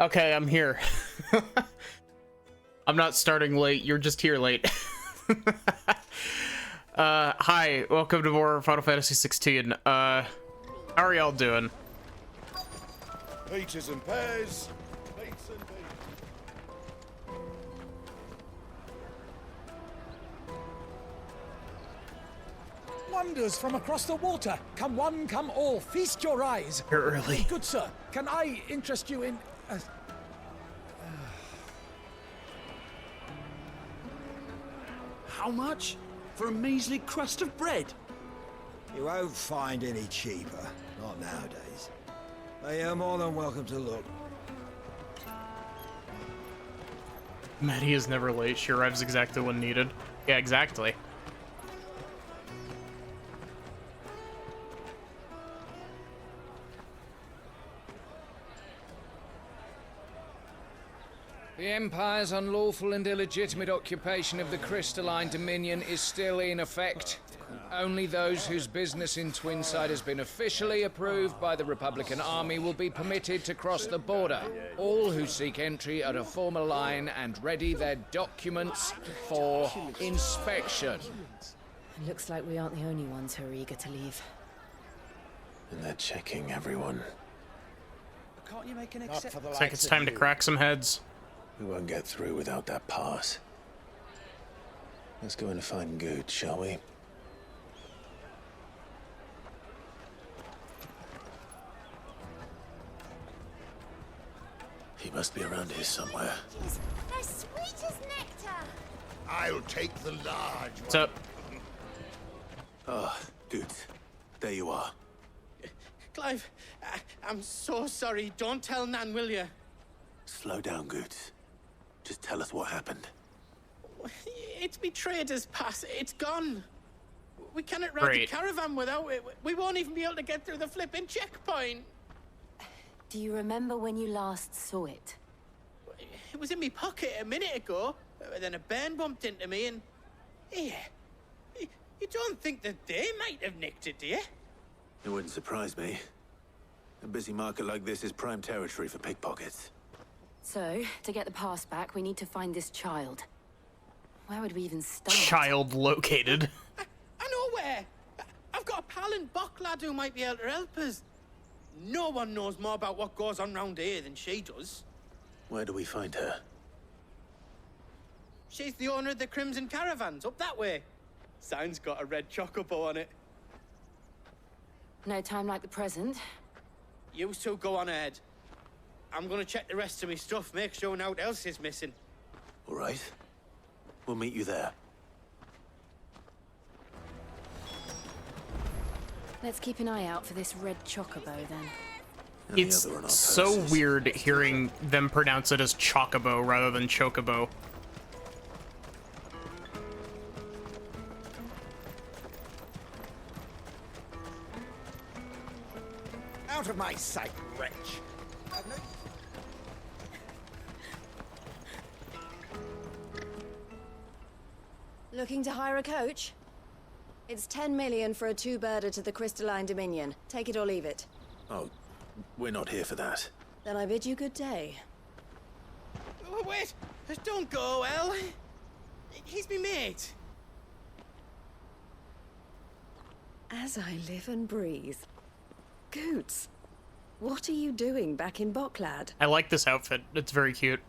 Okay, I'm here. I'm not starting late, you're just here late. Hi, welcome to more Final Fantasy 16. How are y'all doing? Peaches and pears. Peaches and pears. Wonders from across the water. Come one, come all. Feast your eyes. You're early. Good sir, can I interest you in... How much? For a measly crust of bread? You won't find any cheaper. Not nowadays. But you're more than welcome to look. Maddie is never late. She arrives exactly when needed. Yeah, exactly. The Empire's unlawful and illegitimate occupation of the Crystalline Dominion is still in effect. Only those whose business in Twinside has been officially approved by the Republican Army will be permitted to cross the border. All who seek entry are to form a line and ready their documents for inspection. It looks like we aren't the only ones who are eager to leave. And they're checking everyone. Can't you make an Looks like it's time to crack some heads. We won't get through without that pass. Let's go in and find Good, shall we? He must be around here somewhere. They're sweet as nectar. I'll take the large What's one. up? Oh, Good. There you are. Clive, I'm so sorry. Don't tell Nan, will you? Slow down, Good. Just tell us what happened. It's betrayed us, Pass. It's gone. We cannot ride Great. the caravan without it. We won't even be able to get through the flipping checkpoint. Do you remember when you last saw it? It was in my pocket a minute ago. Then a bairn bumped into me and... Yeah. You don't think that they might have nicked it, do you? It wouldn't surprise me. A busy market like this is prime territory for pickpockets. So, to get the pass back, we need to find this child. Where would we even start? Child located. I know where. I've got a pal in Bock lad who might be able to help us. No one knows more about what goes on round here than she does. Where do we find her? She's the owner of the Crimson Caravans, up that way. Sign's got a red chocobo on it. No time like the present. You two go on ahead. I'm gonna check the rest of my stuff, make sure nothing else is missing. All right. We'll meet you there. Let's keep an eye out for this red chocobo, then. And the It's other on our so purses. weird hearing them pronounce it as chocobo rather than chocobo. Out of my sight, wretch. Looking to hire a coach? It's 10 million for a two-birder to the Crystalline Dominion. Take it or leave it. Oh, we're not here for that. Then I bid you good day. Oh, wait! Don't go, El. He's me mate. As I live and breathe. Goots, what are you doing back in Bocklad? I like this outfit. It's very cute.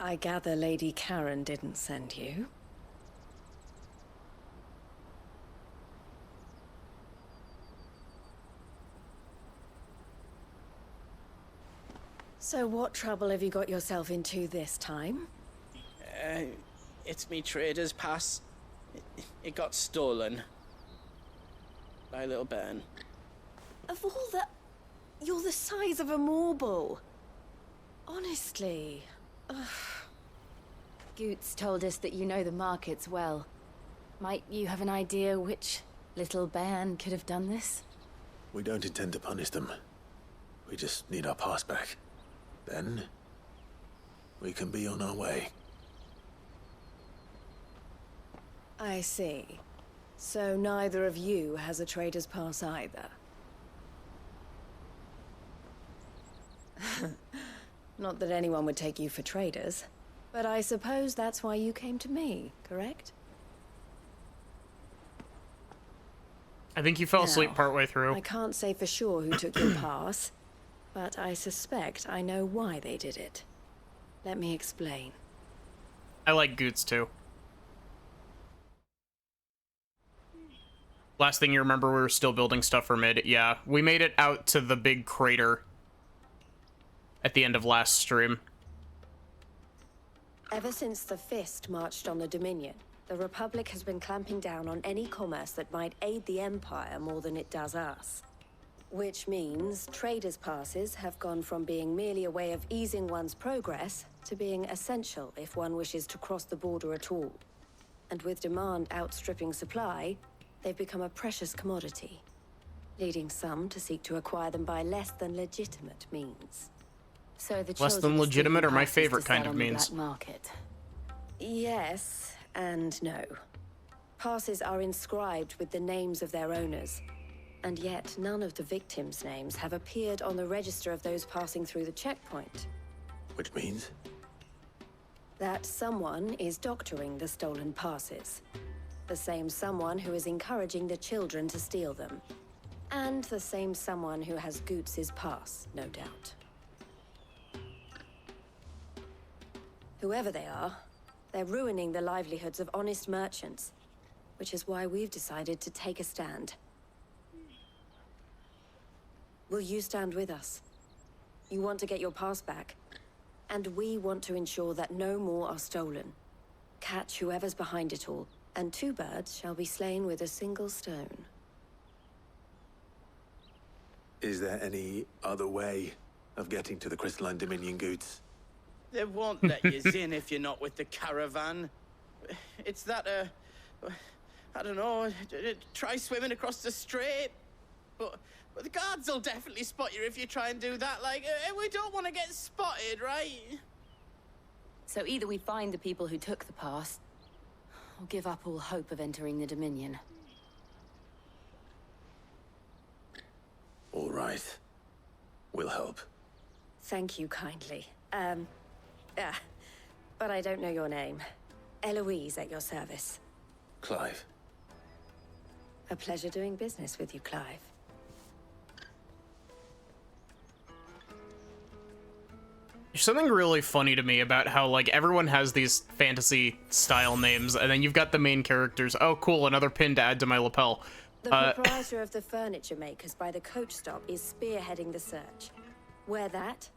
I gather Lady Karen didn't send you. So what trouble have you got yourself into this time? It's me trader's pass. It got stolen. By a little bairn. Of all the... You're the size of a marble. Honestly. Ugh. Goots told us that you know the markets well. Might you have an idea which little bairn could have done this? We don't intend to punish them. We just need our pass back. Then, we can be on our way. I see. So neither of you has a trader's pass either. Not that anyone would take you for traders, but I suppose that's why you came to me, correct? I think you fell asleep partway through. I can't say for sure who took your pass, but I suspect I know why they did it. Let me explain. I like Goots too. Last thing you remember, we were still building stuff for mid. Yeah, we made it out to the big crater at the end of last stream. Ever since the Fist marched on the Dominion, the Republic has been clamping down on any commerce that might aid the Empire more than it does us. Which means traders' passes have gone from being merely a way of easing one's progress to being essential if one wishes to cross the border at all. And with demand outstripping supply, they've become a precious commodity, leading some to seek to acquire them by less than legitimate means. So the less than legitimate are my favorite kind of means. Market. Yes and no. Passes are inscribed with the names of their owners, and yet none of the victims' names have appeared on the register of those passing through the checkpoint. Which means? That someone is doctoring the stolen passes. The same someone who is encouraging the children to steal them. And the same someone who has Goots' pass, no doubt. Whoever they are, they're ruining the livelihoods of honest merchants, which is why we've decided to take a stand. Will you stand with us? You want to get your pass back, and we want to ensure that no more are stolen. Catch whoever's behind it all, and two birds shall be slain with a single stone. Is there any other way of getting to the Crystalline Dominion Goods? They won't let you in if you're not with the caravan. It's that, I don't know, try swimming across the strait. But the guards will definitely spot you if you try and do that. Like, we don't want to get spotted, right? So either we find the people who took the pass, or give up all hope of entering the Dominion. All right. We'll help. Thank you kindly. But I don't know your name. Eloise at your service. Clive. A pleasure doing business with you, Clive. There's something really funny to me about how, like, everyone has these fantasy-style names, and then you've got the main characters. Oh, cool, another pin to add to my lapel. The proprietor of the furniture makers by the coach stop is spearheading the search. Wear that.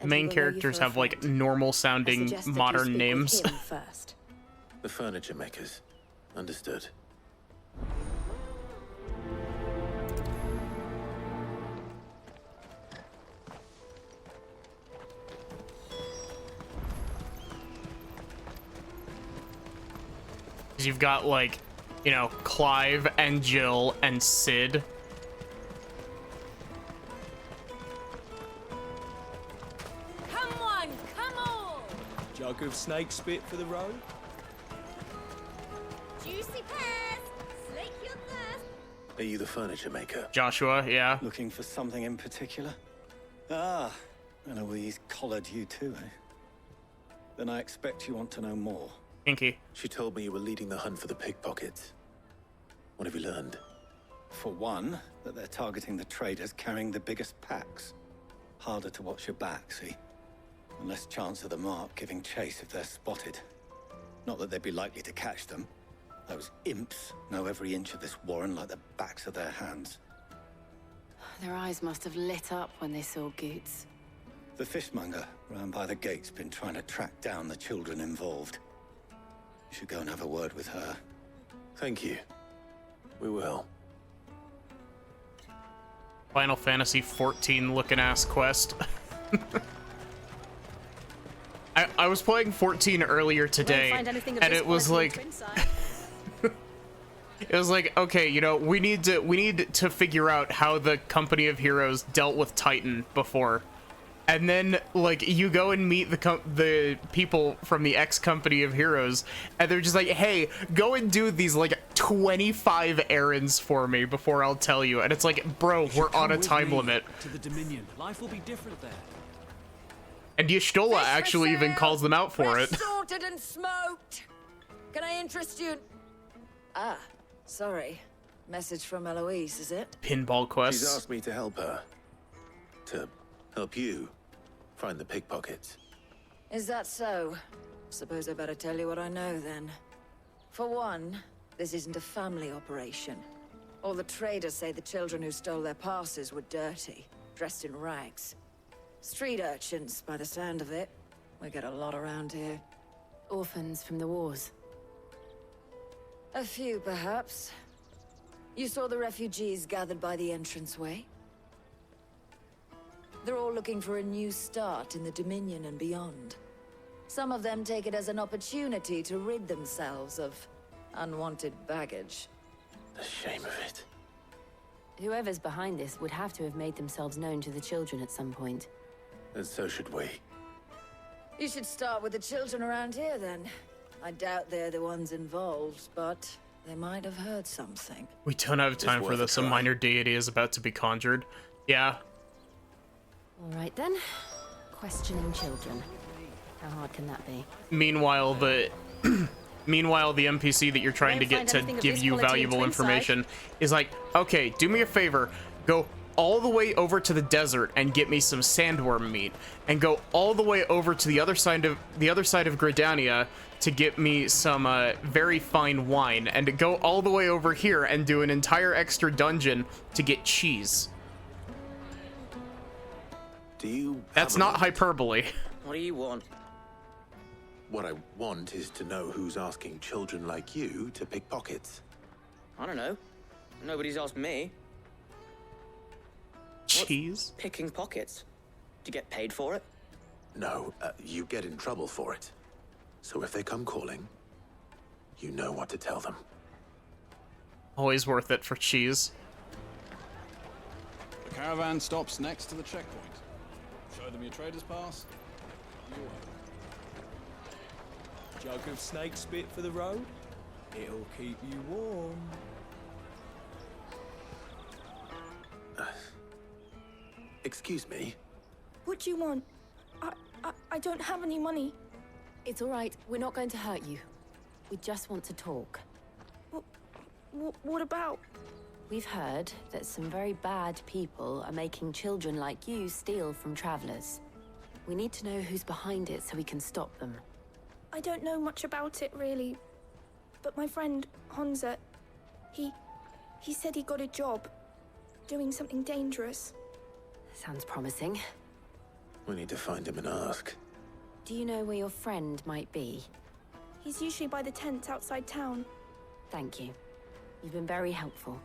The main characters have, like, normal-sounding modern names. First. The furniture makers. Understood. You've got, like, you know, Clive and Jill and Sid. Come on! Jug of snake spit for the road? Juicy pears! Slake your thirst! Are you the furniture maker? Joshua, yeah. Looking for something in particular? Ah, Eloise collared you too, eh? Then I expect you want to know more. Kinky. She told me you were leading the hunt for the pickpockets. What have you learned? For one, that they're targeting the traders carrying the biggest packs. Harder to watch your back, see? And less chance of the mark giving chase if they're spotted. Not that they'd be likely to catch them. Those imps know every inch of this warren like the backs of their hands. Their eyes must have lit up when they saw Goots. The fishmonger round by the gate's been trying to track down the children involved. You should go and have a word with her. Thank you. We will. Final Fantasy 14 looking ass quest. I was playing 14 earlier today, and it was like, it was like, okay, you know, we need to figure out how the Company of Heroes dealt with Titan before. And then, like, you go and meet the people from the Company of Heroes, and they're just like, hey, go and do these, like, 25 errands for me before I'll tell you. And it's like, bro, we're on a time limit. To the Dominion. Life will be different there. And Y'shtola actually even calls them out for it. Sorted and smoked. Can I interest you? Ah, sorry. Message from Eloise, is it? Pinball quests. She's asked me to help her. To help you find the pickpockets. Is that so? Suppose I better tell you what I know then. For one, this isn't a family operation. All the traders say the children who stole their passes were dirty, dressed in rags. Street urchins, by the sound of it. We get a lot around here. Orphans from the wars. A few, perhaps. You saw the refugees gathered by the entranceway? They're all looking for a new start in the Dominion and beyond. Some of them take it as an opportunity to rid themselves of unwanted baggage. The shame of it. Whoever's behind this would have to have made themselves known to the children at some point. And so should we. You should start with the children around here, then. I doubt they're the ones involved, but they might have heard something. We don't have time for this. A minor deity is about to be conjured. Yeah. All right, then. Questioning children. How hard can that be? Meanwhile, the NPC that you're trying to get to give you valuable information is like, okay, do me a favor, go all the way over to the desert and get me some sandworm meat, and go all the way over to the other side of Gridania to get me some very fine wine, and to go all the way over here and do an entire extra dungeon to get cheese. Do you? That's not hyperbole. What do you want? What I want is to know who's asking children like you to pick pockets. I don't know. Nobody's asked me. Cheese? Picking pockets. Do you get paid for it? No, you get in trouble for it. So if they come calling, you know what to tell them. Always worth it for cheese. The caravan stops next to the checkpoint. Show them your trader's pass. You're welcome. Jug of snake spit for the road? It'll keep you warm. Excuse me? What do you want? I don't have any money. It's all right. We're not going to hurt you. We just want to talk. What about? We've heard that some very bad people are making children like you steal from travelers. We need to know who's behind it so we can stop them. I don't know much about it, really. But my friend, Honza, he said he got a job doing something dangerous. Sounds promising. We need to find him and ask. Do you know where your friend might be? He's usually by the tents outside town. Thank you. You've been very helpful.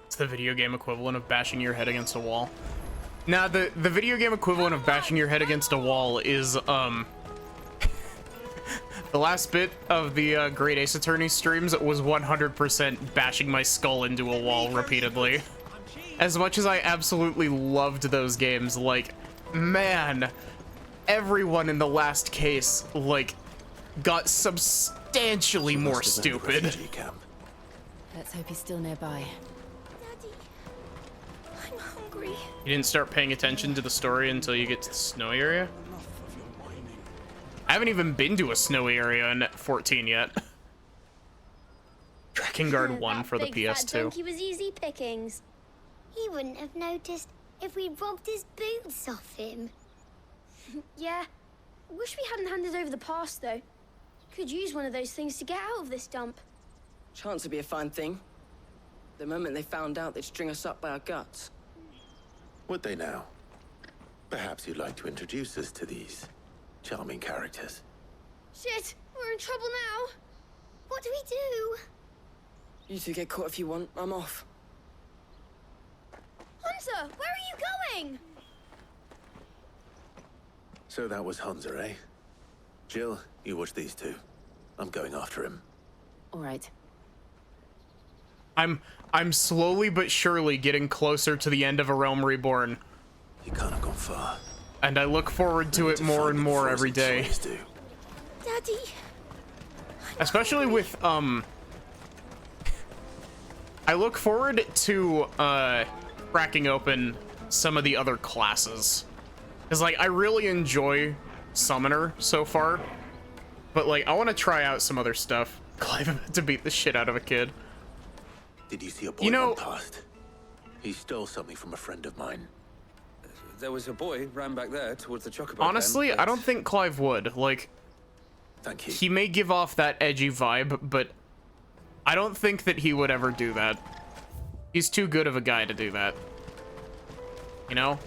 It's the video game equivalent of bashing your head against a wall. Now, the video game equivalent of bashing your head against a wall is, the last bit of the Great Ace Attorney streams was 100% bashing my skull into a wall repeatedly. As much as I absolutely loved those games, like, man, everyone in the last case, like, got substantially more stupid. Let's hope he's still nearby. Daddy, I'm hungry. You didn't start paying attention to the story until you get to the snowy area? I haven't even been to a snowy area in 14 yet. Drakengard 1 for the Big fat PS2. donkey was easy pickings. He wouldn't have noticed if we'd robbed his boots off him. Yeah. Wish we hadn't handed over the pass, though. Could use one of those things to get out of this dump. Chance would be a fine thing. The moment they found out, they'd string us up by our guts. Would they now? Perhaps you'd like to introduce us to these charming characters. Shit, we're in trouble now. What do we do? You two get caught if you want. I'm off. Hunter, where are you going? So that was Hunter, eh? Jill, you watch these two. I'm going after him. All right. I'm slowly but surely getting closer to the end of A Realm Reborn. You can't have gone far. And I look forward to it more and more every day. Daddy. Especially with I look forward to cracking open some of the other classes. Cause like I really enjoy Summoner so far, but like I want to try out some other stuff. Clive about to beat the shit out of a kid. Did you see a boy run past? He stole something from a friend of mine. There was a boy ran back there towards the chocobo. Honestly, I don't think Clive would. Like, thank you. He may give off that edgy vibe, but I don't think that he would ever do that. He's too good of a guy to do that. You know?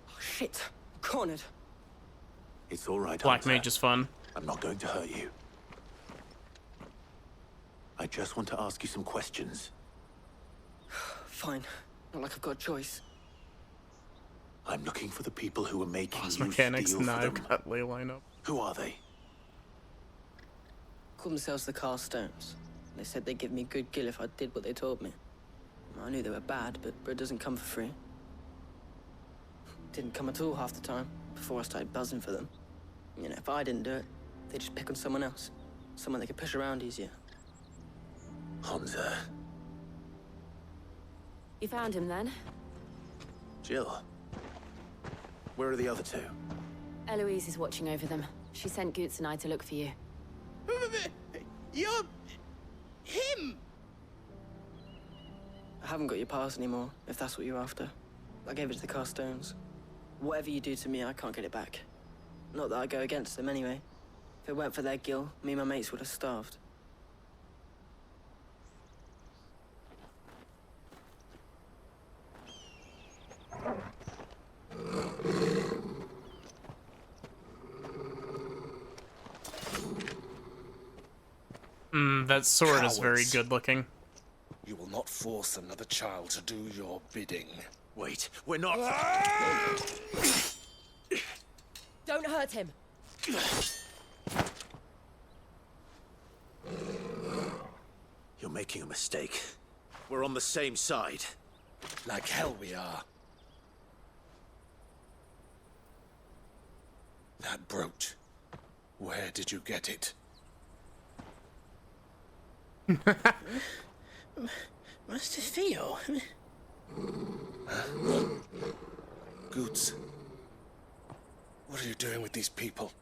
Oh, shit. Cornered. It's all right, Black Hunter. Mage is fun. I'm not going to hurt you. I just want to ask you some questions. Fine. Not like I've got a choice. I'm looking for the people who are making Boss you mechanics, steal now for I've them. got ley lineup. Who are they? Call themselves the Carstones. They said they'd give me good gill if I did what they told me. I knew they were bad, but bread doesn't come for free. Didn't come at all half the time, before I started buzzing for them. You know, if I didn't do it, they'd just pick on someone else. Someone they could push around easier. Hansa. You found him then? Jill. Where are the other two? Eloise is watching over them. She sent Goots and I to look for you. You're... him! I haven't got your pass anymore, if that's what you're after. I gave it to the Carstones. Whatever you do to me, I can't get it back. Not that I go against them anyway. If it weren't for their gill, me and my mates would have starved. That sword is very Cowards. good looking. You will not force another child to do your bidding. Wait, we're not... Don't hurt him. You're making a mistake. We're on the same side. Like hell we are. That brooch. Where did you get it? Master Theo? Goots. What are you doing with these people?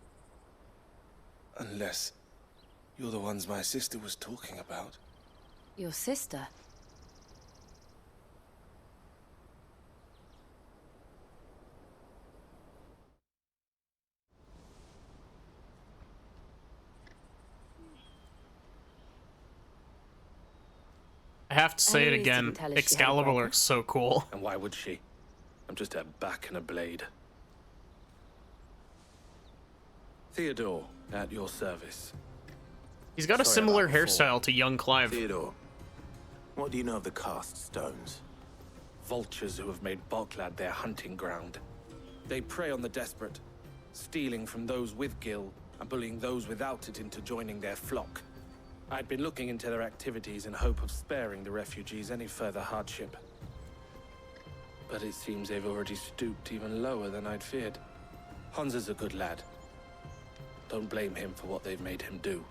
Unless you're the ones my sister was talking about. Your sister? I have to say it Eloise again. didn't tell us she had a Excalibur brother. looks so cool. And why would she? I'm just a back and a blade. Theodore, at your service. He's got a Sorry similar about before. hairstyle to young Clive. Theodore, what do you know of the cast stones? Vultures who have made Boklad their hunting ground. They prey on the desperate, stealing from those with gil and bullying those without it into joining their flock. I'd been looking into their activities in hope of sparing the refugees any further hardship. But it seems they've already stooped even lower than I'd feared. Hansa's a good lad. Don't blame him for what they've made him do.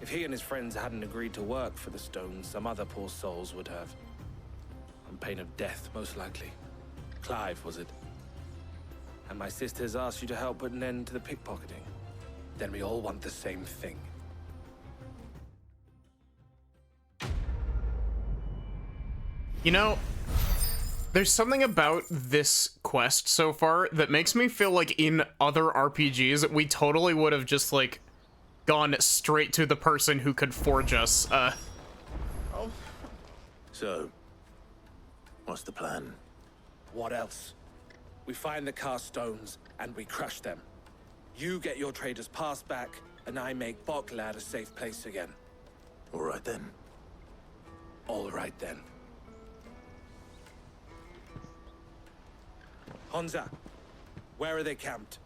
If he and his friends hadn't agreed to work for the stones, some other poor souls would have. On pain of death, most likely. Clive, was it? And my sisters asked you to help put an end to the pickpocketing. Then we all want the same thing. You know, there's something about this quest so far that makes me feel like in other RPGs, we totally would have just, like, gone straight to the person who could forge us. So, what's the plan? What else? We find the cast stones and we crush them. You get your trader's pass back, and I make Boklad a safe place again. All right then. All right then. Hansa, where are they camped?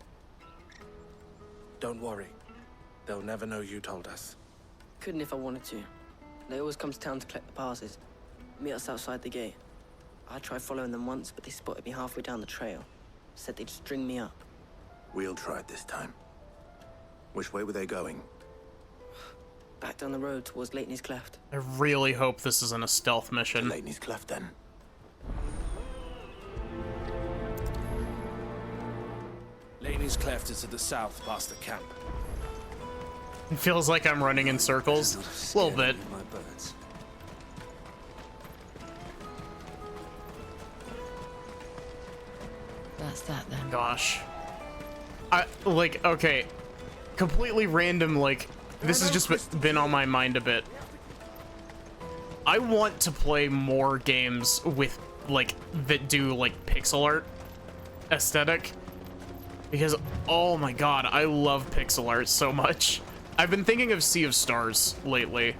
Don't worry. They'll never know you told us. Couldn't if I wanted to. They always come to town to collect the passes. Meet us outside the gate. I tried following them once, but they spotted me halfway down the trail. Said they'd string me up. We'll try it this time. Which way were they going? Back down the road towards Leitney's Cleft. I really hope this isn't a stealth mission. Leitney's Cleft, then. Laney's Cleft is to the south, past the camp. It feels like I'm running in circles. A little bit. My birds. That's that then. Gosh. Okay. Completely random, this has just been on my mind a bit. I want to play more games with, that do, pixel art aesthetic. Because, oh my god, I love pixel art so much. I've been thinking of Sea of Stars lately.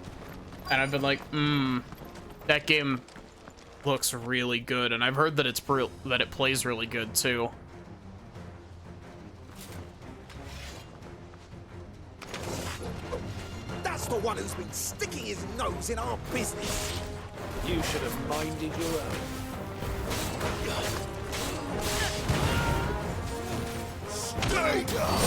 And I've been like, that game looks really good. And I've heard that that it plays really good, too. That's the one who's been sticking his nose in our business. You should have minded your own. Stay down!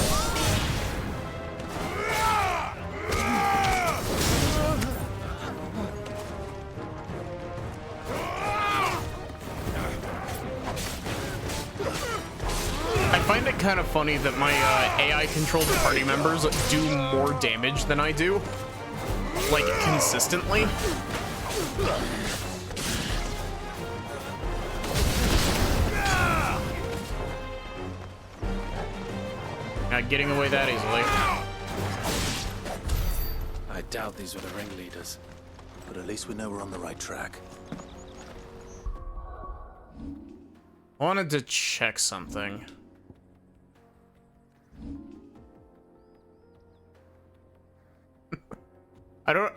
I find it kind of funny that my AI-controlled party members do more damage than I do, consistently. Not getting away that easily. I doubt these were the ringleaders. But at least we know we're on the right track. I wanted to check something. I don't...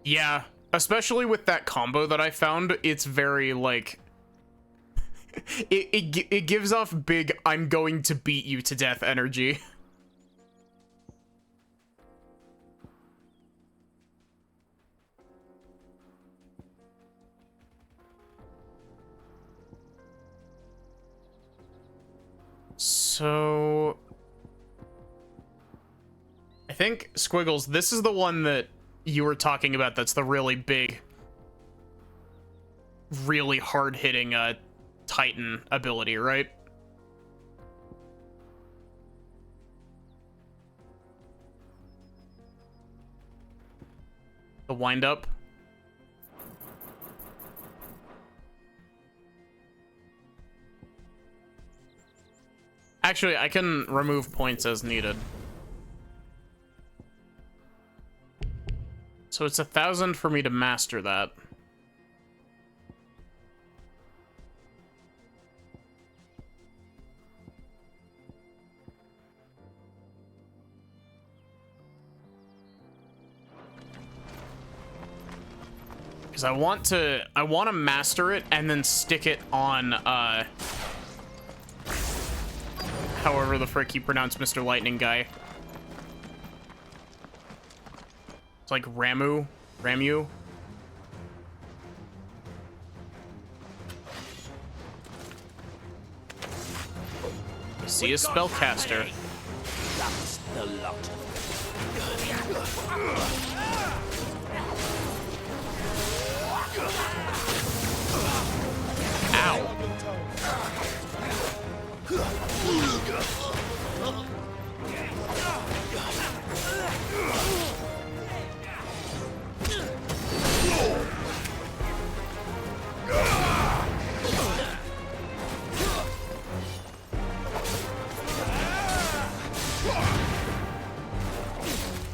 Yeah, especially with that combo that I found, it's very, it gives off big, I'm going to beat you to death energy. So... I think, Squiggles, this is the one that you were talking about that's the really big, really hard-hitting, Titan ability, right? The wind-up? Actually, I can remove points as needed. So it's 1,000 for me to master that. Because I want to master it and then stick it on, however the frick you pronounce Mr. Lightning guy. It's like Ramu. You see a spellcaster. That's the lot. Ow.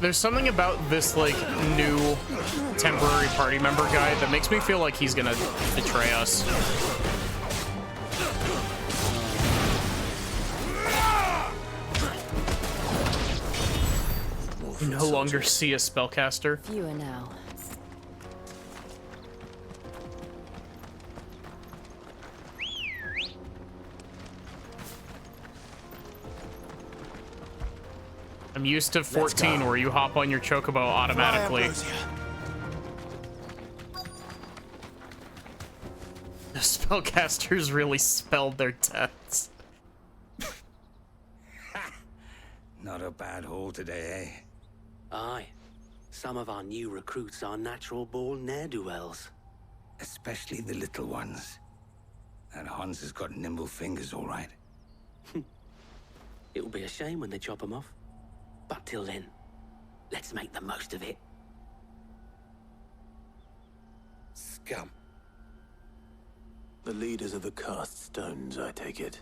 There's something about this, new temporary party member guy that makes me feel like he's gonna betray us. You no longer see a spellcaster. Fewer now. I'm used to 14 where you hop on your chocobo automatically. The spellcasters really spelled their deaths. Not a bad haul today, eh? Aye. Some of our new recruits are natural-born ne'er-do-wells. Especially the little ones. And Hans has got nimble fingers, all right. It will be a shame when they chop them off. But till then, let's make the most of it. Scum. The leaders of the cast stones, I take it.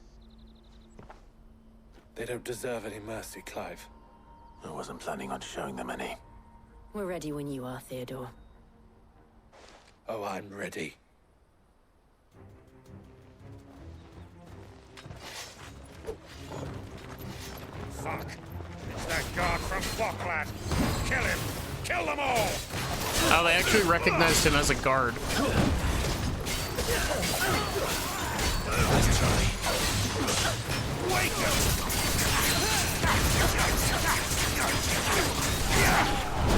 They don't deserve any mercy, Clive. I wasn't planning on showing them any. We're ready when you are, Theodore. Oh, I'm ready. Fuck. It's that guard from Falkland. Kill him. Kill them all. Oh, they actually recognized him as a guard. Let's try. Wake him.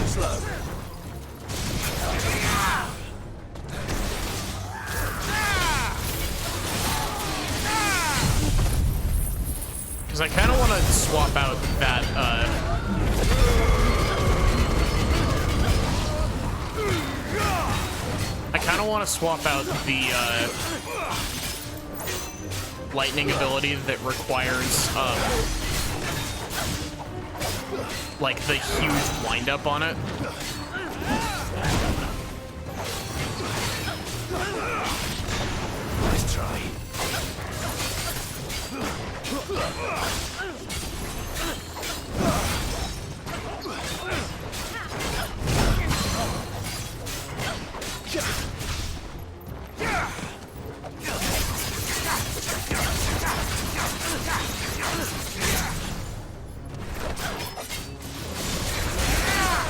Slow. Because I kind of want to swap out that, I kind of want to swap out the, lightning ability that requires, like, the huge wind-up on it. Nice try.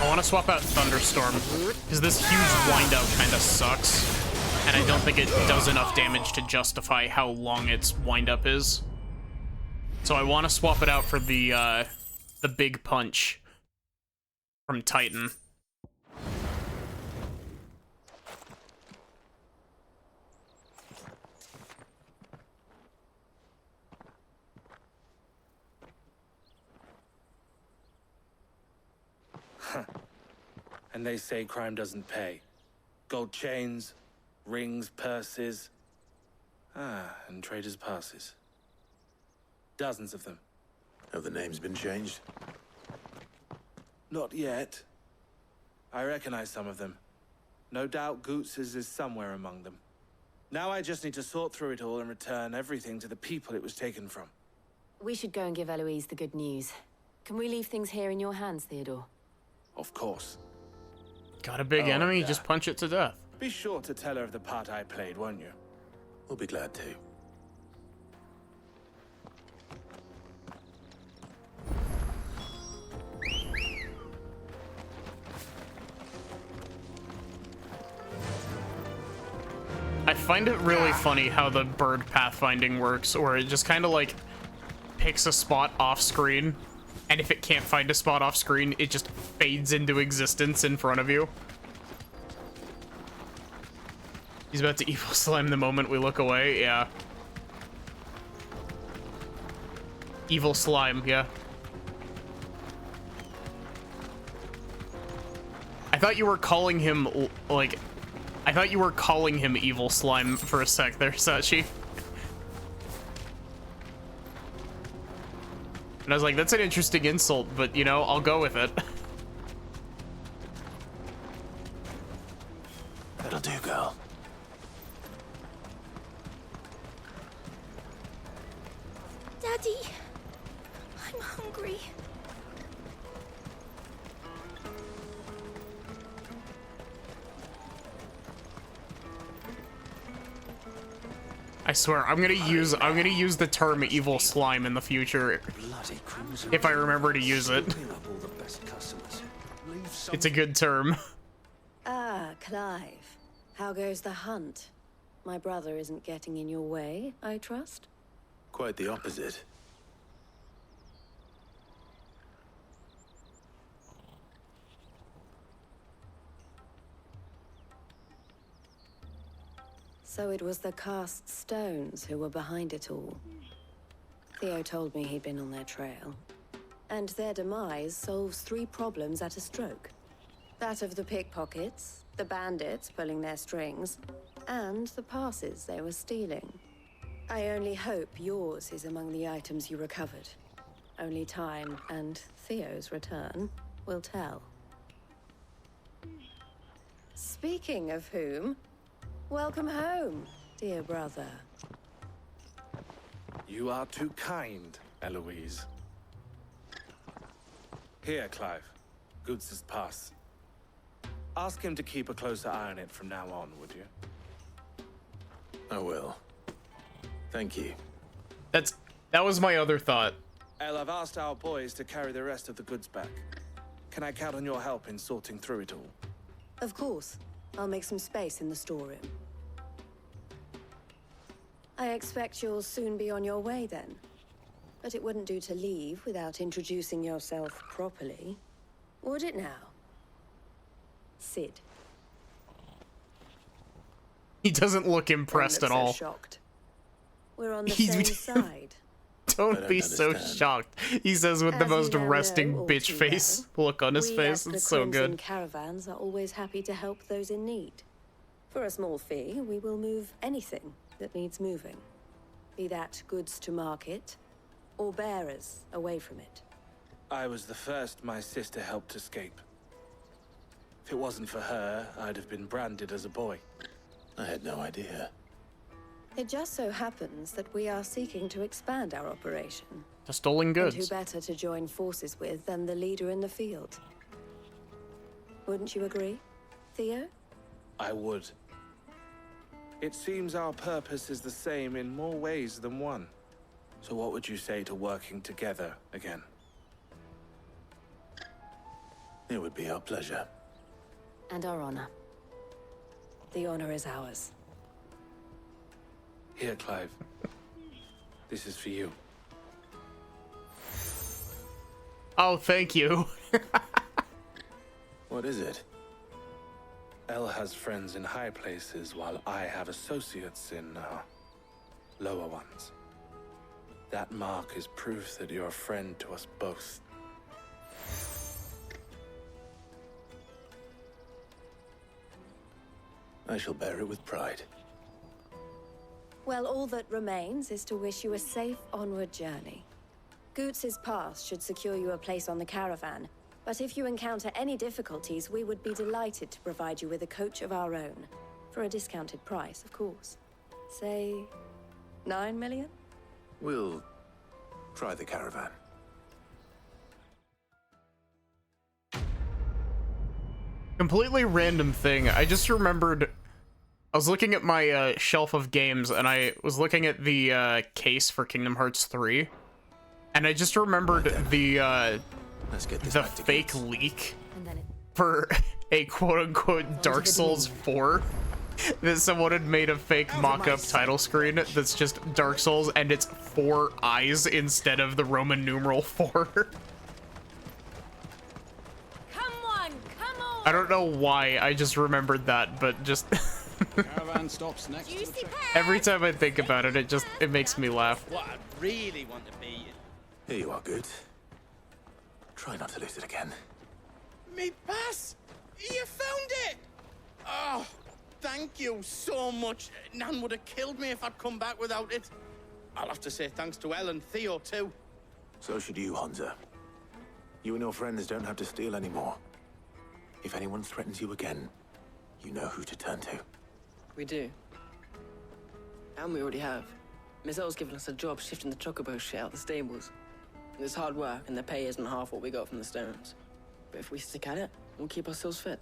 I want to swap out Thunderstorm, because this huge wind-up kind of sucks, and I don't think it does enough damage to justify how long its wind-up is. So I want to swap it out for the big punch from Titan. And they say crime doesn't pay. Gold chains, rings, purses. And traders' passes. Dozens of them. Have the names been changed? Not yet. I recognize some of them. No doubt Goots's is somewhere among them. Now I just need to sort through it all and return everything to the people it was taken from. We should go and give Eloise the good news. Can we leave things here in your hands, Theodore? Of course. Got a big enemy, just punch it to death. Be sure to tell her of the part I played, won't you? We'll be glad to. I find it really funny how the bird pathfinding works, or it just kind of like picks a spot off screen, and if it can't find a spot off screen, it just fades into existence in front of you. He's about to evil slime the moment we look away, yeah. Evil slime, yeah. I thought you were calling him, like, I thought you were calling him evil slime for a sec there, Sachi. And I was like, that's an interesting insult, but, you know, I'll go with it. That'll do, girl. Daddy, I'm hungry. I swear, I'm gonna use the term evil slime in the future. If I remember to use it. It's a good term. Ah, Clive. How goes the hunt? My brother isn't getting in your way, I trust? Quite the opposite. So it was the cast stones who were behind it all. Theo told me he'd been on their trail. And their demise solves 3 problems at a stroke. That of the pickpockets, the bandits pulling their strings, and the passes they were stealing. I only hope yours is among the items you recovered. Only time and Theo's return will tell. Speaking of whom, welcome home, dear brother. You are too kind, Eloise. Here, Clive. Goods' pass. Ask him to keep a closer eye on it from now on, would you? I will. Thank you. That was my other thought. El, I've asked our boys to carry the rest of the goods back. Can I count on your help in sorting through it all? Of course. I'll make some space in the storeroom. I expect you'll soon be on your way then. But it wouldn't do to leave without introducing yourself properly. Would it now? Sid. He doesn't look impressed at all. So shocked. We're on the same side. Don't be so shocked. He says with the most resting bitch face look on his face. It's so good. Caravans are always happy to help those in need. For a small fee, we will move anything that needs moving. Be that goods to market, or bearers away from it. I was the first my sister helped escape. If it wasn't for her, I'd have been branded as a boy. I had no idea. It just so happens that we are seeking to expand our operation. To stolen goods. And who better to join forces with than the leader in the field? Wouldn't you agree, Theo? I would. It seems our purpose is the same in more ways than one. So what would you say to working together again? It would be our pleasure. And our honor. The honor is ours. Here, Clive. This is for you. Oh, thank you. What is it? El has friends in high places, while I have associates in, lower ones. That mark is proof that you're a friend to us both. I shall bear it with pride. Well, all that remains is to wish you a safe onward journey. Goots' pass should secure you a place on the caravan, but if you encounter any difficulties, we would be delighted to provide you with a coach of our own. For a discounted price, of course. Say, 9 million? We'll try the caravan. Completely random thing. I just remembered I was looking at my shelf of games, and I was looking at the case for Kingdom Hearts 3, and I just remembered the fake leak for a quote-unquote Dark Souls 4 that someone had made a fake mock-up title screen that's just Dark Souls, and it's 4 eyes instead of the Roman numeral 4. Come on! I don't know why, I just remembered that, but just... Caravan stops next to the checkpoint. Every time I think about it, it makes me laugh. What I really want to be. Here you are, good. Try not to lose it again. Me pass! You found it! Oh, thank you so much. Nan would have killed me if I'd come back without it. I'll have to say thanks to El and Theo, too. So should you, Hansa. You and your friends don't have to steal anymore. If anyone threatens you again, you know who to turn to. We do. And we already have. Miss L's given us a job shifting the chocobo shit out the stables. It's hard work, and the pay isn't half what we got from the stones. But if we stick at it, we'll keep ourselves fit.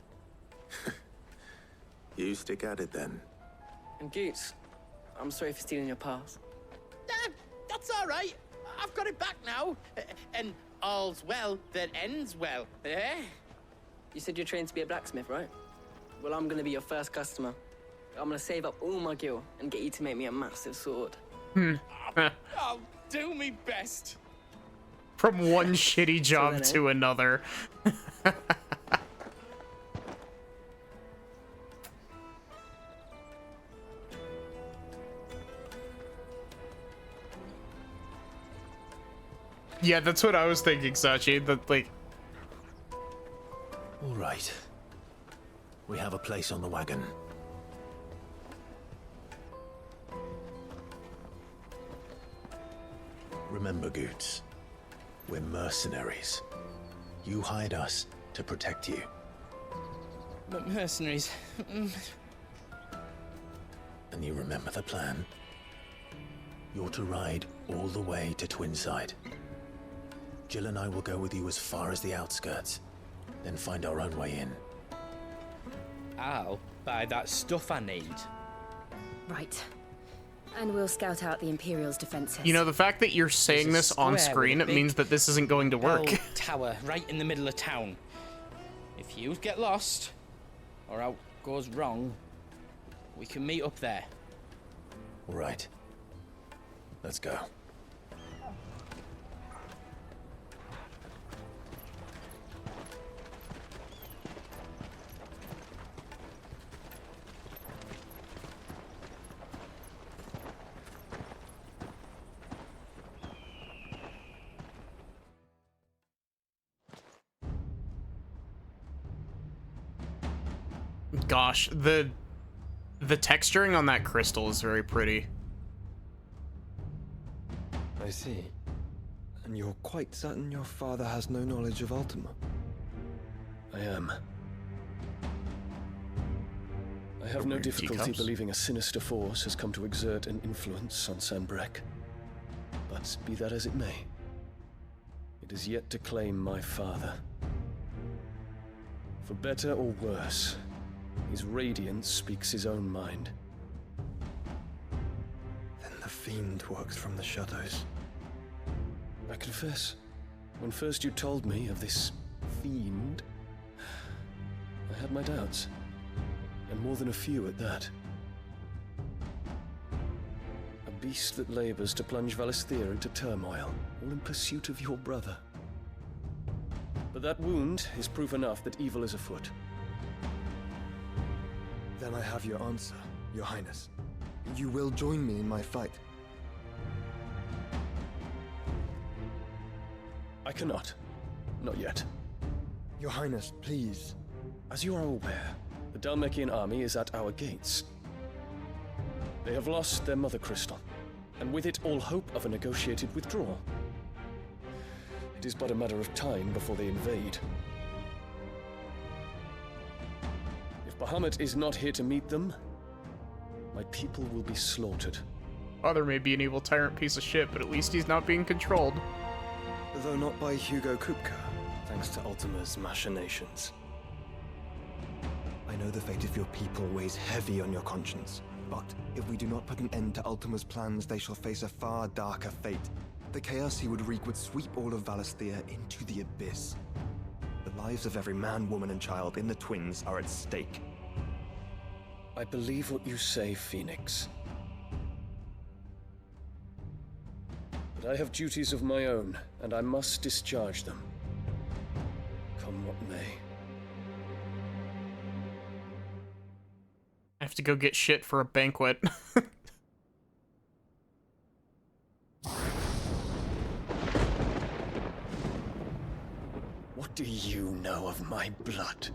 You stick at it, then. And Goots, I'm sorry for stealing your pass. That's all right. I've got it back now. And all's well that ends well, eh? You said you're trained to be a blacksmith, right? Well, I'm gonna be your first customer. I'm gonna save up all my gil and get you to make me a massive sword. I'll do me best. From one shitty job to another. Yeah, that's what I was thinking, Sachi. That, like... All right. We have a place on the wagon. Remember, Goots, we're mercenaries. You hired us to protect you. But mercenaries... And you remember the plan? You're to ride all the way to Twinside. Jill and I will go with you as far as the outskirts, then find our own way in. I'll buy that stuff I need. Right. And we'll scout out the Imperial's defenses. You know, the fact that you're saying this on screen, it means that this isn't going to work. Old tower right in the middle of town. If you get lost, or out goes wrong, we can meet up there. All right. Let's go. Gosh, the texturing on that crystal is very pretty. I see. And you're quite certain your father has no knowledge of Ultima? I am. I have no difficulty believing a sinister force has come to exert an influence on Sanbreque. But be that as it may, it is yet to claim my father. For better or worse, his radiance speaks his own mind. Then the fiend works from the shadows. I confess, when first you told me of this fiend, I had my doubts, and more than a few at that. A beast that labors to plunge Valisthea into turmoil, all in pursuit of your brother. But that wound is proof enough that evil is afoot. Then I have your answer, Your Highness. You will join me in my fight. I cannot. Not yet. Your Highness, please. As you are aware, the Dhalmekian army is at our gates. They have lost their mother crystal, and with it all hope of a negotiated withdrawal. It is but a matter of time before they invade. If Bahamut is not here to meet them, my people will be slaughtered. Father may be an evil tyrant piece of shit, but at least he's not being controlled. Though not by Hugo Kupka, thanks to Ultima's machinations. I know the fate of your people weighs heavy on your conscience, but if we do not put an end to Ultima's plans, they shall face a far darker fate. The chaos he would wreak would sweep all of Valisthea into the abyss. The lives of every man, woman, and child in the Twins are at stake. I believe what you say, Phoenix. But I have duties of my own, and I must discharge them. Come what may. I have to go get shit for a banquet. What do you know of my blood?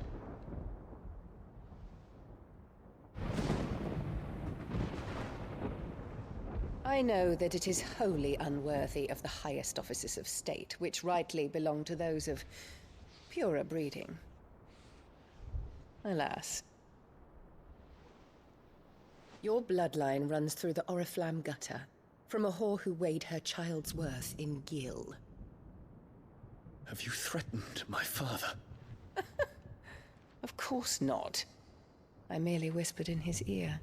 I know that it is wholly unworthy of the highest offices of state, which rightly belong to those of purer breeding. Alas. Your bloodline runs through the Oriflamme gutter, from a whore who weighed her child's worth in gil. Have you threatened my father? Of course not. I merely whispered in his ear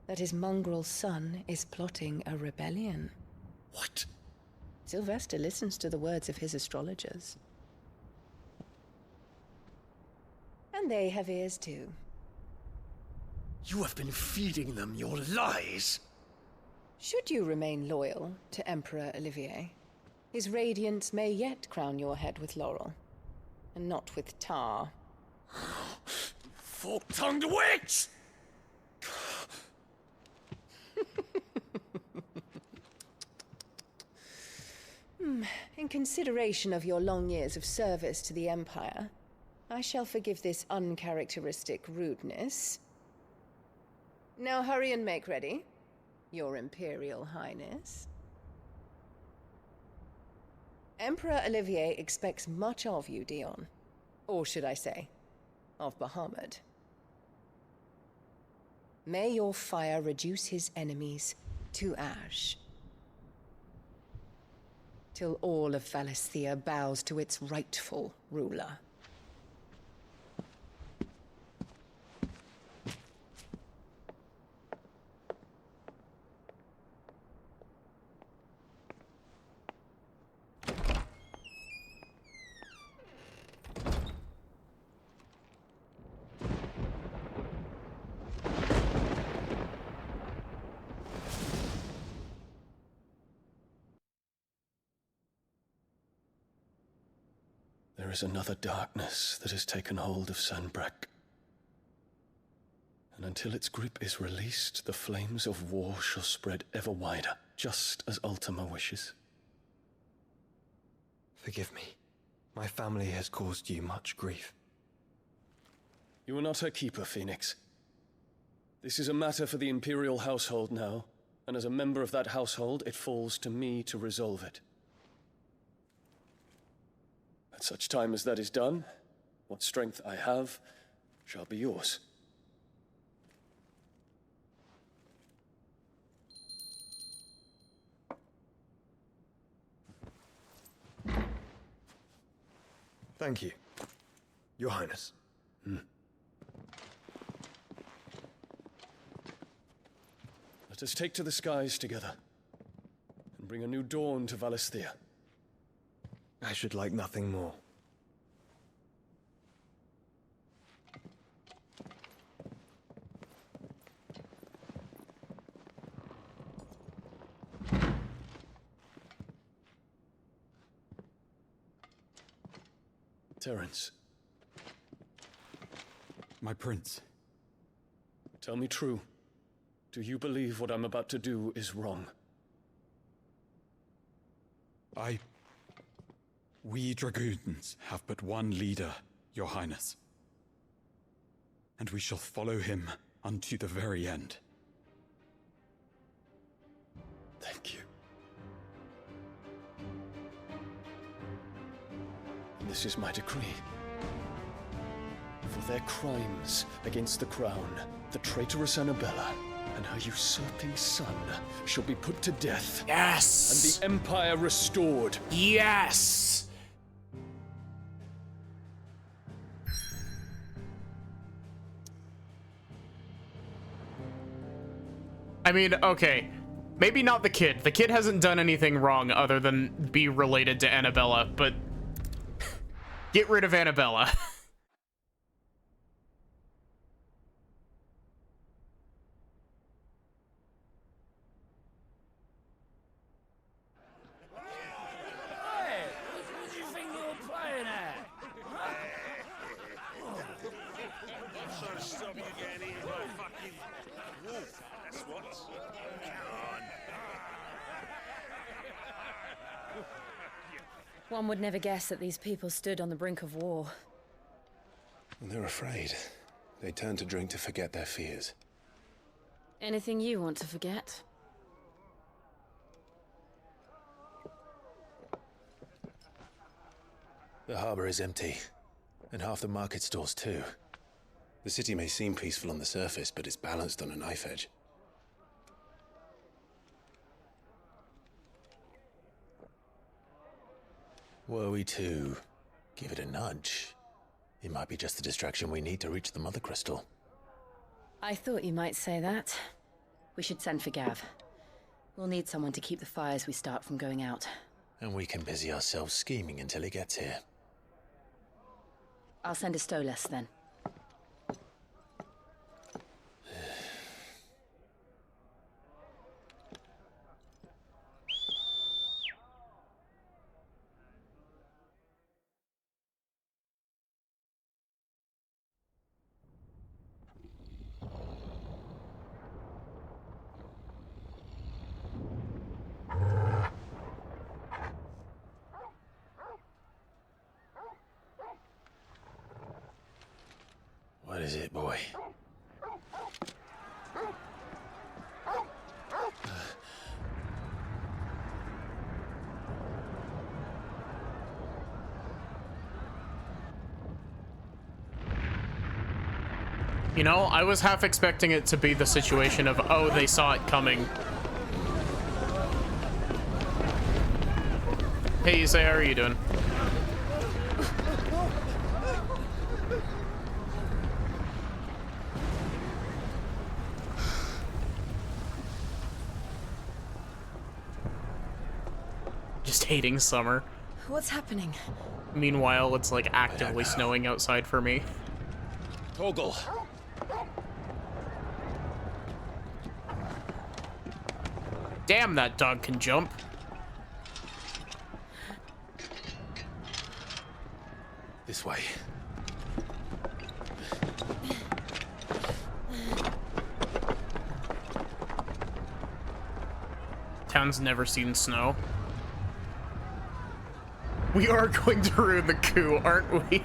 that his mongrel son is plotting a rebellion. What? Sylvester listens to the words of his astrologers. And they have ears too. You have been feeding them your lies! Should you remain loyal to Emperor Olivier, his radiance may yet crown your head with laurel, and not with tar. Fork-tongued witch! In consideration of your long years of service to the Empire, I shall forgive this uncharacteristic rudeness. Now hurry and make ready, Your Imperial Highness. Emperor Olivier expects much of you, Dion. Or should I say, of Bahamut. May your fire reduce his enemies to ash, till all of Valisthea bows to its rightful ruler. There is another darkness that has taken hold of Sanbreque. And until its grip is released, the flames of war shall spread ever wider, just as Ultima wishes. Forgive me. My family has caused you much grief. You are not her keeper, Phoenix. This is a matter for the Imperial household now, and as a member of that household, it falls to me to resolve it. At such time as that is done, what strength I have shall be yours. Thank you, Your Highness. Let us take to the skies together, and bring a new dawn to Valisthea. I should like nothing more. Terence. My prince. Tell me true. Do you believe what I'm about to do is wrong? We dragoons have but one leader, Your Highness. And we shall follow him unto the very end. Thank you. This is my decree. For their crimes against the crown, the traitorous Annabella and her usurping son shall be put to death. Yes! And the Empire restored. Yes! I mean, okay, maybe not the kid. The kid hasn't done anything wrong other than be related to Annabella, but get rid of Annabella. Hey, what do you think you're playing at? I'm trying to stop you getting eaten by a fucking wolf. That's what. Come on. One would never guess that these people stood on the brink of war. They're afraid. They turn to drink to forget their fears. Anything you want to forget? The harbor is empty, and half the market stalls too. The city may seem peaceful on the surface, but it's balanced on a knife edge. Were we to give it a nudge, it might be just the distraction we need to reach the Mother Crystal. I thought you might say that. We should send for Gav. We'll need someone to keep the fires we start from going out. And we can busy ourselves scheming until he gets here. I'll send a Stolas then. is it, boy? You know, I was half expecting it to be the situation of, oh, they saw it coming. Hey, Issei, how are you doing? Just hating summer. What's happening? Meanwhile, it's like actively snowing outside for me. Torgal. Damn, that dog can jump. This way. Town's never seen snow. We are going to ruin the coup, aren't we?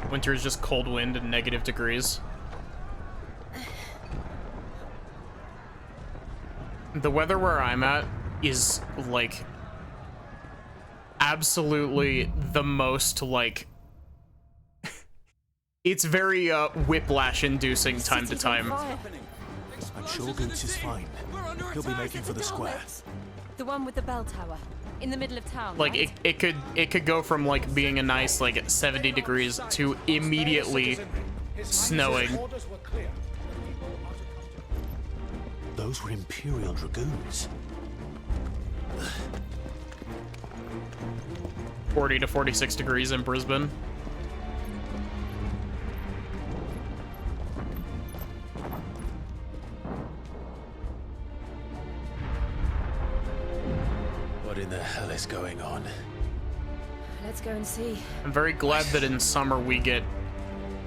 Winter is just cold wind and negative degrees. The weather where I'm at is like absolutely the most like it's very whiplash inducing time to time. I'm sure Goots is fine. He'll be making for the square. The one with the bell tower in the middle of town. Like right? it could go from like being a nice like 70 degrees to immediately snowing. Those were Imperial Dragoons. 40 to 46 degrees in Brisbane. What in the hell is going on? Let's go and see. I'm very glad that in summer we get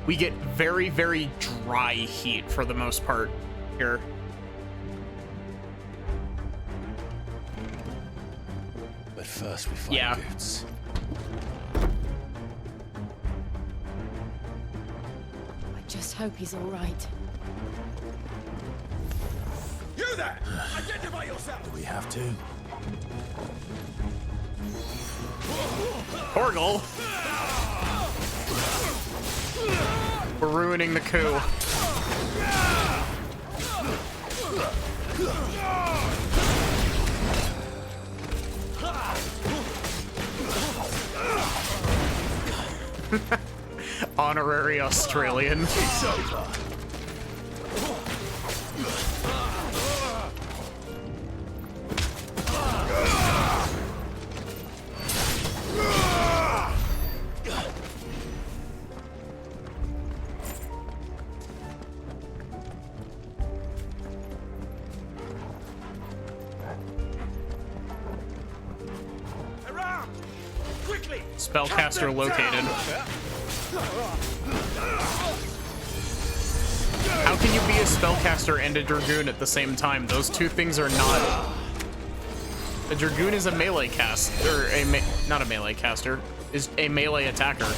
very, very dry heat for the most part here. But first we find Goots. I just hope he's all right. You there! Identify yourself! Do we have to? Torgal! We're ruining the coup. Honorary Australian. It's over. Spellcaster located. How can you be a spellcaster and a dragoon at the same time? Those two things are not. A dragoon is a melee cast, or not a melee caster, is a melee attacker.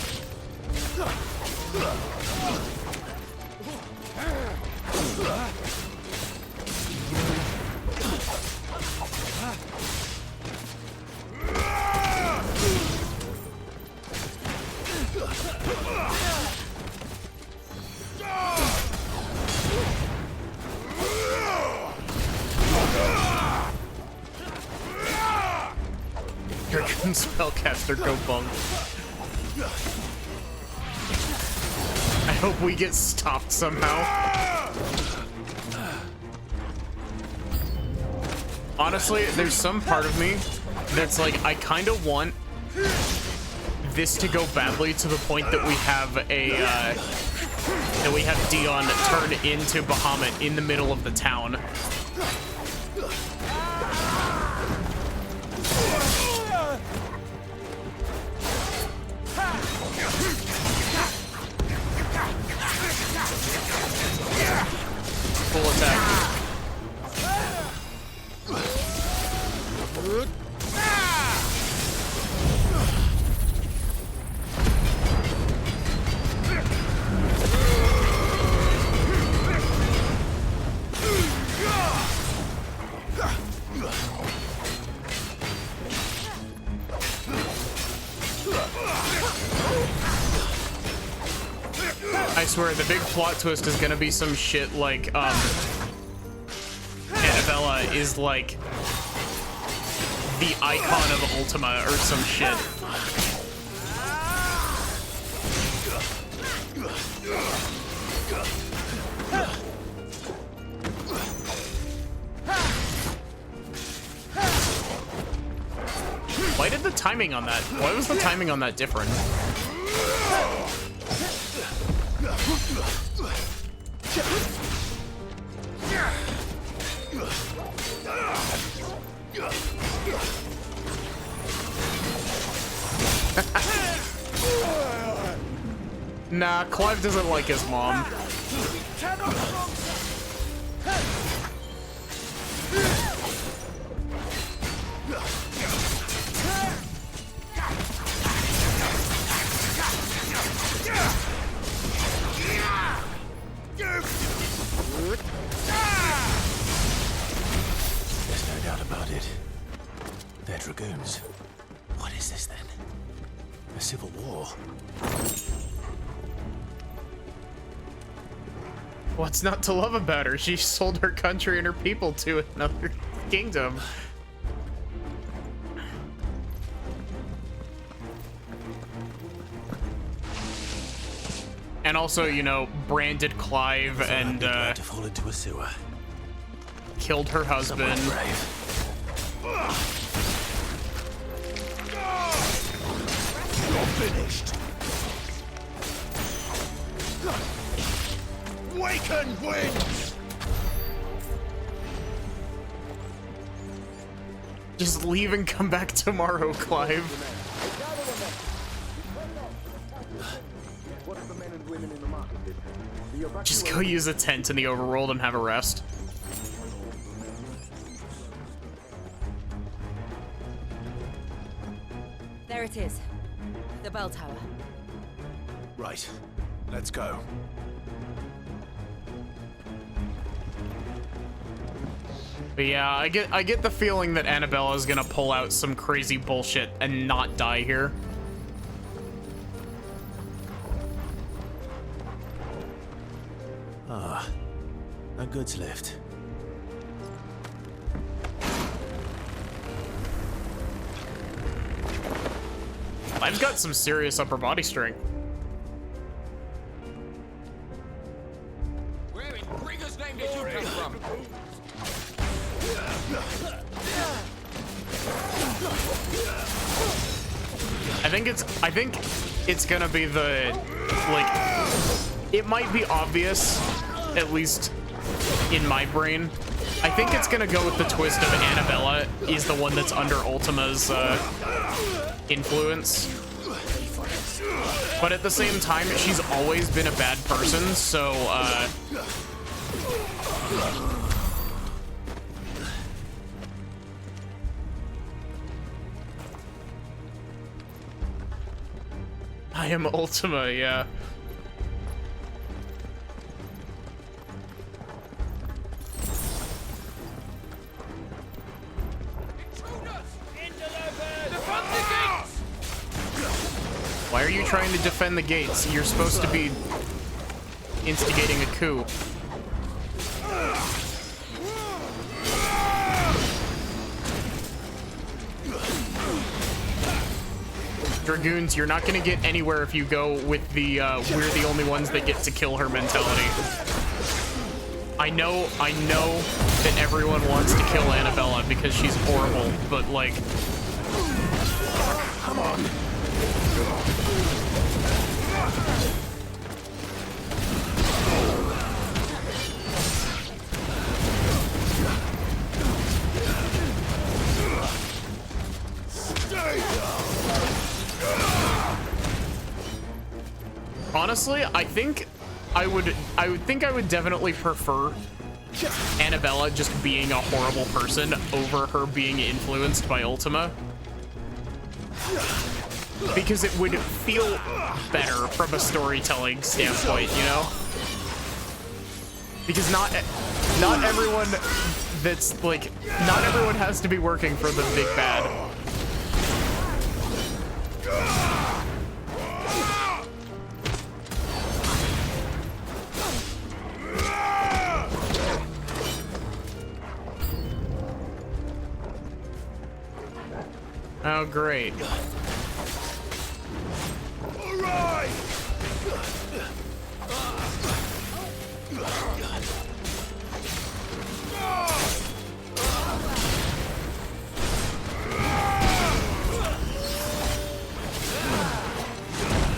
Dragoon spellcaster go bunk. I hope we get stopped somehow. Honestly, there's some part of me that's like, I kind of want this to go badly to the point that we have Dion turn into Bahamut in the middle of the town. Full attack. I swear, the big plot twist is gonna be some shit like, Annabella is like the icon of Ultima or some shit. Why did the timing on that? Why was the timing on that different? Nah, Clive doesn't like his mom. There's no doubt about it. They're dragoons. What is this then? A civil war? What's not to love about her? She sold her country and her people to another kingdom. And also, you know, branded Clive and to fall into a sewer. Killed her husband. You're finished. Waken winds. Just leave and come back tomorrow, Clive. Just go use a tent in the overworld and have a rest. There it is. The bell tower. Right. Let's go. But yeah, I get the feeling that Annabella is gonna pull out some crazy bullshit and not die here. Ah, a goods lift. I've got some serious upper body strength. Where in Gregor's name did you come from? I think it's gonna be the, like, it might be obvious, at least in my brain. I think it's gonna go with the twist of Annabella is the one that's under Ultima's influence. But at the same time, she's always been a bad person, so I am Ultima, yeah. Why are you trying to defend the gates? You're supposed to be instigating a coup. Dragoons, you're not gonna get anywhere if you go with the we're the only ones that get to kill her mentality. I know that everyone wants to kill Annabella because she's horrible, but like, Come on. honestly, I would definitely prefer Annabella just being a horrible person over her being influenced by Ultima. Because it would feel better from a storytelling standpoint, you know? Because not everyone that's like, not everyone has to be working for the big bad. Oh, great. All right.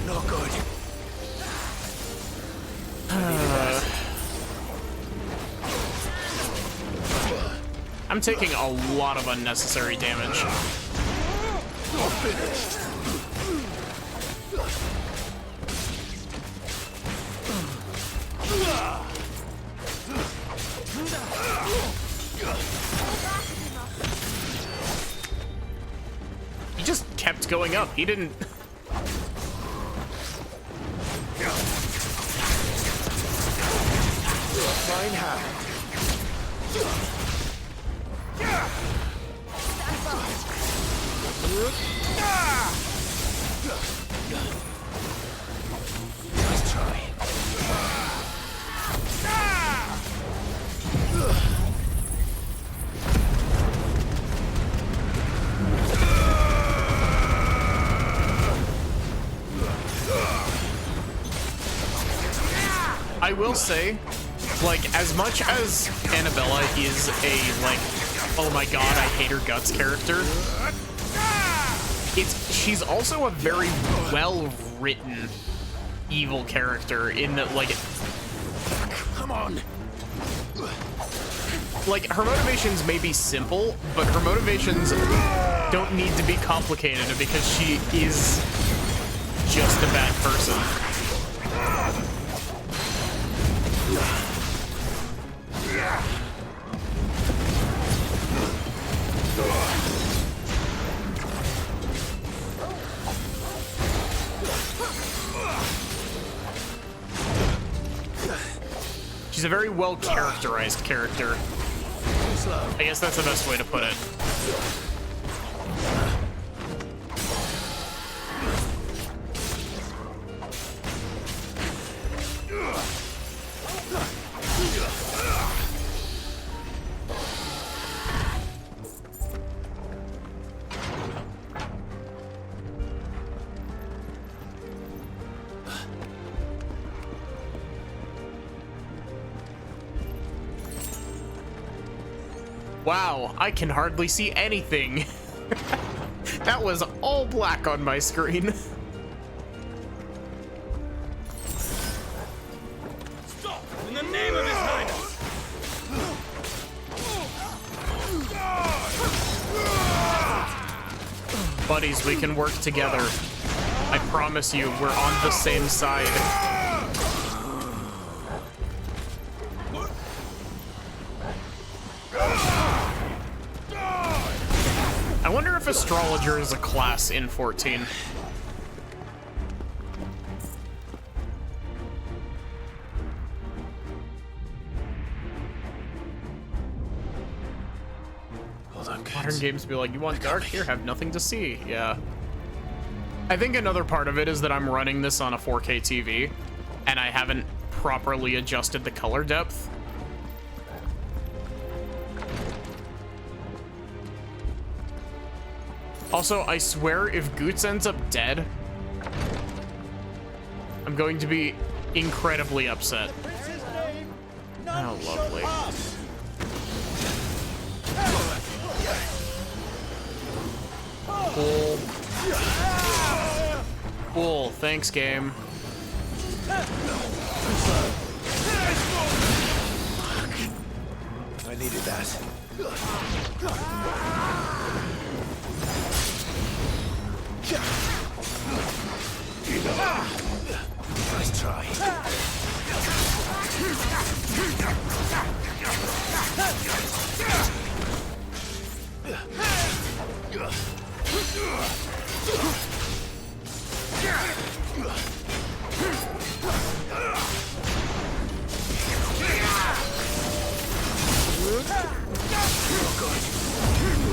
Not good. I'm taking a lot of unnecessary damage. He just kept going up. He didn't... Fine hand. Nice try. I will say, like, as much as Annabella is a, like, oh my god, I hate her guts character, she's also a very well-written evil character in that, like, Come on. like, her motivations may be simple, but her motivations don't need to be complicated because she is just a bad person. She's a very well-characterized character. I guess that's the best way to put it. Wow, I can hardly see anything. That was all black on my screen. Stop! In the name of His Highness! Buddies, we can work together. I promise you, we're on the same side. I wonder if Astrologer is a class in 14. Modern games be like, you want dark? Here, have nothing to see. Yeah. I think another part of it is that I'm running this on a 4K TV, and I haven't properly adjusted the color depth. Also, I swear if Goots ends up dead, I'm going to be incredibly upset. Oh, lovely. Cool. Cool. Thanks, game. I needed that. Nice try.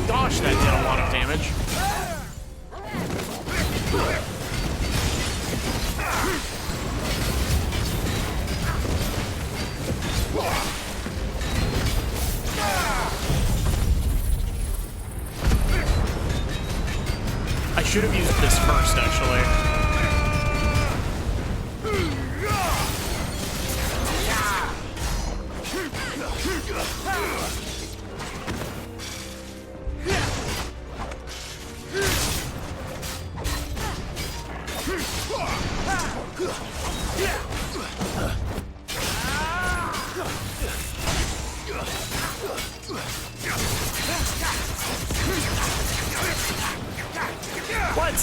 Gosh, that did a lot of damage. should have used this first, actually. What?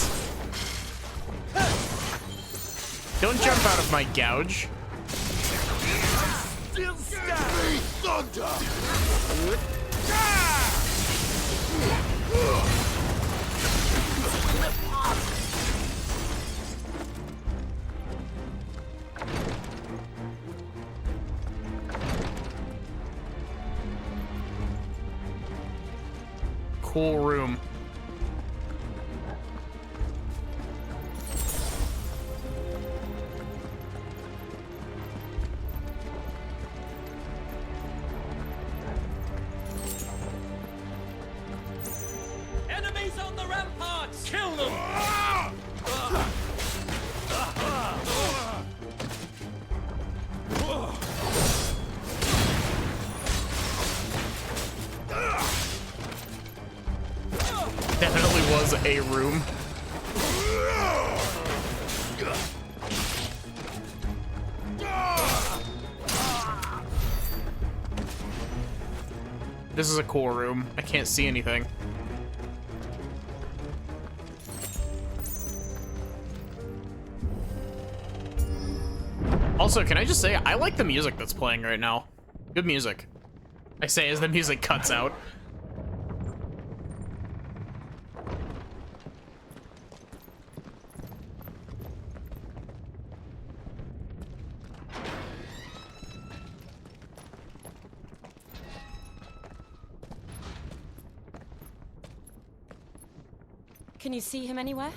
Don't jump out of my gouge. Still stand! Thunder! Cool room. Enemies on the ramparts! Kill them! Definitely was a room. This is a cool room. I can't see anything. Also, can I just say, I like the music that's playing right now. Good music. I say as the music cuts out. Can you see him anywhere?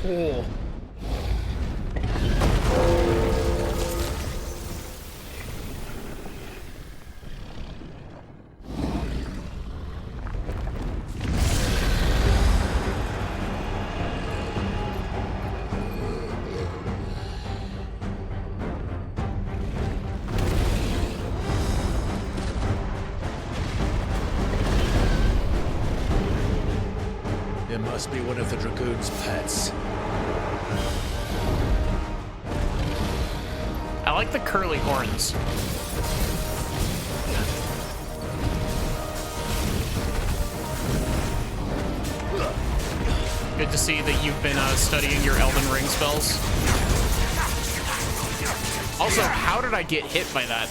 Cool. It must be one of the Dragoon's pets. I like the curly horns. Good to see that you've been studying your Elden Ring spells. Also, how did I get hit by that?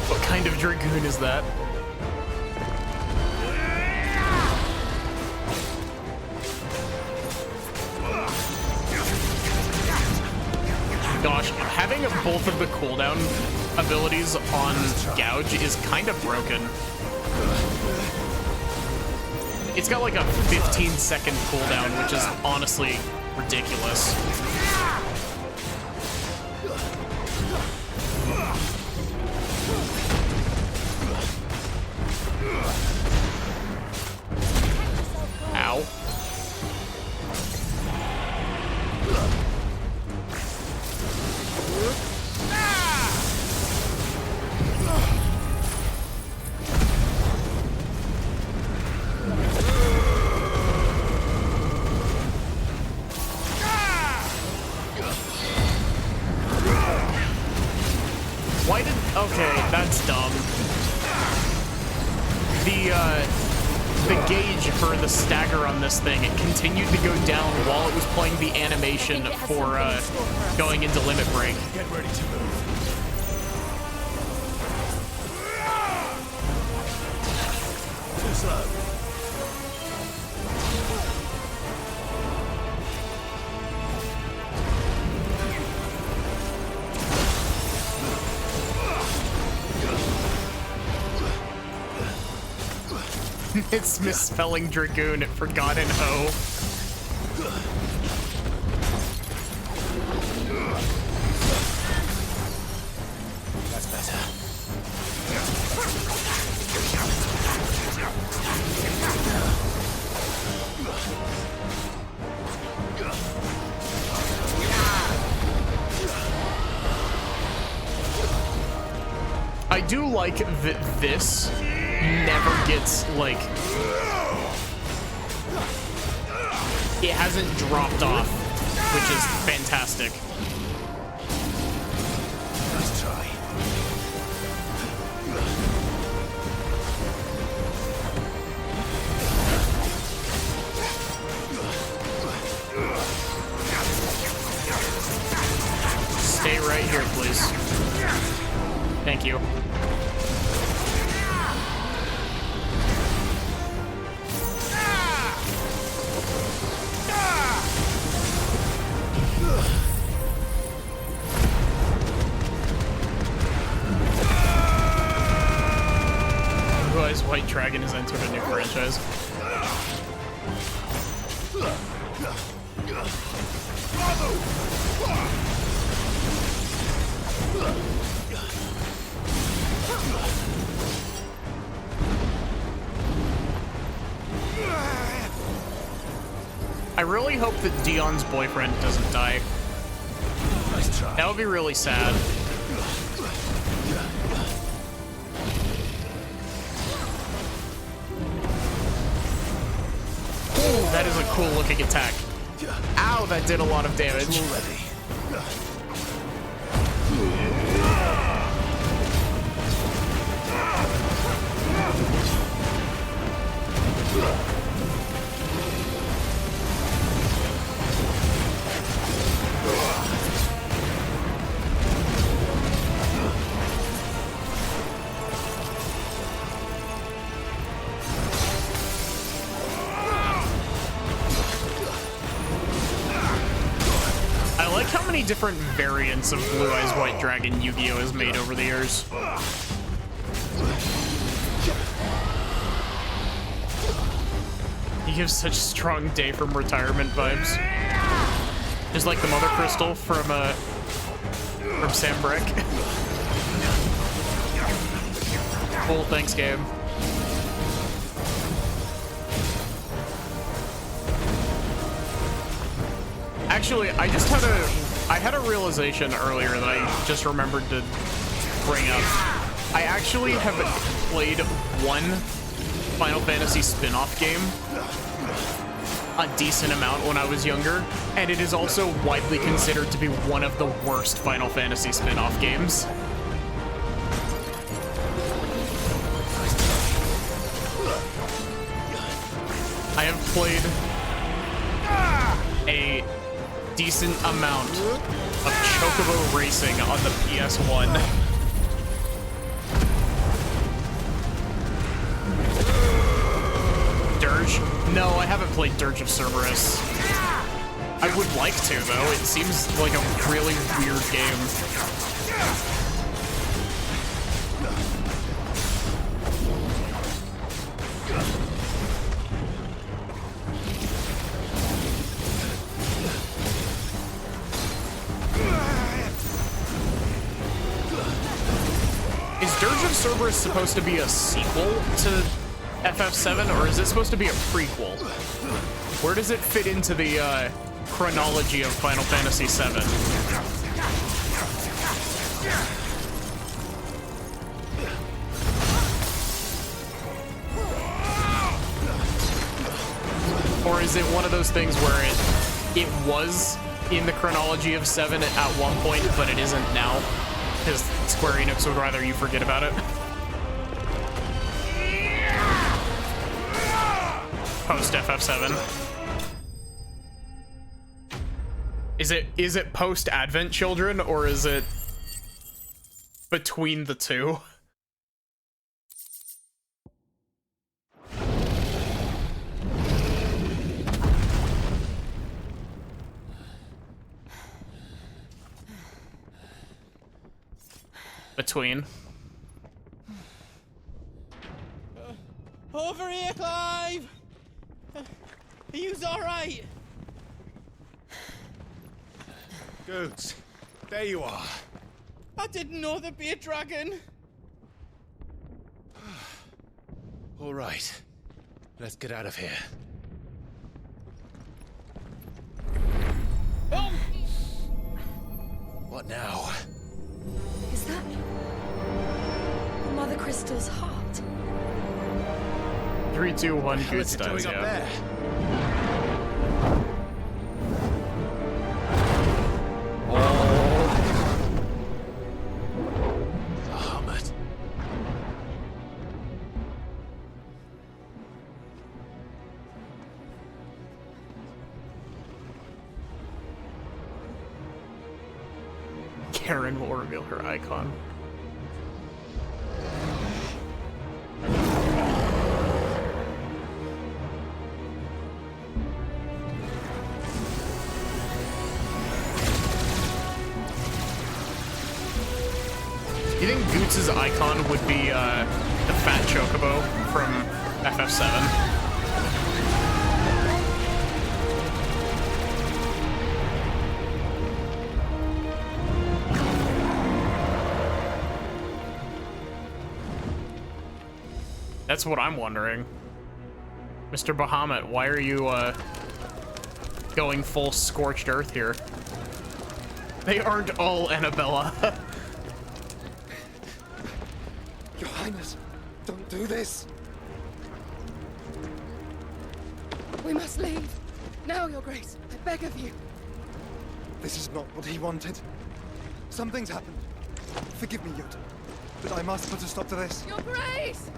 What kind of Dragoon is that? Gosh, having both of the cooldown abilities on Gouge is kind of broken. It's got like a 15-second cooldown, which is honestly ridiculous. Ow. Why did... Okay, that's dumb. The gauge for the stagger on this thing, it continued to go down while it was playing the animation for going into limit break. Get ready to move. Too slow. It's misspelling Dragoon at Forgotten O. That's better. I do like that this never gets, like... It hasn't dropped off, which is fantastic. Nice try. Stay right here, please. Thank you. Blue Eyes White Dragon has entered a new franchise. I really hope that Dion's boyfriend doesn't die. Nice try. That would be really sad. Ooh, that is a cool looking attack. Ow, that did a lot of damage. I like how many different variants of Blue Eyes White Dragon Yu-Gi-Oh! Has made over the years. He gives such strong Day from Retirement vibes. Just like the Mother Crystal from Sam Breck. Cool, thanks, Gabe. Actually, I had a realization earlier that I just remembered to bring up. I actually have played one Final Fantasy spin-off game a decent amount when I was younger, and it is also widely considered to be one of the worst Final Fantasy spin-off games. I have played a decent amount of Chocobo Racing on the PS1. Dirge? No, I haven't played Dirge of Cerberus. I would like to, though. It seems like a really weird game. Is Dirge of Cerberus supposed to be a sequel to FF7, or is it supposed to be a prequel? Where does it fit into the chronology of Final Fantasy VII? Or is it one of those things where it was in the chronology of 7 at one point, but it isn't now? Because Square Enix would rather you forget about it. Post FF7. Is it post Advent Children, or is it between the two? Between. Over over here, Clive! Are you alright? Goods, there you are. I didn't know there'd be a dragon. All right. Let's get out of here. Oh! What now? Is that Mother Crystal's heart? 3, 2, 1, What good is it doing stuff, up yeah. there? Bahamut. Karen will reveal her icon. You think Goots' icon would be the fat chocobo from FF7? That's what I'm wondering. Mr. Bahamut, why are you going full scorched earth here? They aren't all Annabella. Your Highness, don't do this. We must leave. Now, Your Grace. I beg of you. This is not what he wanted. Something's happened. Forgive me, Yoda, but I must put a stop to this. Your Grace!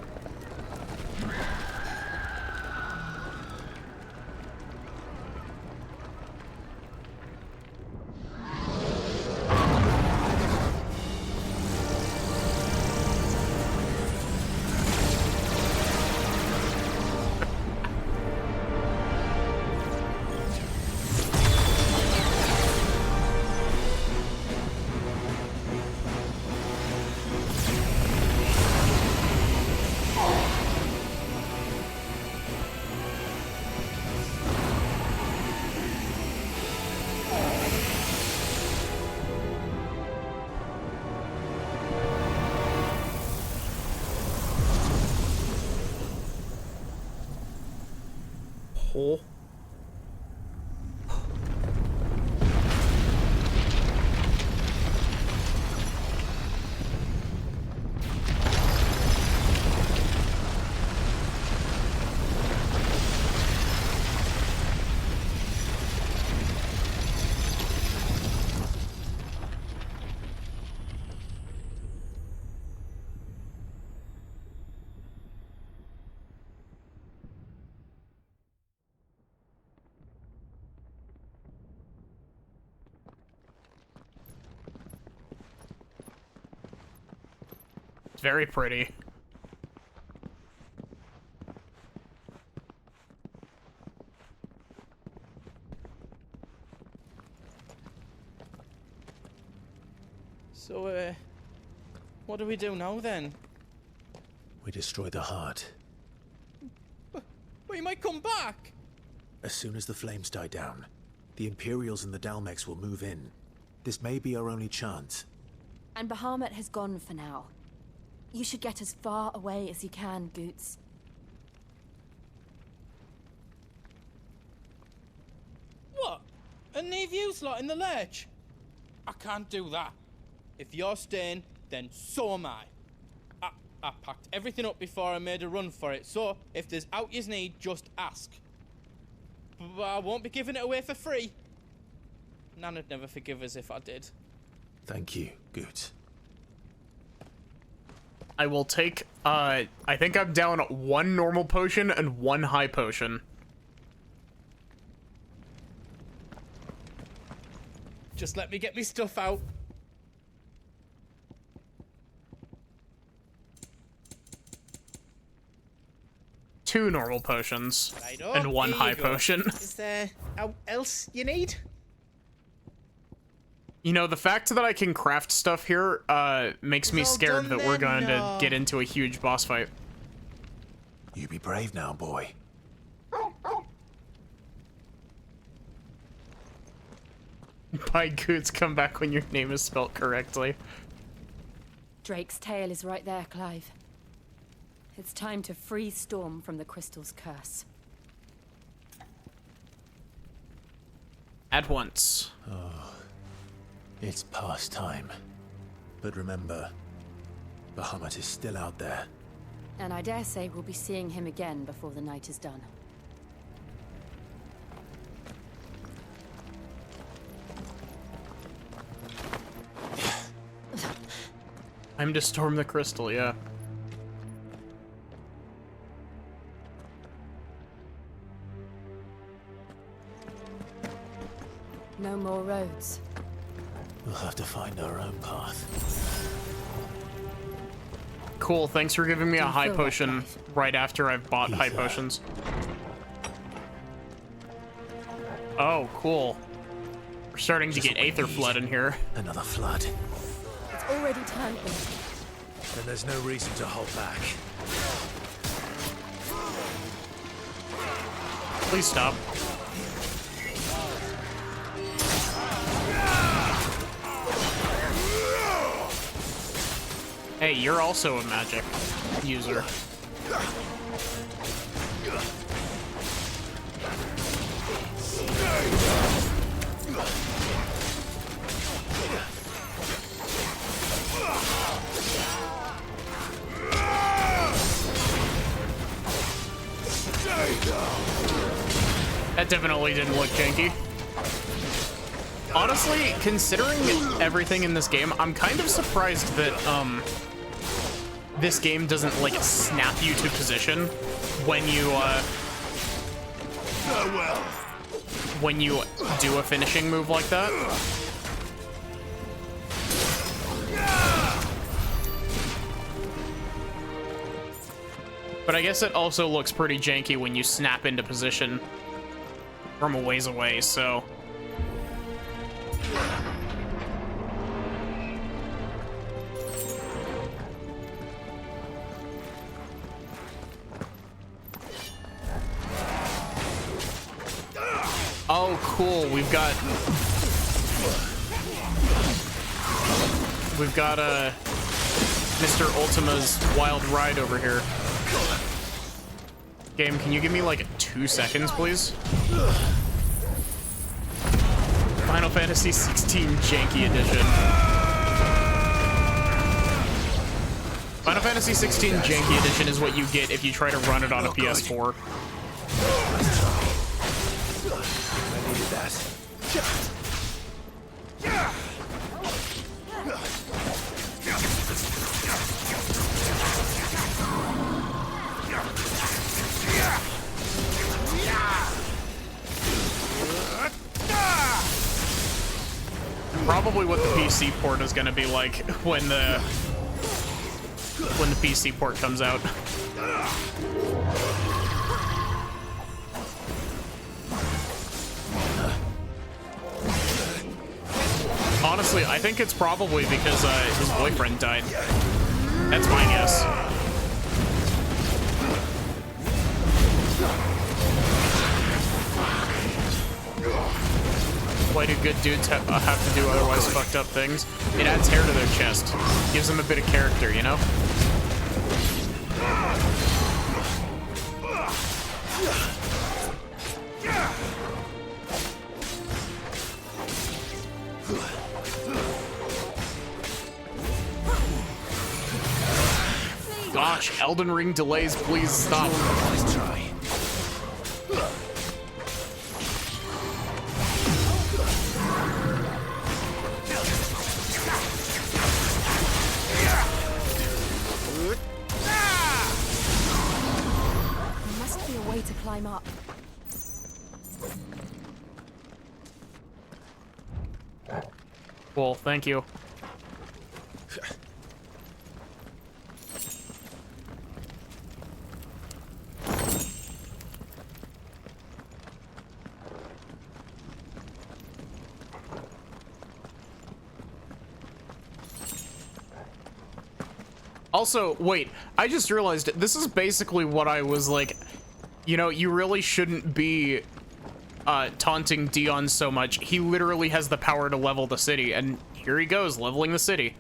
Oh. It's very pretty. So, what do we do now then? We destroy the heart. We might come back! As soon as the flames die down, the Imperials and the Dalmex will move in. This may be our only chance. And Bahamut has gone for now. You should get as far away as you can, Goots. What? And leave you lot in the lurch? I can't do that. If you're staying, then so am I. I packed everything up before I made a run for it, so if there's out you need, just ask. But I won't be giving it away for free. Nana'd never forgive us if I did. Thank you, Goots. I will take, I think I'm down 1 normal potion and 1 high potion. Just let me get me stuff out. Two normal potions Righto, and 1 here high you go. potion. Is there else you need? You know, the fact that I can craft stuff here makes me It's all scared done that we're then? going to No. get into a huge boss fight. You be brave now, boy. By Goots, come back when your name is spelt correctly. Drake's tail is right there, Clive. It's time to free Storm from the crystal's curse. At once. Oh, it's past time. But remember, Bahamut is still out there. And I dare say we'll be seeing him again before the night is done. Time to storm the crystal, yeah. No more roads. We'll have to find our own path. Cool, thanks for giving me a high feel that, potion right after I've bought high potions. Oh, cool. We're starting to get Aether Flood in here. Another flood. It's already turned them. Then there's no reason to hold back. Please stop. Hey, you're also a magic user. That definitely didn't look janky. Honestly, considering everything in this game, I'm kind of surprised that, this game doesn't, like, snap you to position when you do a finishing move like that. But I guess it also looks pretty janky when you snap into position from a ways away, so... Oh, cool. We've got Mr. Ultima's wild ride over here. Game, can you give me like 2 seconds, please? Final Fantasy 16 Janky Edition. Final Fantasy 16 Janky Edition is what you get if you try to run it on a PS4. I needed that. Probably what the PC port is going to be like when the PC port comes out. Honestly, I think it's probably because his boyfriend died. That's my guess. Why do good dudes have to do otherwise fucked up things? It adds hair to their chest. Gives them a bit of character, you know? Gosh, Elden Ring delays, please stop. Let's try. There must be a way to climb up. Cool, thank you. Also, wait, I just realized this is basically what I was like, you know, you really shouldn't be taunting Dion so much. He literally has the power to level the city, and here he goes, leveling the city.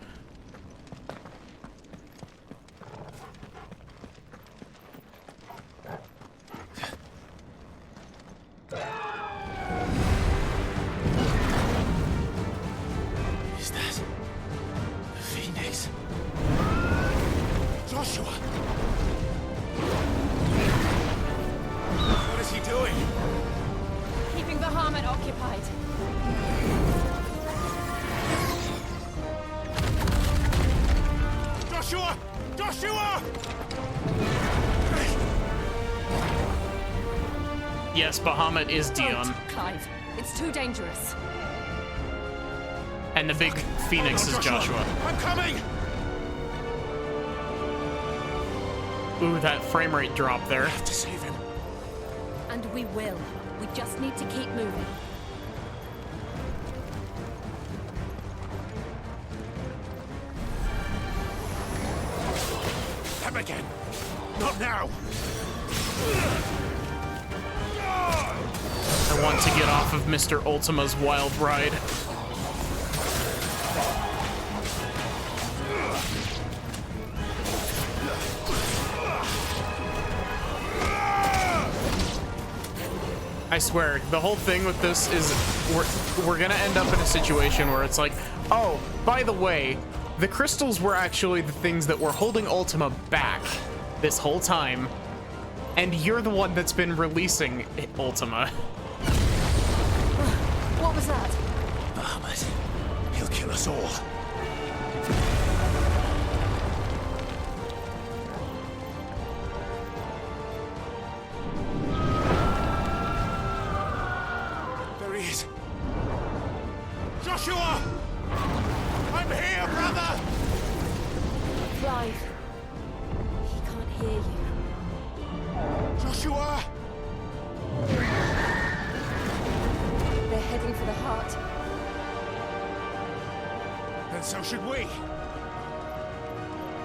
Is that the Phoenix? Joshua! What is he doing? Keeping Bahamut occupied. Joshua! Joshua! Yes, Bahamut is Dion. Don't, Clive. It's too dangerous. And the big Phoenix is Joshua. I'm coming! Ooh, that frame rate drop there. I have to save him. And we will. We just need to keep moving. Them again. Not now. I want to get off of Mr. Ultima's wild ride. I swear, the whole thing with this is we're gonna end up in a situation where it's like, oh, by the way, the crystals were actually the things that were holding Ultima back this whole time, and you're the one that's been releasing Ultima. What was that? Bahamut. He'll kill us all. There he is. Joshua! I'm here, brother! Clive. He can't hear you. Joshua! They're heading for the heart. And so should we.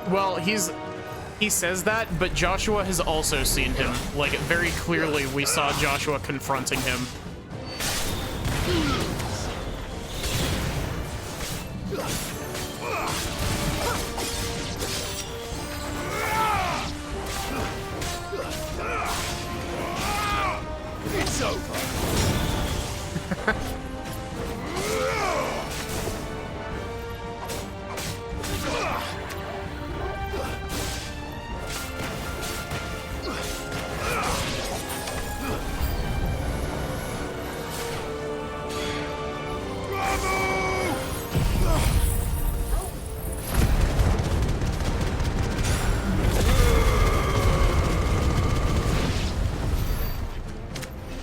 Well, he says that, but Joshua has also seen him. Like, very clearly, we saw Joshua confronting him. It's over.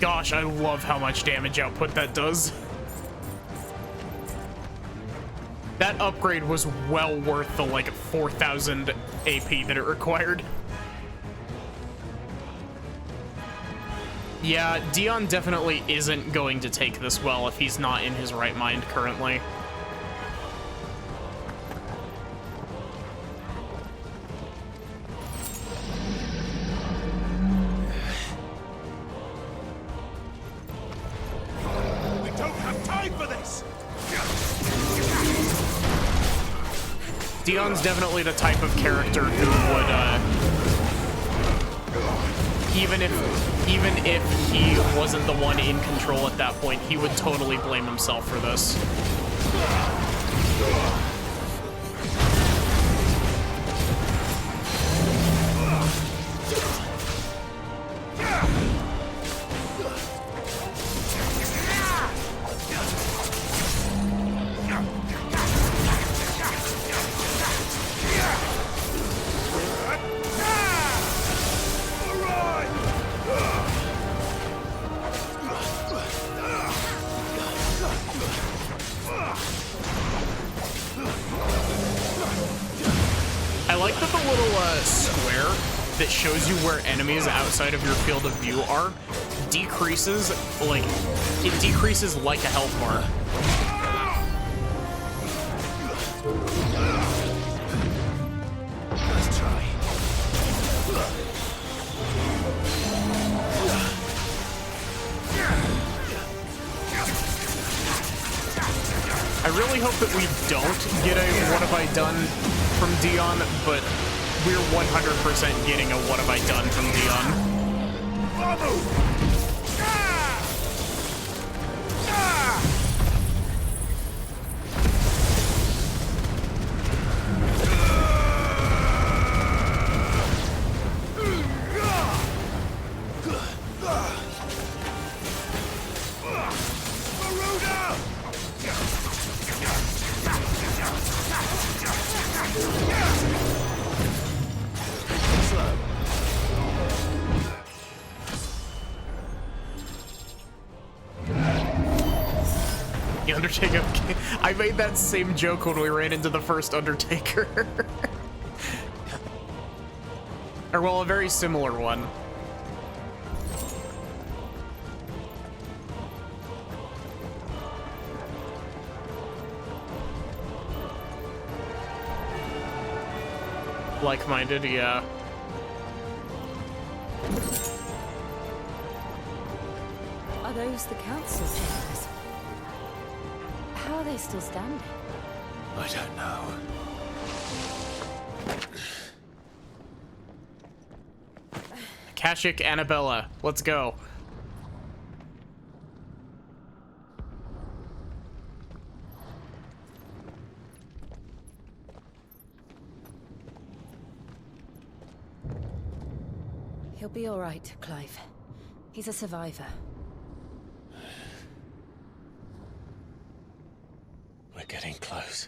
Gosh, I love how much damage output that does. That upgrade was well worth the, like, 4,000 AP that it required. Yeah, Dion definitely isn't going to take this well if he's not in his right mind currently. We don't have time for this. Dion's definitely the type of character who would, even if he wasn't the one in control at that point, he would totally blame himself for this. I like that the little square that shows you where enemies outside of your field of view are decreases, like, it decreases like a health bar. I really hope that we don't get a what have I done from Dion, but we're 100% getting a what have I done from Dion. The Undertaker. I made that same joke when we ran into the first Undertaker. Or, well, a very similar one. Like-minded, yeah. Are those the council chambers? How are they still standing? I don't know. Kashik Annabella, let's go. He'll be all right, Clive. He's a survivor. We're getting close.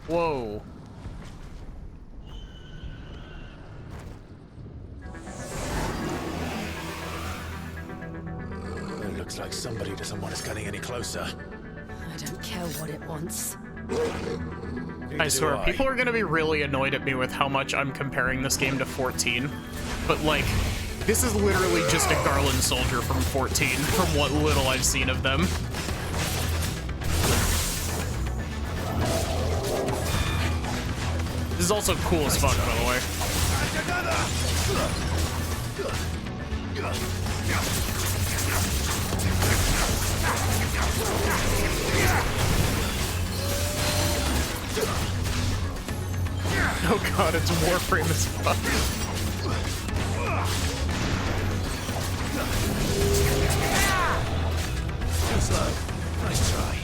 Whoa. It looks like somebody doesn't want us getting any closer. I don't care what it wants. I swear, people are gonna be really annoyed at me with how much I'm comparing this game to 14. But, like, this is literally just a Garland soldier from 14, from what little I've seen of them. This is also cool as fuck, by the way. Oh god, it's Warframe as fuck. Too slow. Nice try.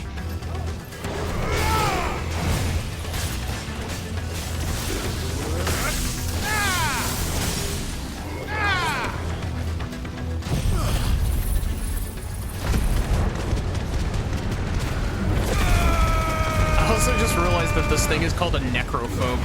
I also just realized that this thing is called a necrophobe.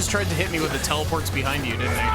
Tried to hit me with the teleports behind you, didn't they?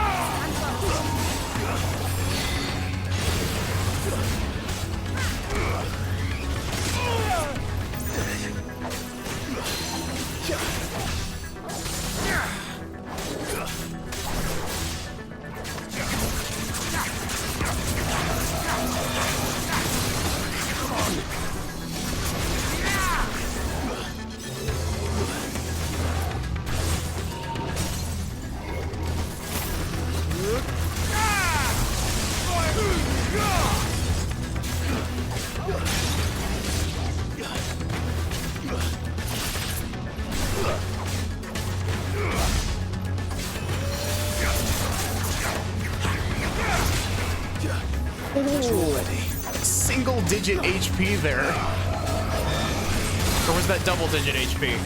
single-digit HP there. Or was that double-digit HP?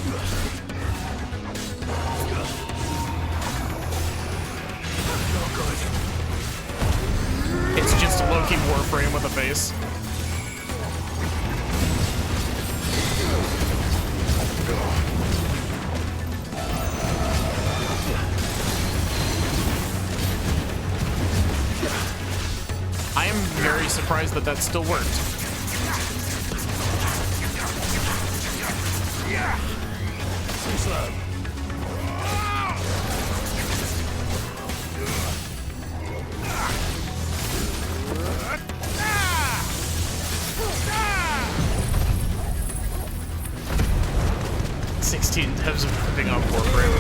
It's just Loki Warframe with a face. I am very surprised that still worked. Too slow. Devs of ripping off Warframe.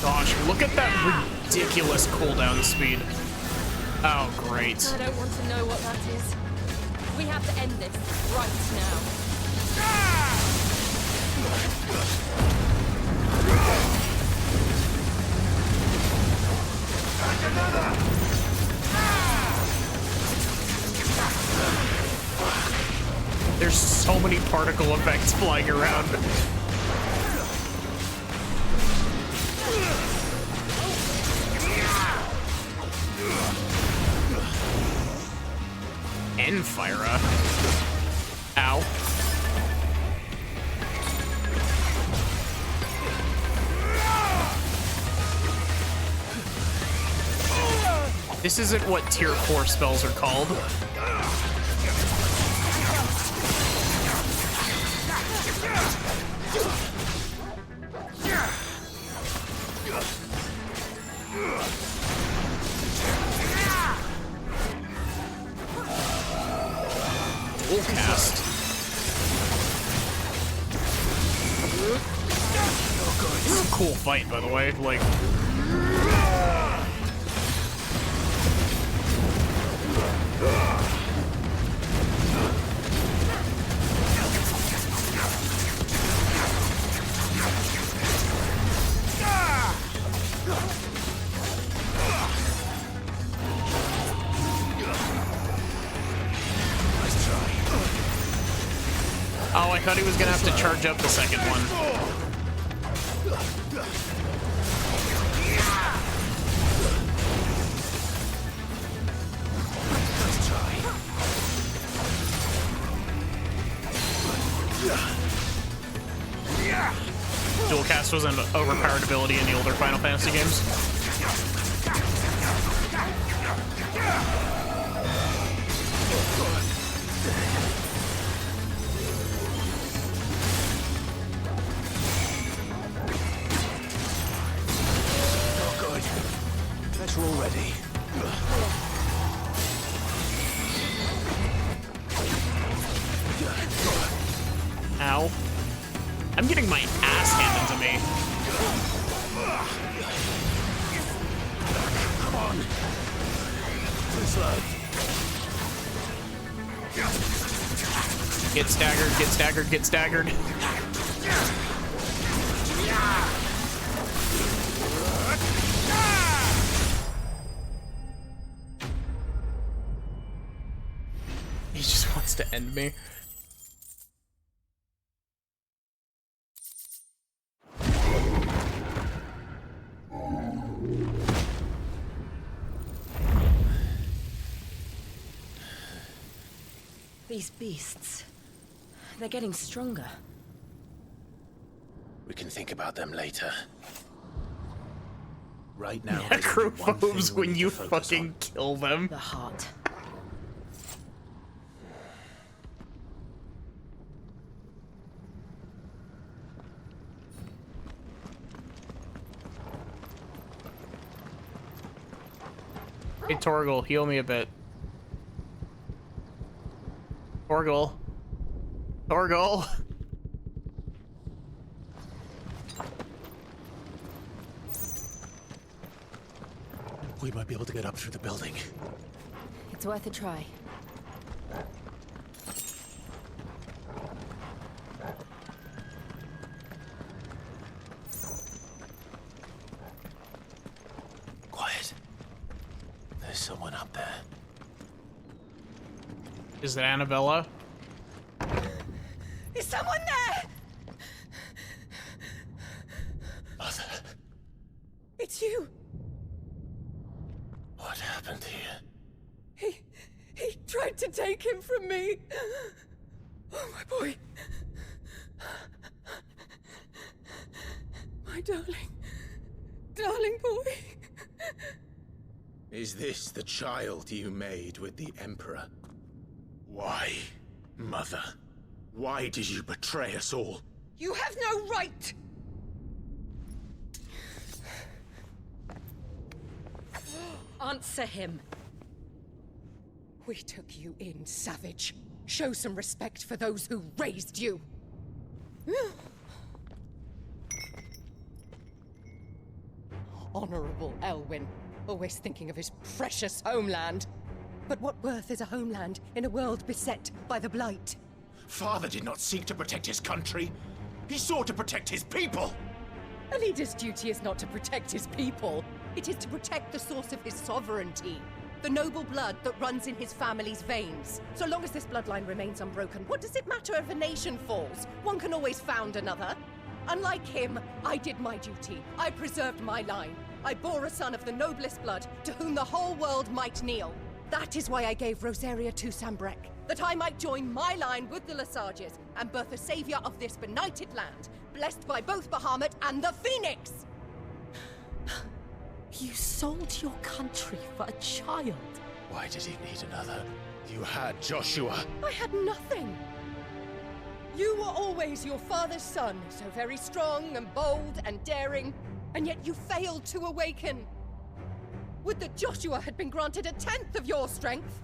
Gosh, look at that ridiculous cooldown speed. Oh, great. I don't want to know what that is. We have to end this right There's so many particle effects flying around. Enfira. Ow. This isn't what tier 4 spells are called. Dual cast. This is a cool fight, by the way. Like, oh, I thought he was gonna have to charge up the second one. Dual cast was an overpowered ability in the older Final Fantasy games. We're all ready. Ow. I'm getting my ass handed to me. Come on. Too slow. Get staggered, get staggered, get staggered. He just wants to end me. These beasts, they're getting stronger. We can think about them later. Right now, Necrophobes when you fucking kill them. The heart. Hey, Torgal, heal me a bit. Torgal. Torgal. We might be able to get up through the building. It's worth a try. Is it Annabella? Is someone there? Mother. It's you. What happened here? He tried to take him from me. Oh, my boy. My darling boy. Is this the child you made with the Emperor? Why, Mother? Why did you betray us all? You have no right! Answer him. We took you in, savage. Show some respect for those who raised you. Honorable Elwyn, always thinking of his precious homeland. But what worth is a homeland in a world beset by the Blight? Father did not seek to protect his country. He sought to protect his people. A leader's duty is not to protect his people. It is to protect the source of his sovereignty. The noble blood that runs in his family's veins. So long as this bloodline remains unbroken, what does it matter if a nation falls? One can always found another. Unlike him, I did my duty. I preserved my line. I bore a son of the noblest blood, to whom the whole world might kneel. That is why I gave Rosaria to Sambrek, that I might join my line with the Lesages and birth a savior of this benighted land, blessed by both Bahamut and the Phoenix! You sold your country for a child. Why did he need another? You had Joshua. I had nothing. You were always your father's son, so very strong and bold and daring, and yet you failed to awaken. Would that Joshua had been granted 1/10 of your strength?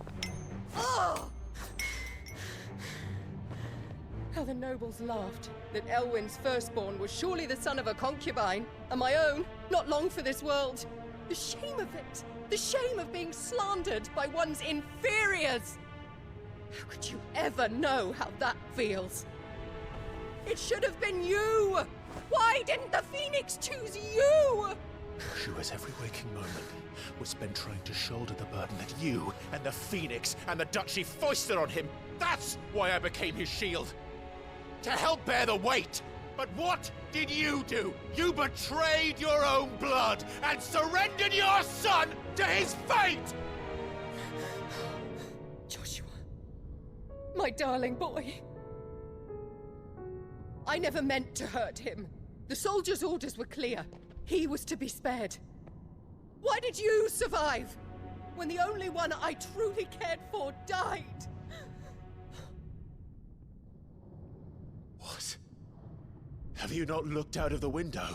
Oh! How the nobles laughed that Elwyn's firstborn was surely the son of a concubine, and my own, not long for this world. The shame of it! The shame of being slandered by one's inferiors! How could you ever know how that feels? It should have been you! Why didn't the Phoenix choose you? Joshua's every waking moment was spent trying to shoulder the burden that you and the Phoenix and the Duchy foisted on him. That's why I became his shield. To help bear the weight. But what did you do? You betrayed your own blood and surrendered your son to his fate! Joshua, my darling boy. I never meant to hurt him. The soldiers' orders were clear. He was to be spared. Why did you survive when the only one I truly cared for died? What? Have you not looked out of the window?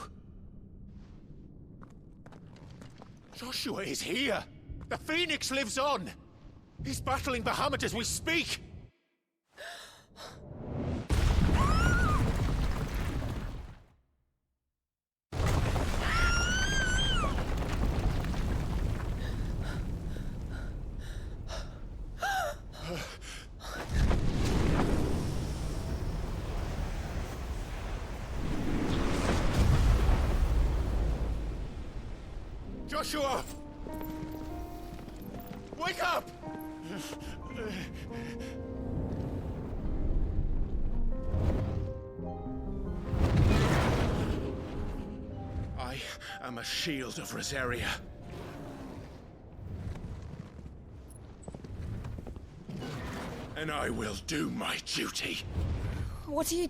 Joshua is here! The Phoenix lives on! He's battling Bahamut as we speak! Joshua! Wake up! I am a shield of Rosaria. And I will do my duty. What are you...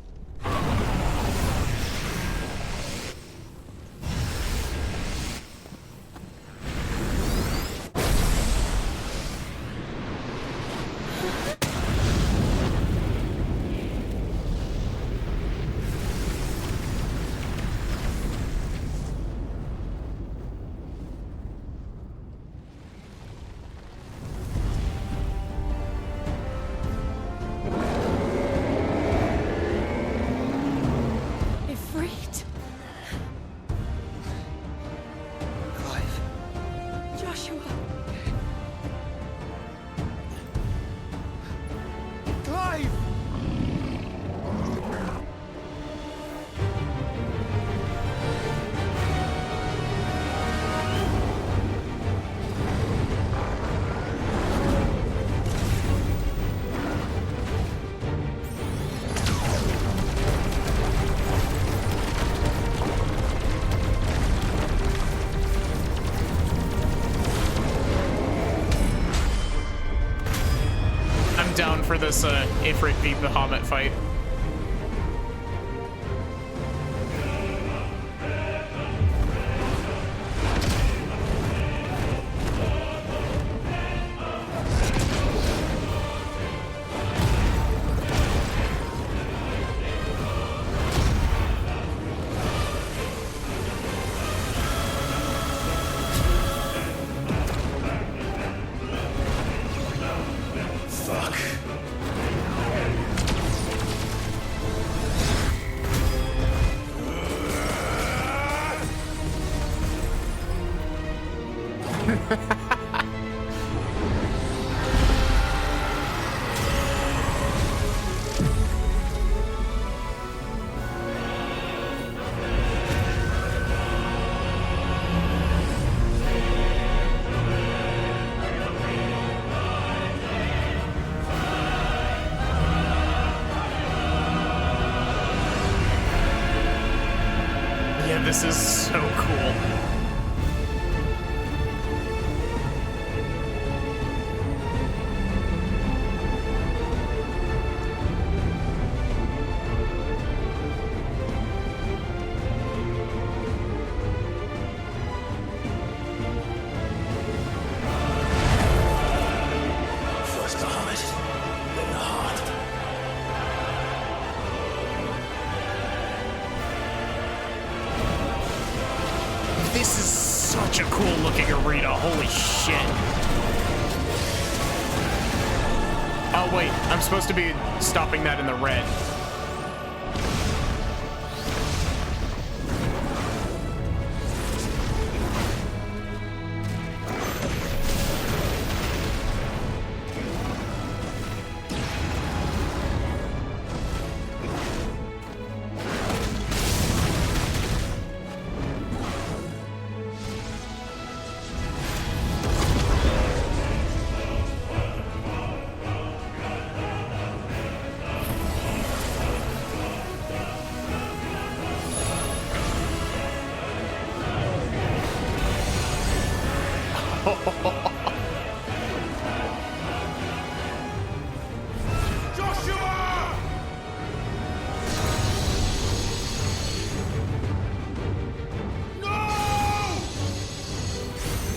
down for this Ifrit v Bahamut fight. Yeah, this is so cool. First Bahamut, then the heart. This is such a cool looking arena. Holy shit. Oh wait, I'm supposed to be stopping that in the red. Joshua! No!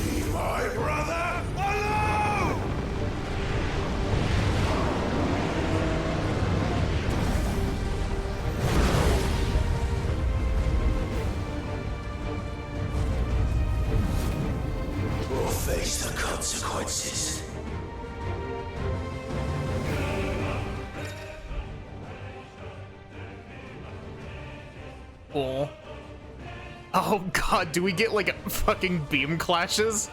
Leave my brother alone! We'll face the consequences. Cool. Oh god, do we get like fucking beam clashes?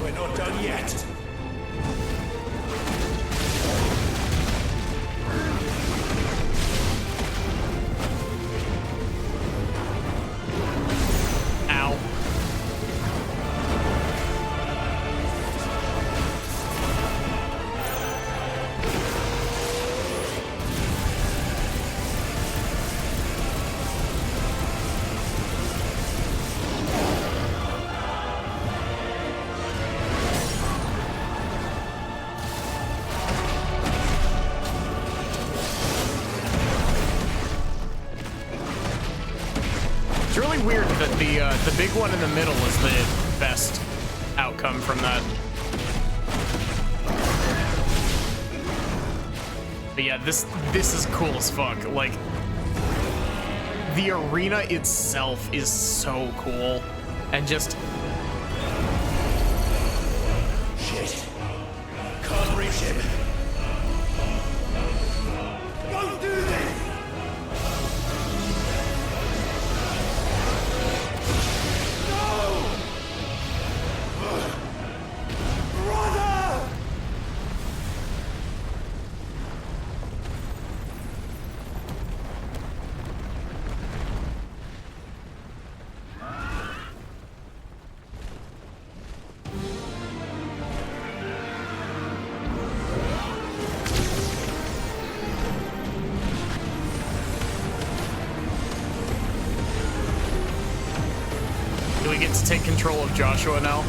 We're not done yet. Ow. It's really weird that the big one in the middle is the best outcome from that. But yeah, this is cool as fuck. Like, the arena itself is so cool. And just... Shit. Can't reach him. Don't do this! No! Brother! Do we get to take control of Joshua now?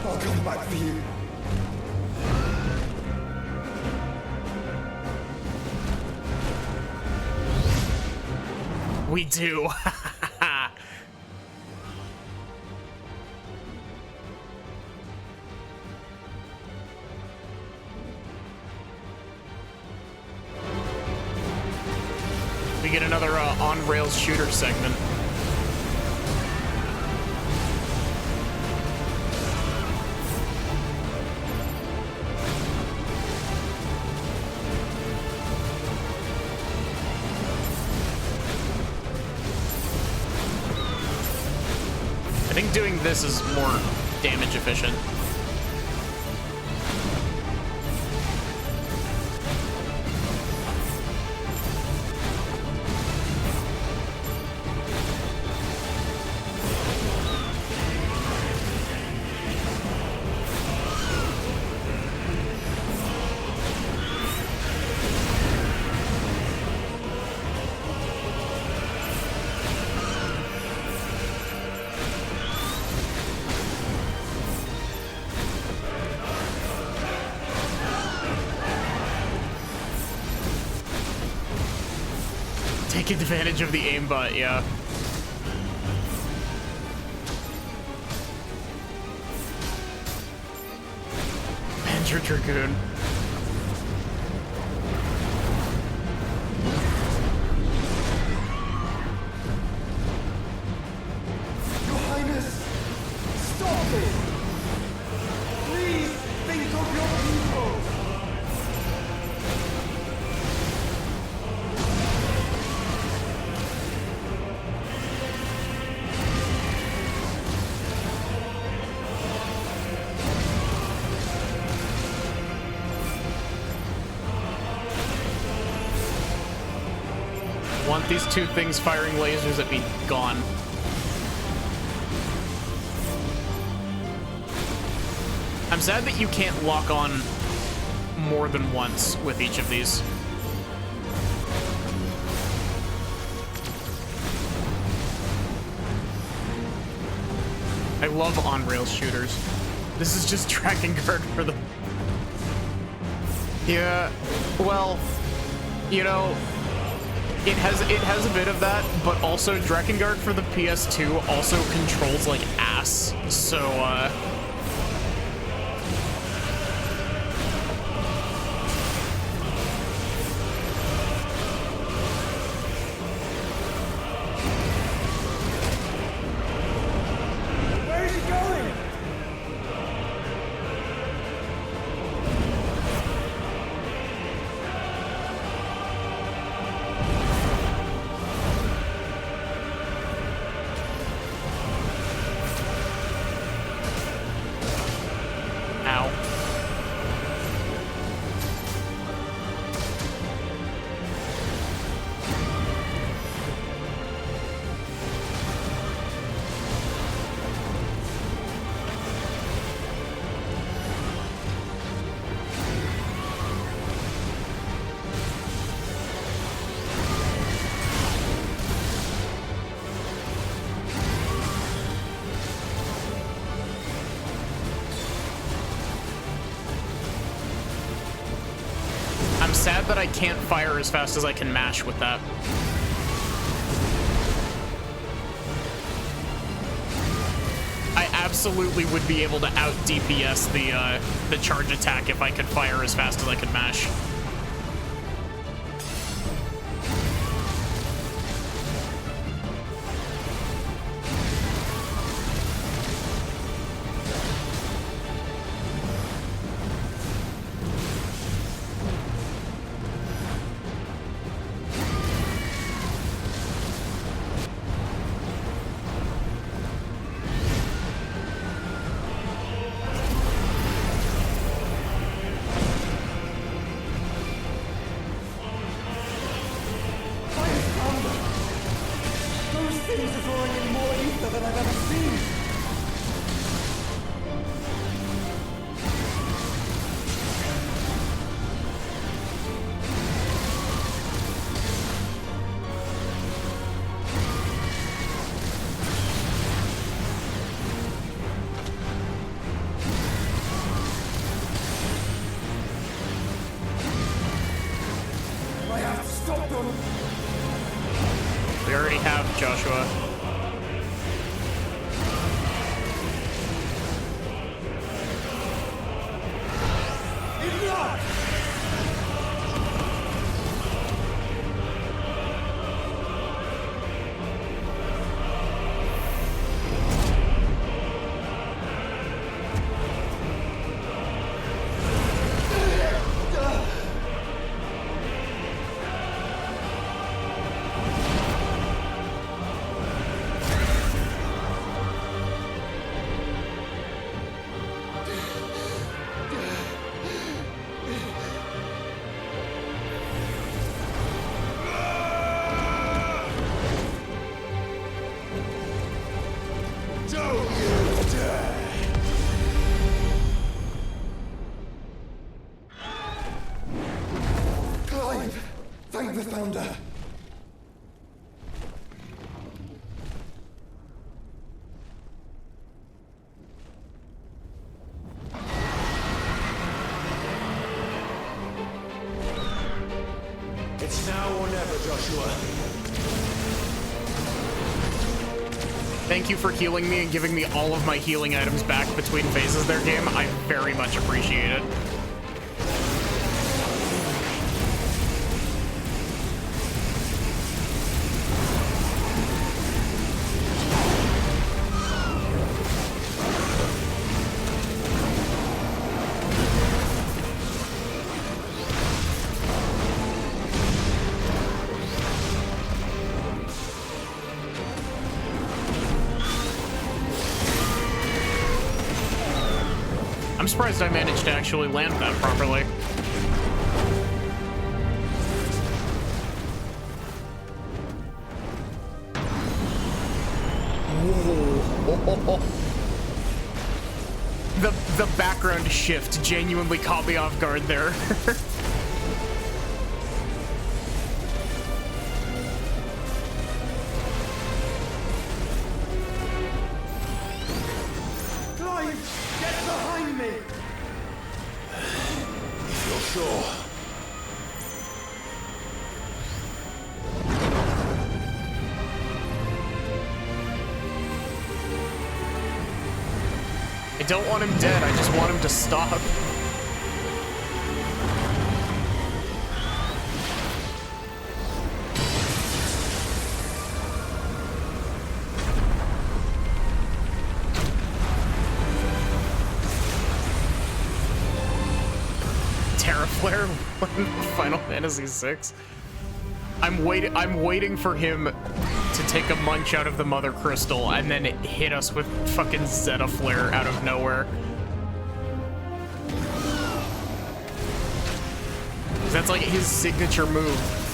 I'll come back for you. We do. We get another on-rails shooter segment. I think doing this is more damage efficient. Take advantage of the aimbot, yeah. Panzer Dragoon. Your Highness, stop it! Please think of your people! Want these two things firing lasers at me gone. I'm sad that you can't lock on more than once with each of these. I love on-rails shooters. This is just Drakengard for the... Yeah, well, you know... It has a bit of that, but also Drakengard for the PS2 also controls like ass. So Where is he going? I'm sad that I can't fire as fast as I can mash with that. I absolutely would be able to out DPS the charge attack if I could fire as fast as I could mash. Things are drawing in more ether than I've ever seen. I have to stop them. We already have Joshua. Clive, thank the Founder. It's now or never, Joshua. Thank you for healing me and giving me all of my healing items back between phases there, game. I very much appreciate it. I'm surprised I managed to actually land that properly. Whoa. The background shift genuinely caught me off guard there. Clive, get behind me! If you're sure. I don't want him dead, I just want him to stop. Terraflare Final Fantasy VI. I'm waiting for him to take a munch out of the Mother Crystal and then hit us with fucking Zeta Flare out of nowhere. That's like his signature move.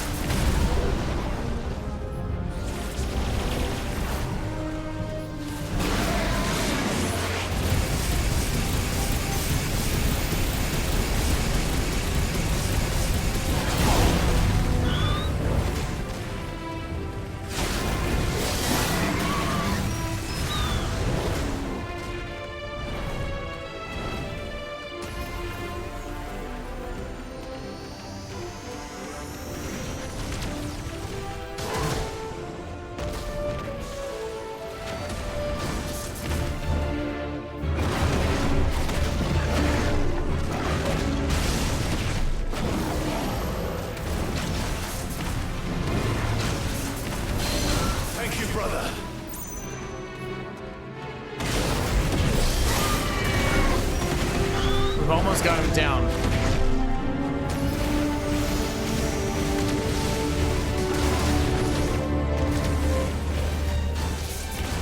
We've almost got him down.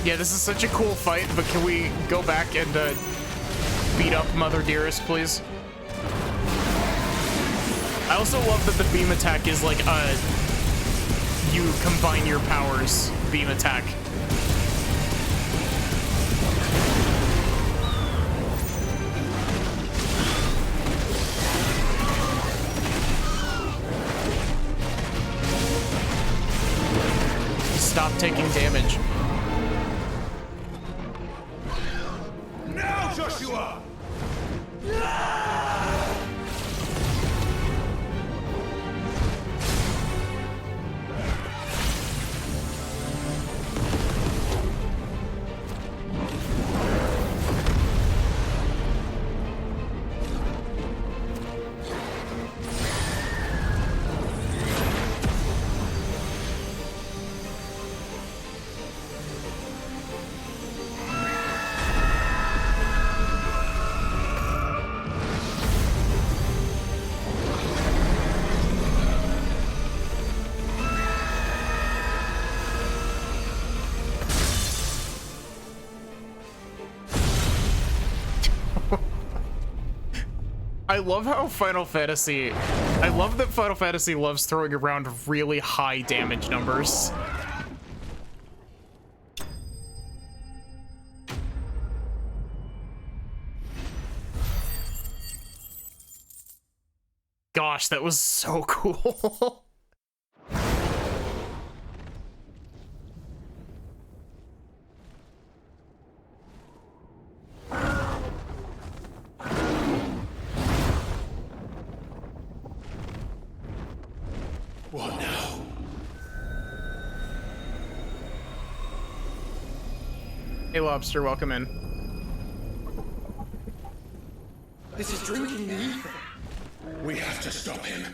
Yeah, this is such a cool fight, but can we go back and beat up Mother Dearest, please? I also love that the beam attack is like a you combine your powers, beam attack. Stop taking damage. Now, Joshua! I love how I love that Final Fantasy loves throwing around really high damage numbers. Gosh, that was so cool. What now? Hey, Lobster, welcome in. This is drinking the ether. We have to stop him.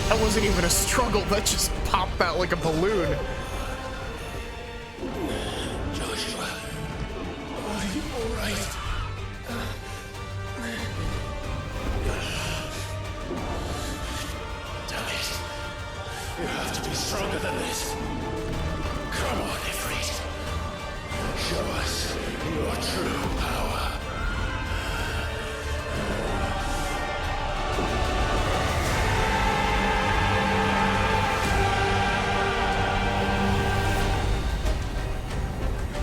That wasn't even a struggle, that just popped out like a balloon. Joshua, are you all right? Damn it. You have to be stronger than this. Come on, Ifrit. Show us your true power.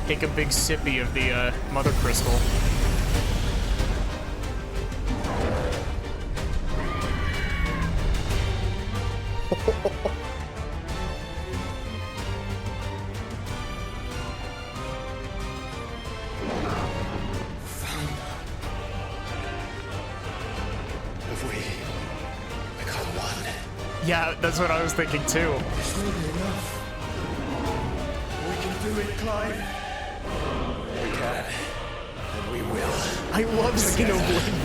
Take a big sippy of the mother crystal. Have we become one? Yeah, that's what I was thinking too. This will be enough. We can do it, Clive. We can. And we will. I love Xenoblade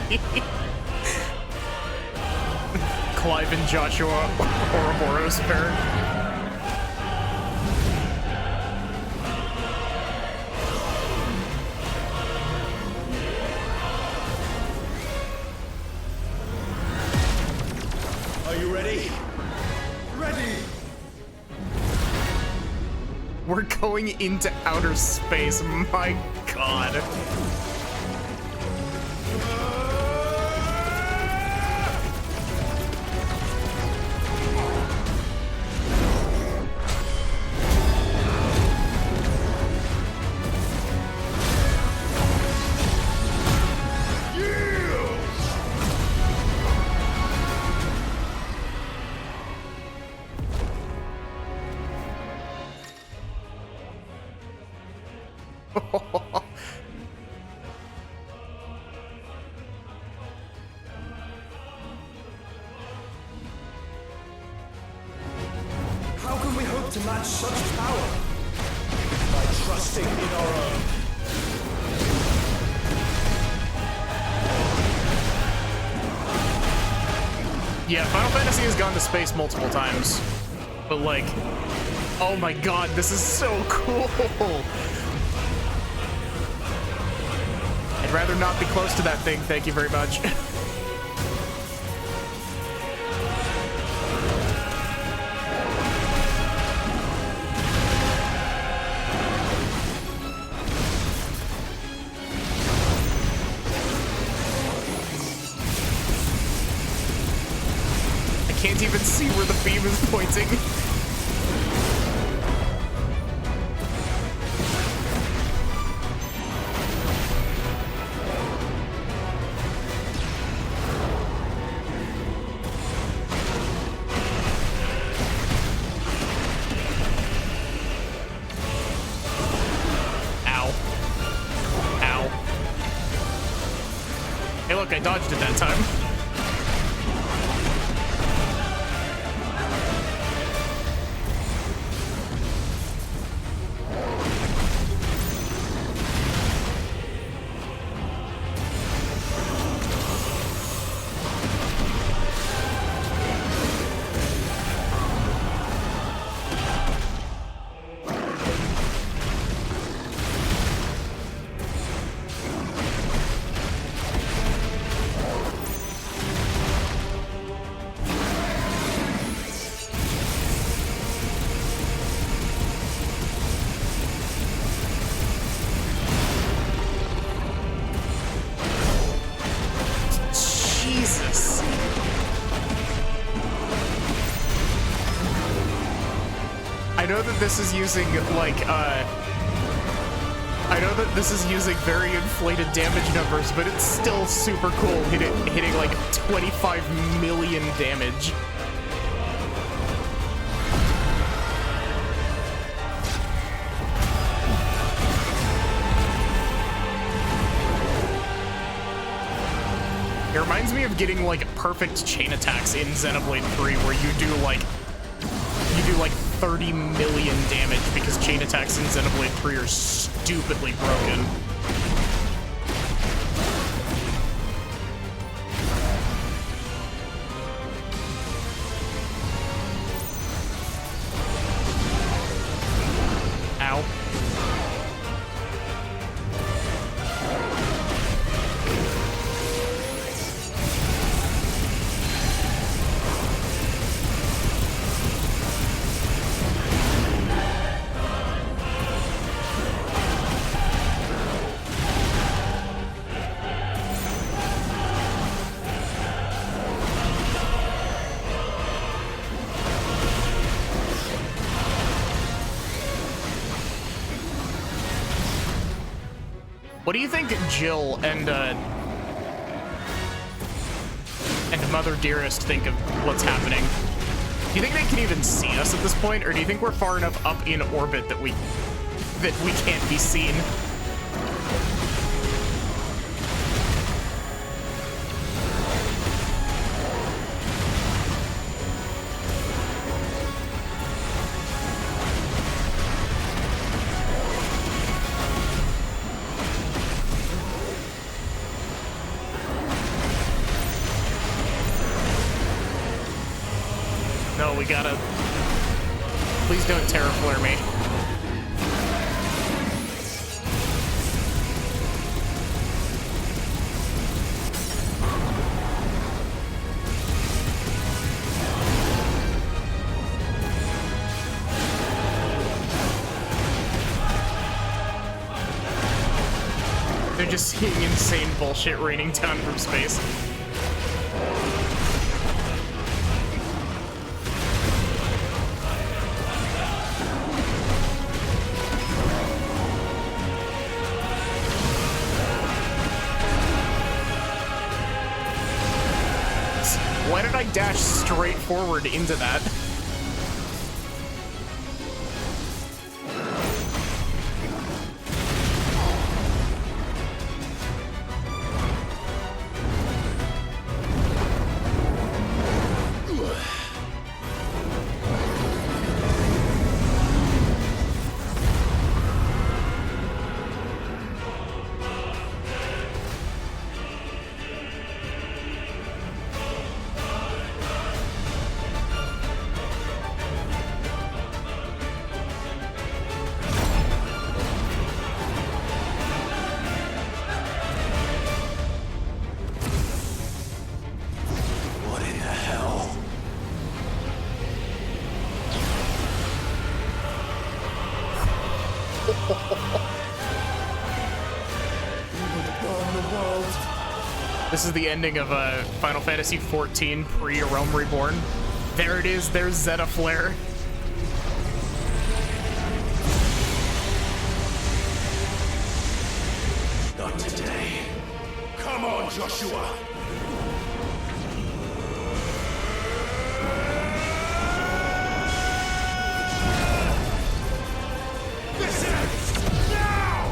3. Clive and Joshua Ouroboros pair. Are you ready? Ready! We're going into outer space, my god. How can we hope to match such power? By trusting in our own. Yeah, Final Fantasy has gone to space multiple times, but like, oh my god, this is so cool. rather not be close to that thing, thank you very much. I can't even see where the beam is pointing. I dodged it that time. I know that this is using, like, I know that this is using very inflated damage numbers, but it's still super cool hitting like 25 million damage. It reminds me of getting, like, perfect chain attacks in Xenoblade 3, where you do, like, 30 million damage, because chain attacks in Xenoblade 3 are stupidly broken. Ow. What do you think Jill and Mother Dearest think of what's happening? Do you think they can even see us at this point, or do you think we're far enough up in orbit that we can't be seen? No, we gotta... Please don't terraflare me. They're just seeing insane bullshit raining down from space. Why did I dash straight forward into that? This is the ending of Final Fantasy XIV pre-Realm Reborn. There it is, there's Zeta Flare. Not today. Come on, Joshua! This ends now!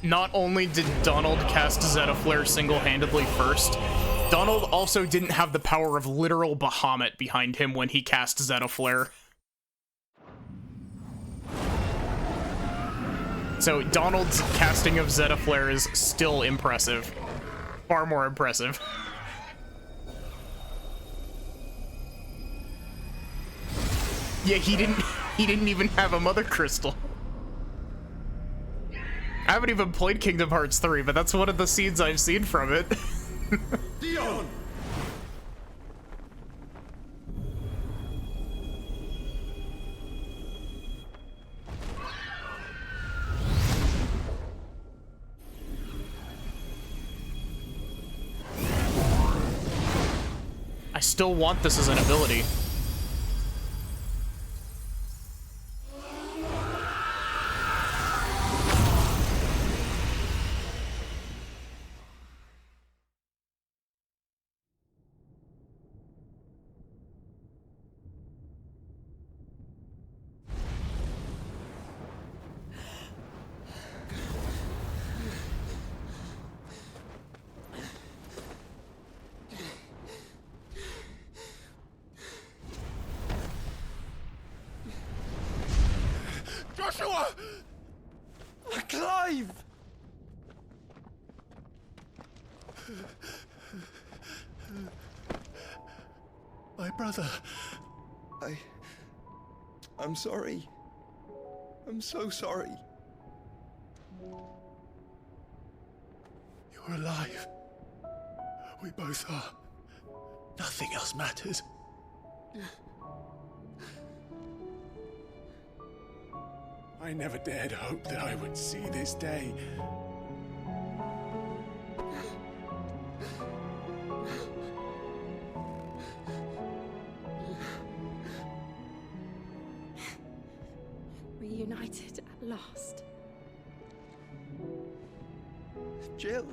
Not only did Donald cast Zeta Flare single-handedly first, Donald also didn't have the power of literal Bahamut behind him when he cast Zeta Flare. So Donald's casting of Zeta Flare is still impressive. Far more impressive. Yeah, he didn't even have a Mother Crystal. I haven't even played Kingdom Hearts 3, but that's one of the scenes I've seen from it. Dion! I still want this as an ability. Joshua! Clive! My brother. I'm sorry. I'm so sorry. You're alive. We both are. Nothing else matters. I never dared hope that I would see this day. Reunited at last. Jill.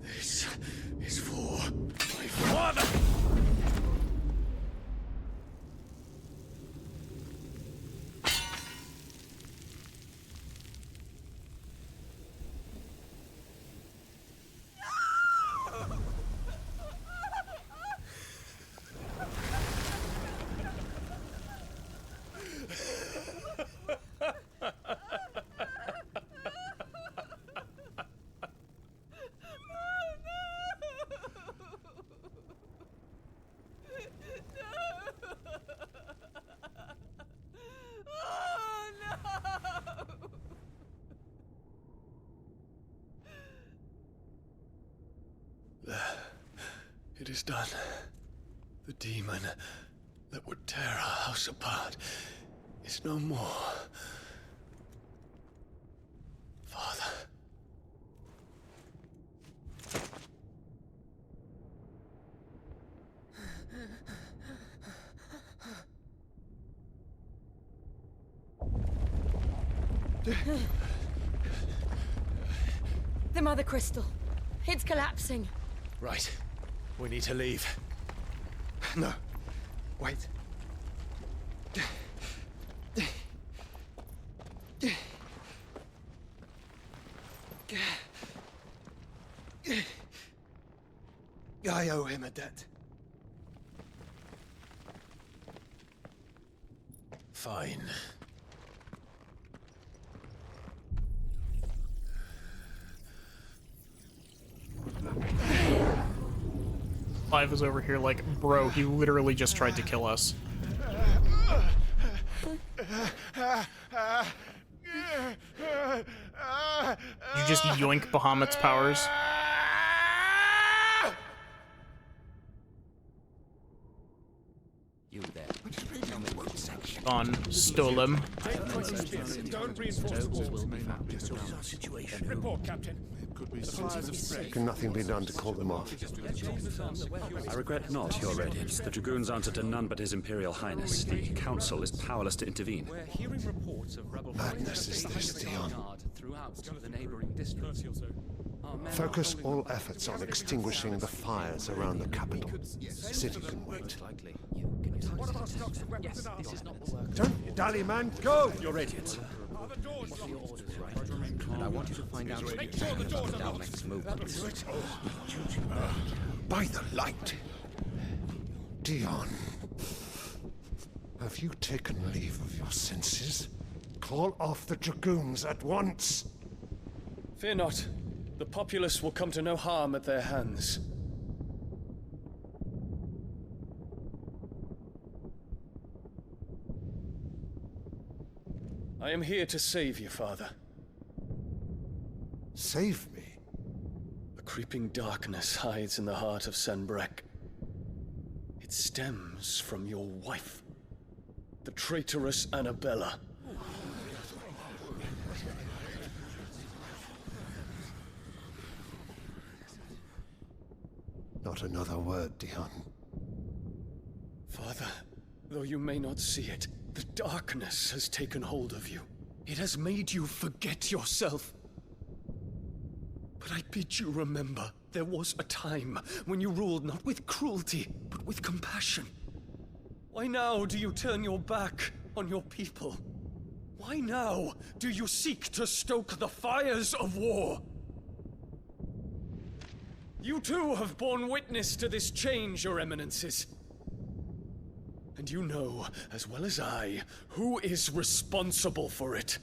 This is for my father! It is done. The demon that would tear our house apart is no more. Father. The Mother Crystal. It's collapsing. Right. We need to leave. No. Wait. I owe him a debt. Fine. Clive is over here like, bro, he literally just tried to kill us. You just yoink Bahamut's powers. You there. Gone. Stole him. Don't reinforce the walls. Situation. Report, Captain. Can nothing be done to call them off? I regret not, Your Radiance. The Dragoons answer to none but His Imperial Highness. The Council is powerless to intervene. We're hearing reports of rebel Madness is this, Dion. throughout the neighboring districts. Focus all efforts on extinguishing the fires around the capital. The city can wait. Don't dally, man. Go! Your Radiance. And I want you to find out our next movement. By the light. Dion. Have you taken leave of your senses? Call off the Dragoons at once. Fear not. The populace will come to no harm at their hands. I am here to save you, Father. Save me? A creeping darkness hides in the heart of Sanbreque. It stems from your wife, the traitorous Annabella. Not another word, Dion. Father, though you may not see it, the darkness has taken hold of you. It has made you forget yourself. But I bid you remember, there was a time when you ruled not with cruelty, but with compassion. Why now do you turn your back on your people? Why now do you seek to stoke the fires of war? You too have borne witness to this change, Your Eminences. And you know, as well as I, who is responsible for it.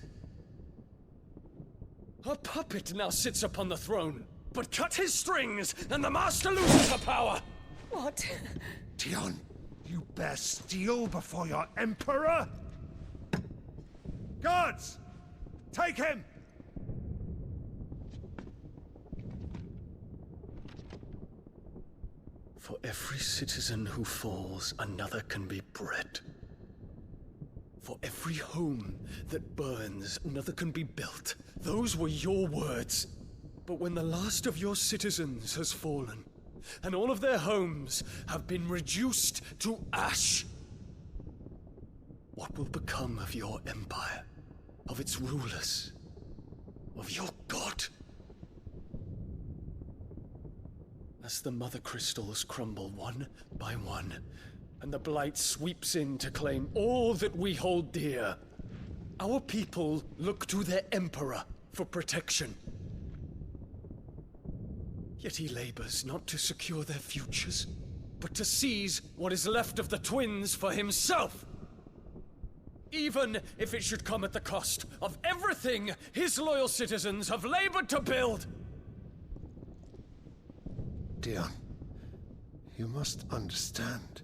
A puppet now sits upon the throne, but cut his strings, and the master loses the power! What? Dion, you bear steel before your emperor? Guards! Take him! For every citizen who falls, another can be bred. For every home that burns, another can be built. Those were your words. But when the last of your citizens has fallen, and all of their homes have been reduced to ash, what will become of your empire, of its rulers, of your god? As the Mother Crystals crumble one by one, and the Blight sweeps in to claim all that we hold dear, our people look to their Emperor for protection. Yet he labors not to secure their futures, but to seize what is left of the twins for himself! Even if it should come at the cost of everything his loyal citizens have labored to build! Dion, you must understand.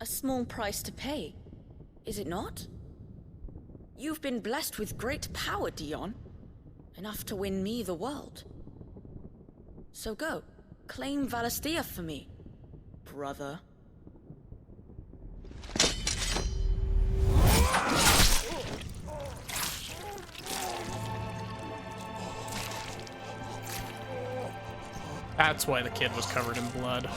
A small price to pay, is it not? You've been blessed with great power, Dion. Enough to win me the world. So go, claim Valisthea for me, brother. That's why the kid was covered in blood.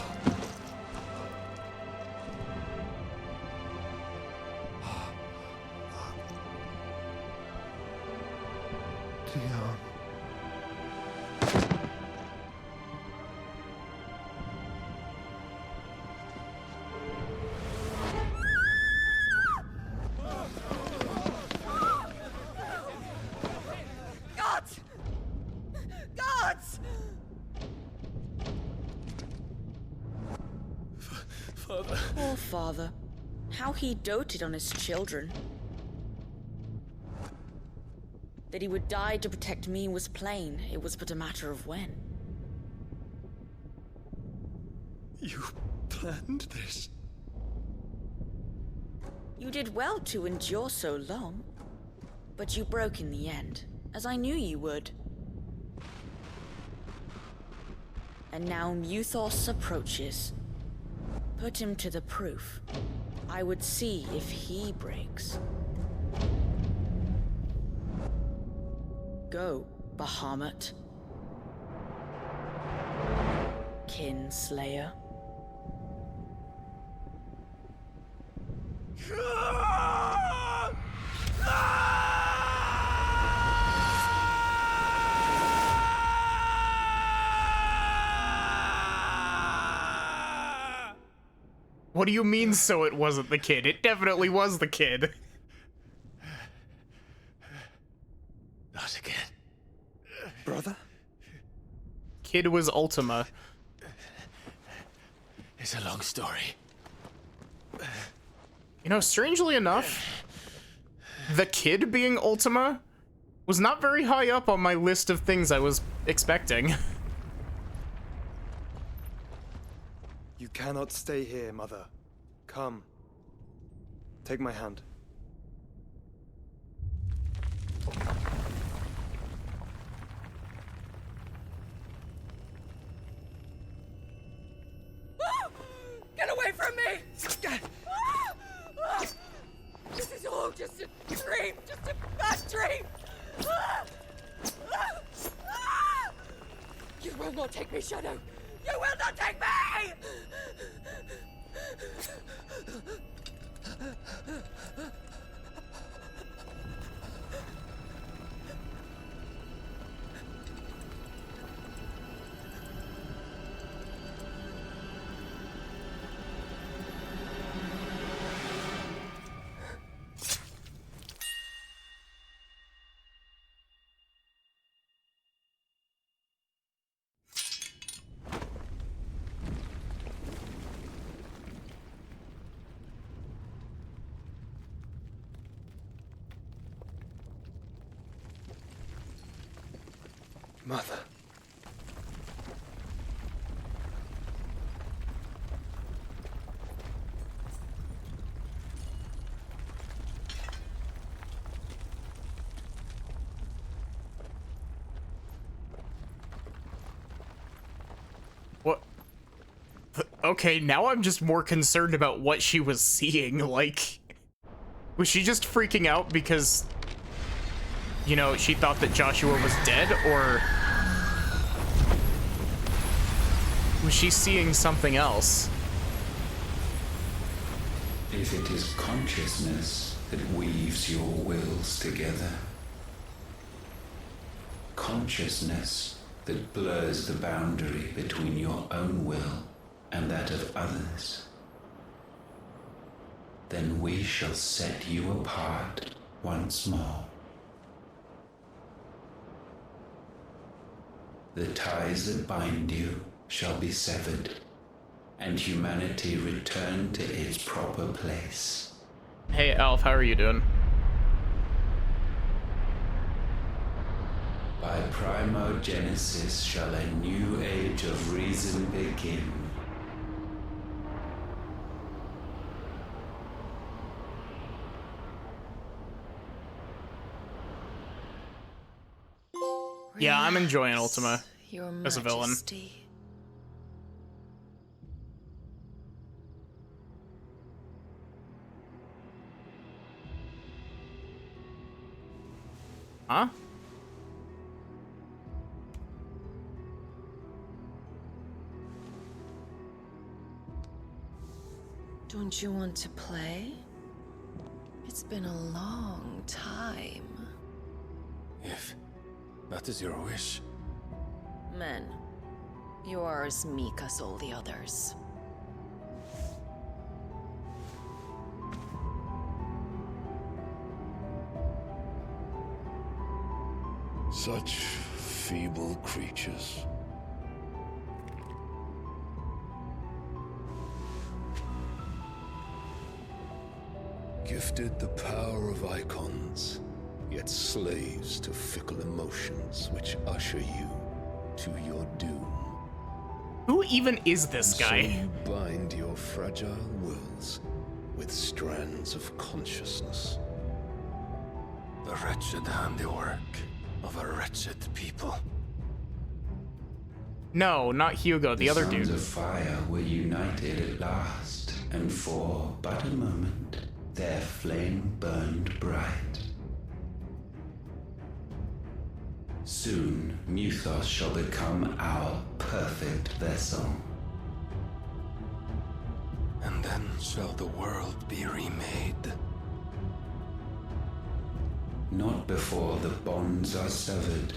gods! Father. Poor father. How he doted on his children. That he would die to protect me was plain. It was but a matter of when. You planned this? You did well to endure so long. But you broke in the end, as I knew you would. And now Muthos approaches. Put him to the proof. I would see if he breaks. Go, Bahamut. Kinslayer. What do you mean, so it wasn't the kid? It definitely was the kid. Not again. Brother? Kid was Ultima. It's a long story. You know, strangely enough, the kid being Ultima was not very high up on my list of things I was expecting. You cannot stay here, Mother. Come. Take my hand. Get away from me! This is all just a dream, just a bad dream! You will not take me, Shadow! You will not take me! Mother. What? Okay, now I'm just more concerned about what she was seeing. Like, was she just freaking out because, you know, she thought that Joshua was dead, or was she seeing something else? If it is consciousness that weaves your wills together, consciousness that blurs the boundary between your own will and that of others, then we shall set you apart once more. The ties that bind you shall be severed, and humanity return to its proper place. Hey, Alf, how are you doing? By primogenesis shall a new age of reason begin. Yeah, I'm enjoying Ultima Your as a villain. Majesty. Huh? Don't you want to play? It's been a long time. If that is your wish. Men, you are as meek as all the others. Such feeble creatures. Gifted the power of icons, yet slaves to fickle emotions which usher you to your doom. Who even is this guy? So you bind your fragile wills with strands of consciousness. The wretched handiwork of a wretched people. No, not Hugo, the other dude. The sons of fire were united at last, and for but a moment, their flame burned bright. Soon, Muthos shall become our perfect vessel. And then shall the world be remade. Not before the bonds are severed,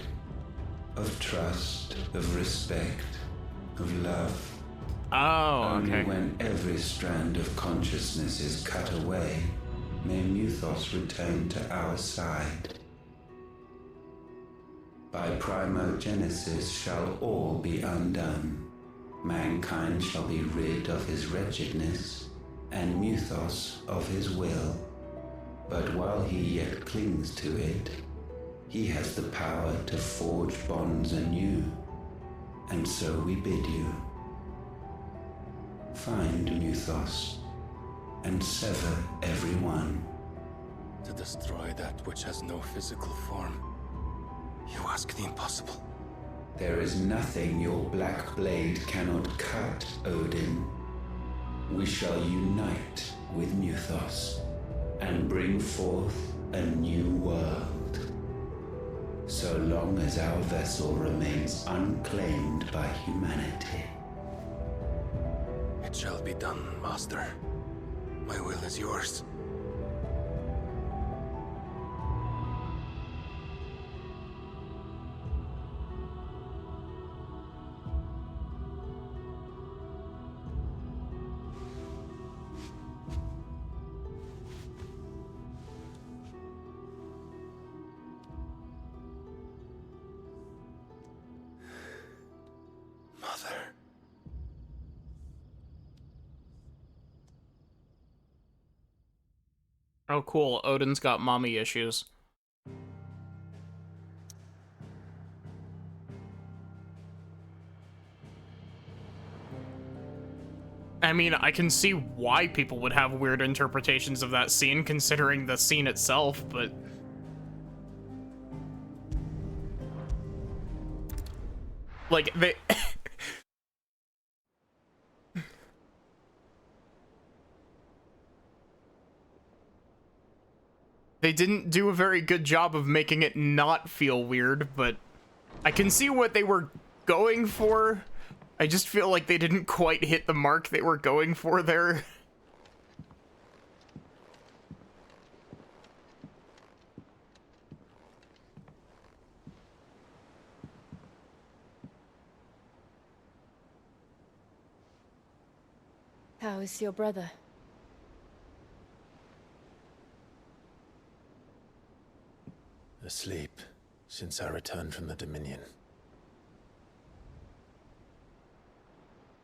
of trust, of respect, of love. Oh, Only okay. when every strand of consciousness is cut away, may Muthos return to our side. By primogenesis shall all be undone. Mankind shall be rid of his wretchedness, and Muthos of his will. But while he yet clings to it, he has the power to forge bonds anew. And so we bid you. Find Muthos, and sever every one. To destroy that which has no physical form. You ask the impossible. There is nothing your black blade cannot cut, Odin. We shall unite with Muthos, and bring forth a new world. So long as our vessel remains unclaimed by humanity. It shall be done, Master. My will is yours. Mother. Oh, cool. Odin's got mommy issues. I mean, I can see why people would have weird interpretations of that scene, considering the scene itself, but... like, they... they didn't do a very good job of making it not feel weird, but I can see what they were going for. I just feel like they didn't quite hit the mark they were going for there. How is your brother? Asleep since I returned from the Dominion.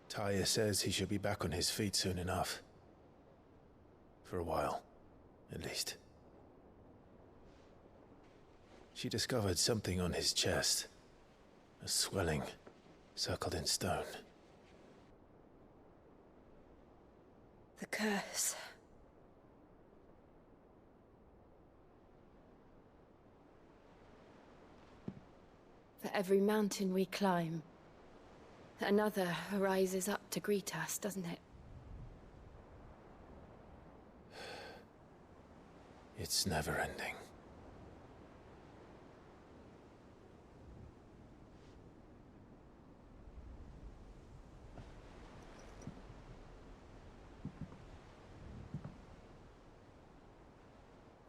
Taya says he should be back on his feet soon enough. For a while, at least. She discovered something on his chest. A swelling, circled in stone. The curse. For every mountain we climb, another rises up to greet us, doesn't it? It's never ending.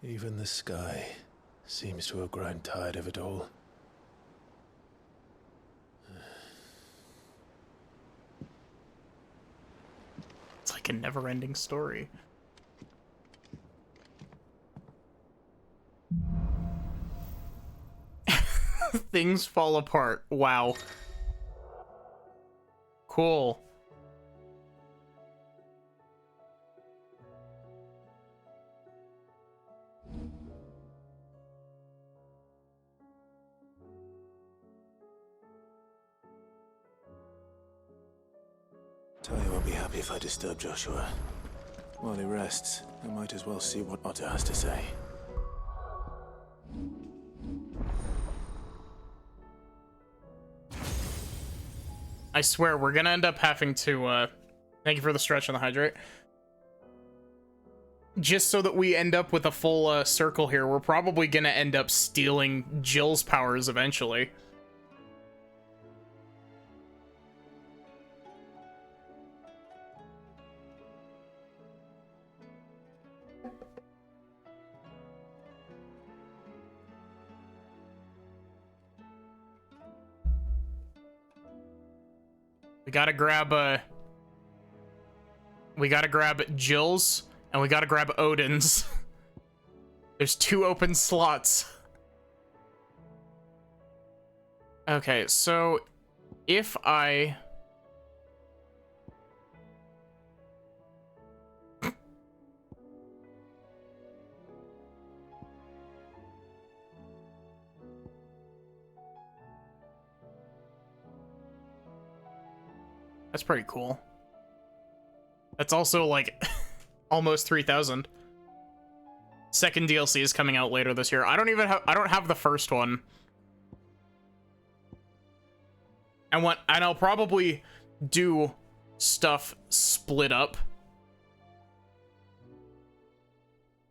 Even the sky seems to have grown tired of it all. It's like a never-ending story. things fall apart. Wow. Cool. Talia won't be happy if I disturb Joshua. While he rests, I might as well see what Otto has to say. I swear, we're gonna end up having to, thank you for the stretch on the hydrate. Just so that we end up with a full, circle here, we're probably gonna end up stealing Jill's powers eventually. We gotta grab Jill's, and we gotta grab Odin's. There's 2 open slots. Okay, so if I... That's pretty cool. That's also like almost 3,000. Second DLC is coming out later this year. I don't have the first one. And I'll probably do stuff split up.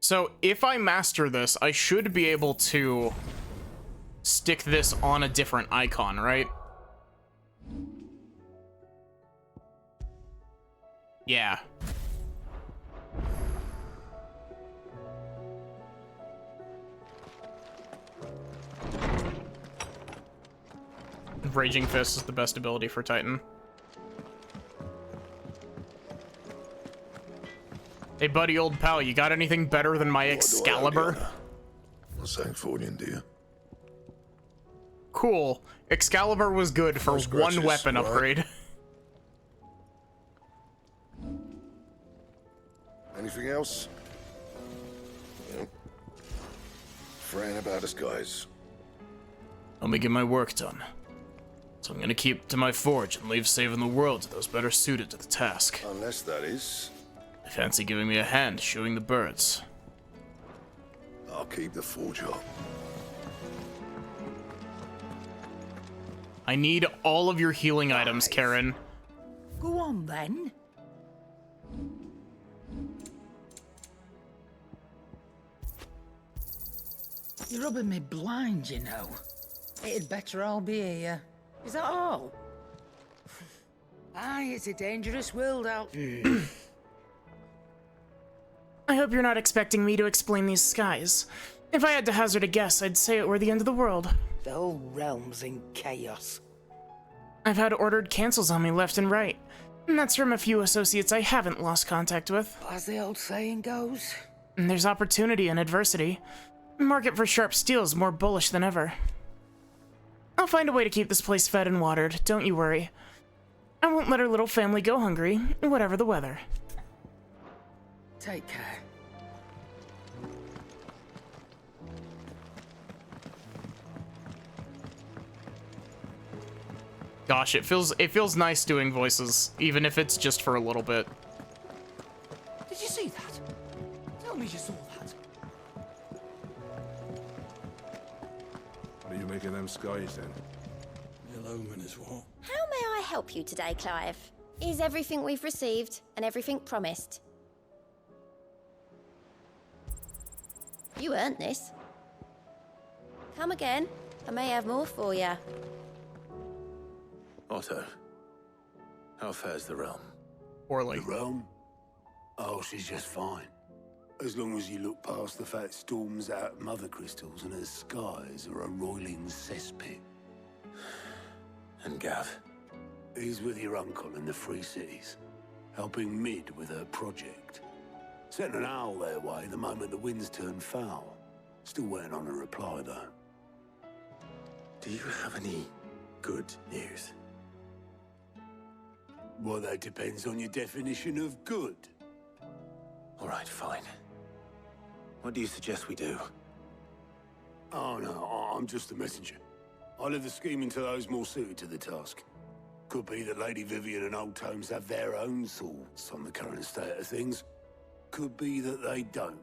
So if I master this, I should be able to stick this on a different icon, right? Yeah. Raging Fist is the best ability for Titan. Hey, buddy, old pal, you got anything better than my Excalibur? Cool. Excalibur was good for one weapon upgrade. Anything else? Yeah. Fran about us, guys. Let me get my work done. So I'm gonna keep to my forge and leave saving the world to those better suited to the task. Unless that is... I fancy giving me a hand shooing the birds. I'll keep the forge up. I need all of your healing items, Karen. Go on, then. You're rubbing me blind, you know. It'd better all be here. Is that all? Aye, it's a dangerous world out. I hope you're not expecting me to explain these skies. If I had to hazard a guess, I'd say it were the end of the world. The whole realm's in chaos. I've had ordered cancels on me left and right. And that's from a few associates I haven't lost contact with. As the old saying goes. And there's opportunity in adversity. Market for sharp steel is more bullish than ever. I'll find a way to keep this place fed and watered, don't you worry. I won't let our little family go hungry, whatever the weather. Take care. Gosh, it feels nice doing voices, even if it's just for a little bit. Did you see that? Tell me you saw that. What are you making them skies then? Ill omen is what? How may I help you today, Clive? Is everything we've received and everything promised? You earned this. Come again. I may have more for you. Otto, how fares the realm? Poorly. The realm? Oh, she's just fine. As long as you look past the fat storms out mother crystals and her skies are a roiling cesspit. And Gav? He's with your uncle in the Free Cities, helping Mid with her project. Sent an owl their way the moment the winds turned foul. Still waiting on a reply, though. Do you have any good news? Well, that depends on your definition of good. All right, fine. What do you suggest we do? Oh, no, I'm just a messenger. I'll leave the scheming to those more suited to the task. Could be that Lady Vivian and Old Tomes have their own thoughts on the current state of things. Could be that they don't.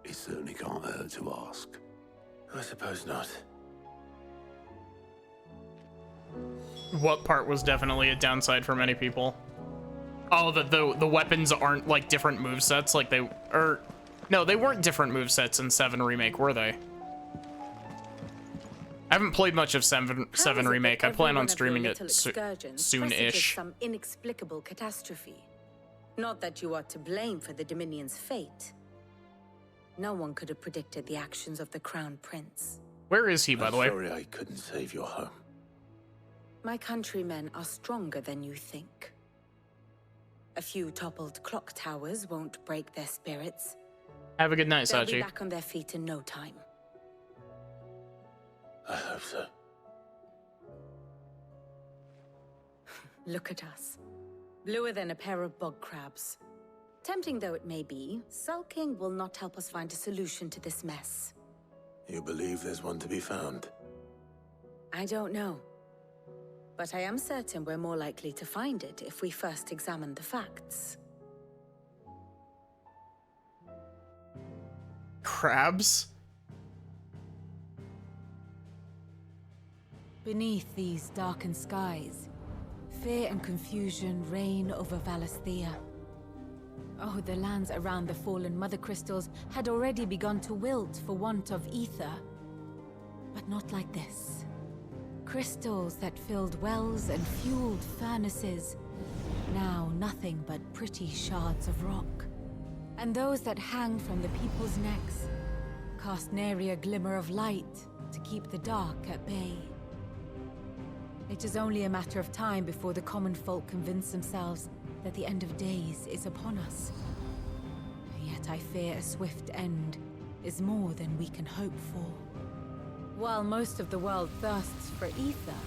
It certainly can't hurt to ask. I suppose not. What part was definitely a downside for many people? Oh, that the weapons aren't like different movesets, like they no, they weren't different movesets in 7 Remake, were they? I haven't played much of 7 Remake. I plan on streaming it soon-ish. Some inexplicable catastrophe. Not that you are to blame for the Dominion's fate. No one could have predicted the actions of the Crown Prince. Where is he, by the way? Sorry I couldn't save your home. My countrymen are stronger than you think. A few toppled clock towers won't break their spirits. Have a good night, They'll be Sachi. back on their feet in no time. I hope so. Look at us. Bluer than a pair of bog crabs. Tempting though it may be, sulking will not help us find a solution to this mess. You believe there's one to be found? I don't know. But I am certain we're more likely to find it if we first examine the facts. Crabs? Beneath these darkened skies, fear and confusion reign over Valisthea. Oh, the lands around the fallen Mother Crystals had already begun to wilt for want of ether. But not like this. Crystals that filled wells and fueled furnaces, now nothing but pretty shards of rock. And those that hang from the people's necks cast nary a glimmer of light to keep the dark at bay. It is only a matter of time before the common folk convince themselves that the end of days is upon us. Yet I fear a swift end is more than we can hope for. While most of the world thirsts for ether,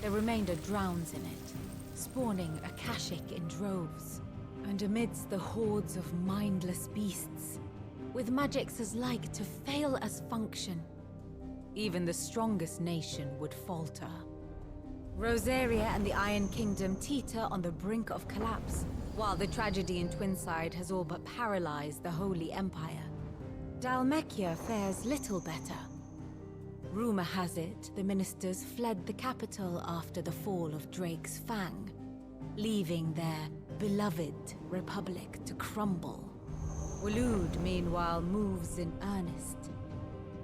the remainder drowns in it, spawning Akashic in droves. And amidst the hordes of mindless beasts, with magics as like to fail as function, even the strongest nation would falter. Rosaria and the Iron Kingdom teeter on the brink of collapse, while the tragedy in Twinside has all but paralyzed the Holy Empire. Dhalmekia fares little better. Rumor has it the ministers fled the capital after the fall of Drake's Fang, leaving their beloved republic to crumble. Waloed, meanwhile, moves in earnest.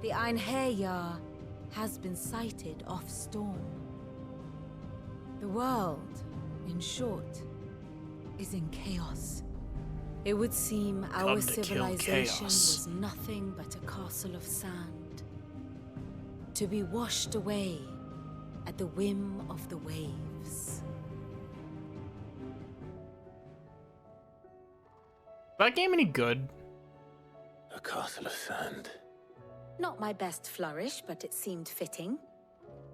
The Einherjar has been sighted off Storm. The world, in short, is in chaos. It would seem our civilization was nothing but a castle of sand, to be washed away at the whim of the waves. That game any good? A castle of sand. Not my best flourish, but it seemed fitting.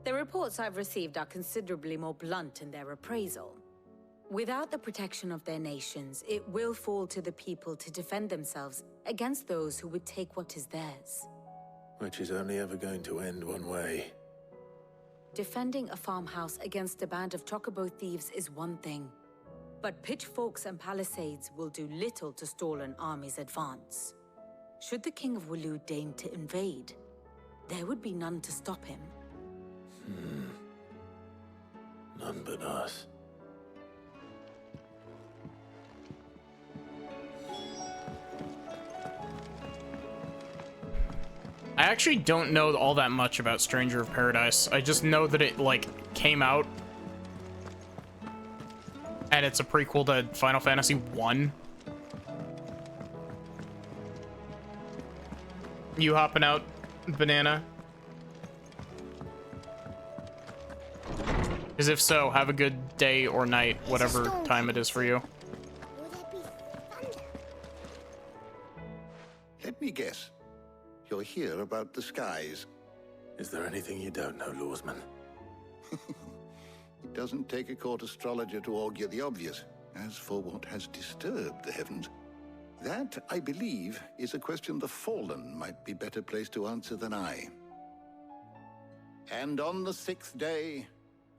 The reports I've received are considerably more blunt in their appraisal. Without the protection of their nations, it will fall to the people to defend themselves against those who would take what is theirs. Which is only ever going to end one way. Defending a farmhouse against a band of chocobo thieves is one thing, but pitchforks and palisades will do little to stall an army's advance. Should the King of Waloed deign to invade, there would be none to stop him. None but us. I actually don't know all that much about Stranger of Paradise. I just know that it, like, came out. And it's a prequel to Final Fantasy 1. You hopping out, Banana? Because if so, have a good day or night, whatever time it is for you. Let me guess. You're here about the skies. Is there anything you don't know, Lawsman? It doesn't take a court astrologer to augur the obvious. As for what has disturbed the heavens, that, I believe, is a question the Fallen might be better placed to answer than I. And on the 6th day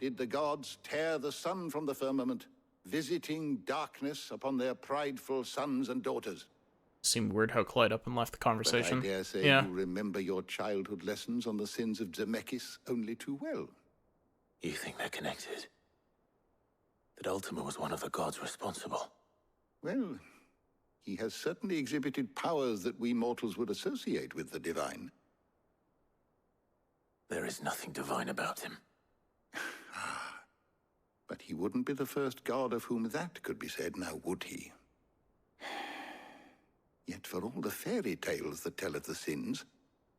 did the gods tear the sun from the firmament, visiting darkness upon their prideful sons and daughters. Seemed weird how Clyde up and left the conversation. But I dare say yeah. you remember your childhood lessons on the sins of Zemeckis only too well. You think they're connected? That Ultima was one of the gods responsible? Well, he has certainly exhibited powers that we mortals would associate with the divine. There is nothing divine about him. But he wouldn't be the first god of whom that could be said, now would he? Yet for all the fairy tales that tell of the sins,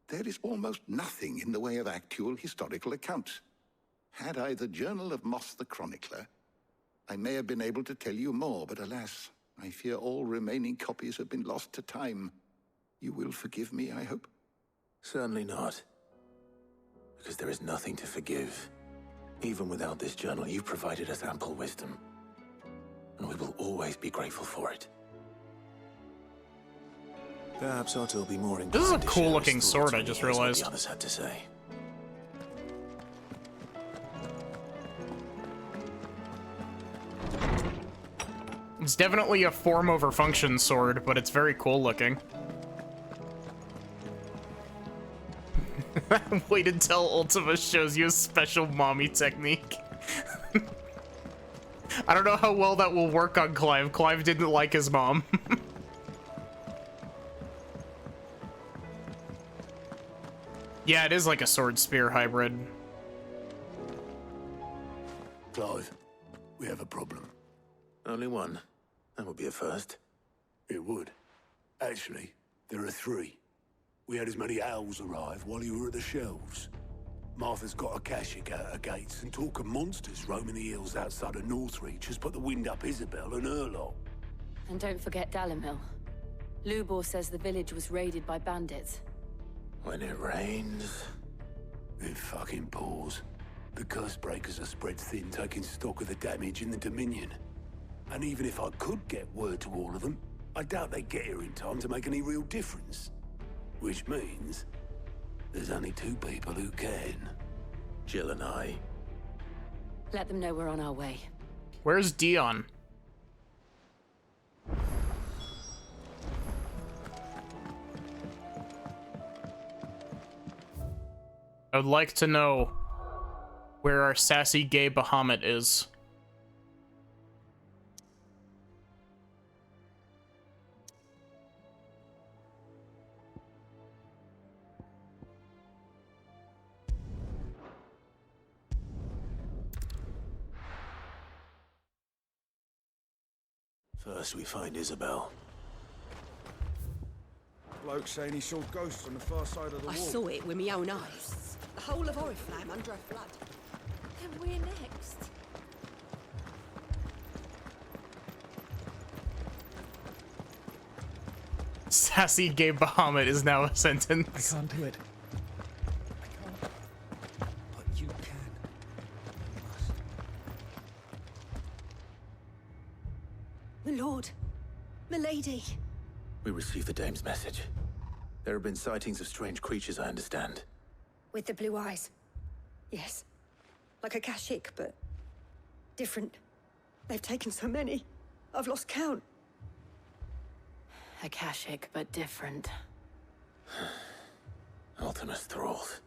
there is almost nothing in the way of actual historical accounts. Had I the Journal of Moss the Chronicler, I may have been able to tell you more, but alas, I fear all remaining copies have been lost to time. You will forgive me, I hope? Certainly not. Because there is nothing to forgive. Even without this journal, you've provided us ample wisdom. And we will always be grateful for it. Perhaps Otto will be more inclined. This is a to cool share looking his sword, thoughts I when he just hears what realized. the others had to say. It's definitely a form over function sword, but it's very cool looking. Wait until Ultima shows you a special mommy technique. I don't know how well that will work on Clive. Clive didn't like his mom. Yeah, it is like a sword spear hybrid. Clive, we have a problem. Only one. That would be a first. It would. Actually, there are 3. We had as many owls arrive while you were at the shelves. Martha's got a Kashik out her gates, and talk of monsters roaming the hills outside of Northreach has put the wind up Isabel and her lot. And don't forget Dalimil. Lubor says the village was raided by bandits. When it rains... It fucking pours. The curse breakers are spread thin, taking stock of the damage in the Dominion. And even if I could get word to all of them, I doubt they'd get here in time to make any real difference. Which means there's only 2 people who can. Jill and I. Let them know we're on our way. Where's Dion? I would like to know where our sassy gay Bahamut is. First we find Isabel. Bloke saying he saw ghosts on the far side of the wall. I saw it with my own eyes. The whole of Oriflamme under a flood. And we're next. Sassy gay Bahamut is now a sentence. I can't do it. I can't. But you can. You must. My lord. Milady. We received the dame's message. There have been sightings of strange creatures, I understand. With the blue eyes. Yes. Like a Kashik, but different. They've taken so many. I've lost count. Akashic, but different. Ultima's thralls.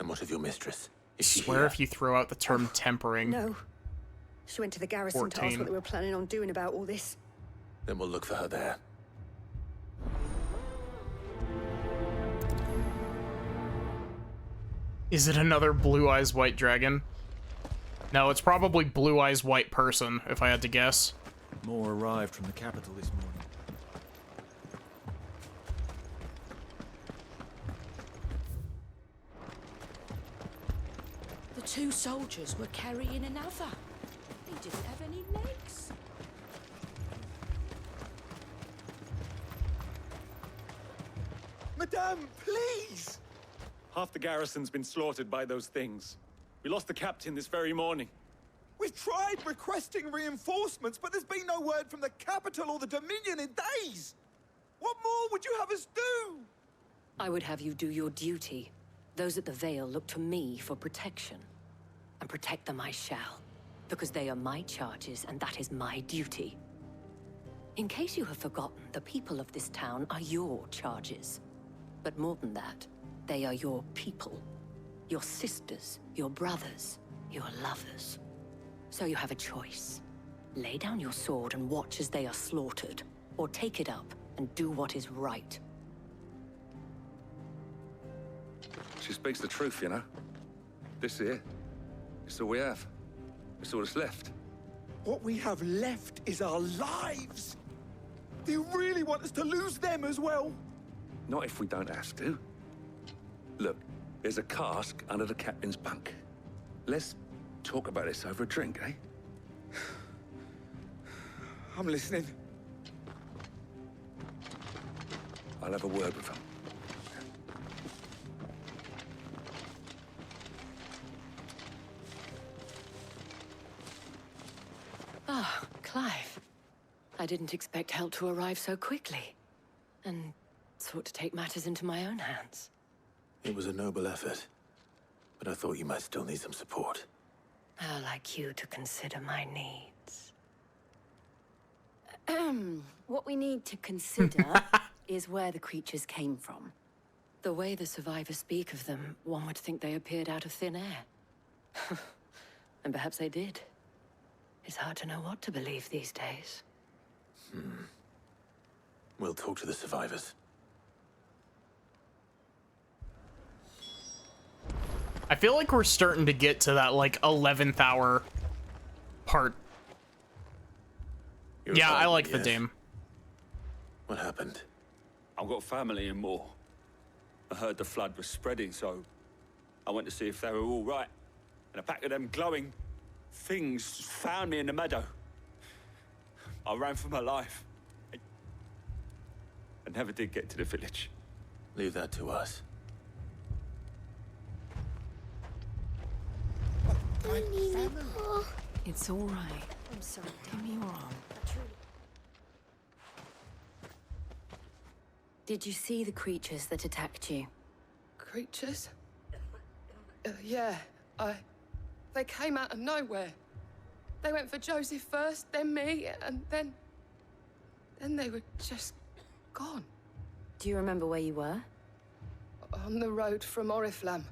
And what of your mistress? Is she Swear here? if you throw out the term tempering. No. She went to the garrison to ask 14. what they were planning on doing about all this. Then we'll look for her there. Is it another Blue Eyes White Dragon? No, it's probably Blue Eyes White Person, if I had to guess. More arrived from the capital this morning. The 2 soldiers were carrying another. He didn't have any legs. Madame, please! Half the garrison's been slaughtered by those things. We lost the captain this very morning. We've tried requesting reinforcements, but there's been no word from the capital or the Dominion in days. What more would you have us do? I would have you do your duty. Those at the Vale look to me for protection. And protect them I shall. Because they are my charges, and that is my duty. In case you have forgotten, the people of this town are your charges. But more than that, they are your people. Your sisters, your brothers, your lovers. So you have a choice. Lay down your sword and watch as they are slaughtered, or take it up and do what is right. She speaks the truth, you know. This here, it's all we have. It's all that's left. What we have left is our lives. Do you really want us to lose them as well? Not if we don't have to. Look, there's a cask under the captain's bunk. Let's talk about this over a drink, eh? I'm listening. I'll have a word with him. Ah, Clive. I didn't expect help to arrive so quickly. And sought to take matters into my own hands. It was a noble effort, but I thought you might still need some support. How like you to consider my needs. What we need to consider is where the creatures came from. The way the survivors speak of them, one would think they appeared out of thin air. And perhaps they did. It's hard to know what to believe these days. We'll talk to the survivors. I feel like we're starting to get to that, like, 11th hour part. Yeah, I like the Dame. What happened? I've got family in Moor. I heard the flood was spreading, so I went to see if they were all right. And a pack of them glowing things found me in the meadow. I ran for my life. I never did get to the village. Leave that to us. It's all right. I'm sorry. Don't get me wrong. Did you see the creatures that attacked you? Creatures? Yeah, they came out of nowhere. They went for Joseph first, then me, and then they were just gone. Do you remember where you were? On the road from Oriflamme.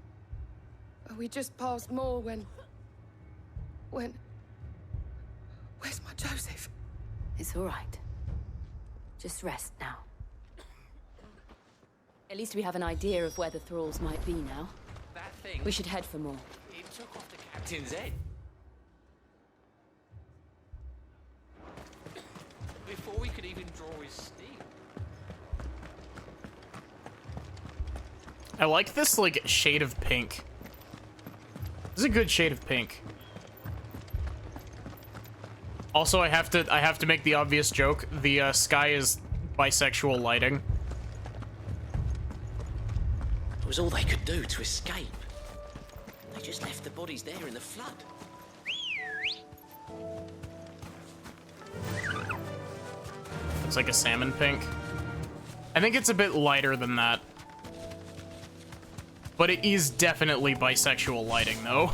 We just passed Moor when... Where's my Joseph? It's all right. Just rest now. At least we have an idea of where the thralls might be now. That thing... We should head for more. It took off the captain's head. Before we could even draw his steel. I like this, like, shade of pink. This is a good shade of pink. Also, I have to make the obvious joke. The sky is bisexual lighting. It was all they could do to escape. They just left the bodies there in the flood. It's like a salmon pink. I think it's a bit lighter than that. But it is definitely bisexual lighting, though.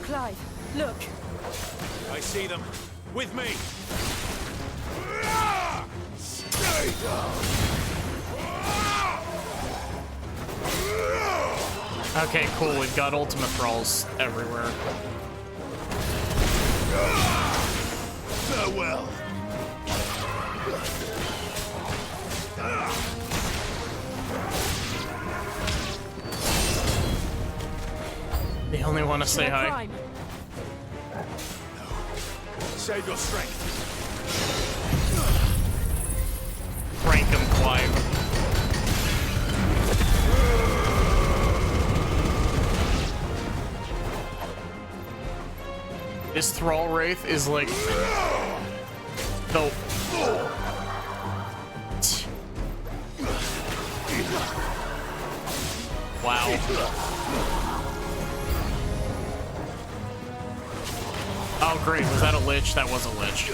Clive, look. I see them. With me. Stay down. Okay, cool. We've got ultimate thralls everywhere. Farewell. The only want to say hi. Save your strength. Prank him, Clive. This Thrall Wraith is like the wow. Oh great, was that a lich? That was a lich.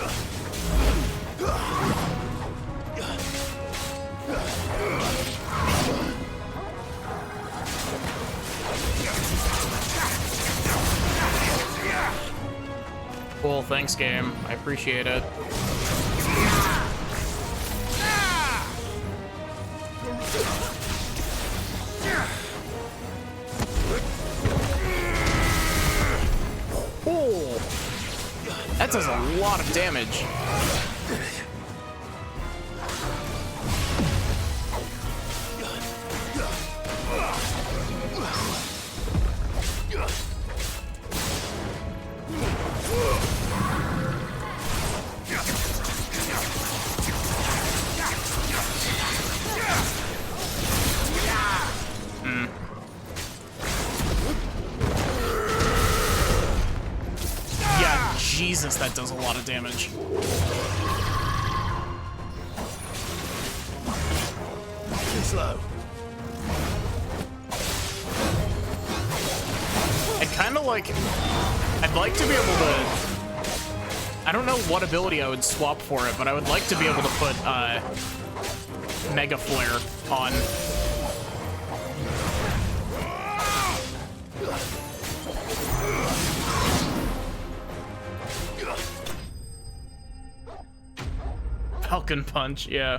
Cool, thanks game. I appreciate it. Oh, that does a lot of damage. Jesus, that does a lot of damage. Too slow. I'd like to be able to, I don't know what ability I would swap for it, but I would like to be able to put Mega Flare on. Falcon Punch, yeah.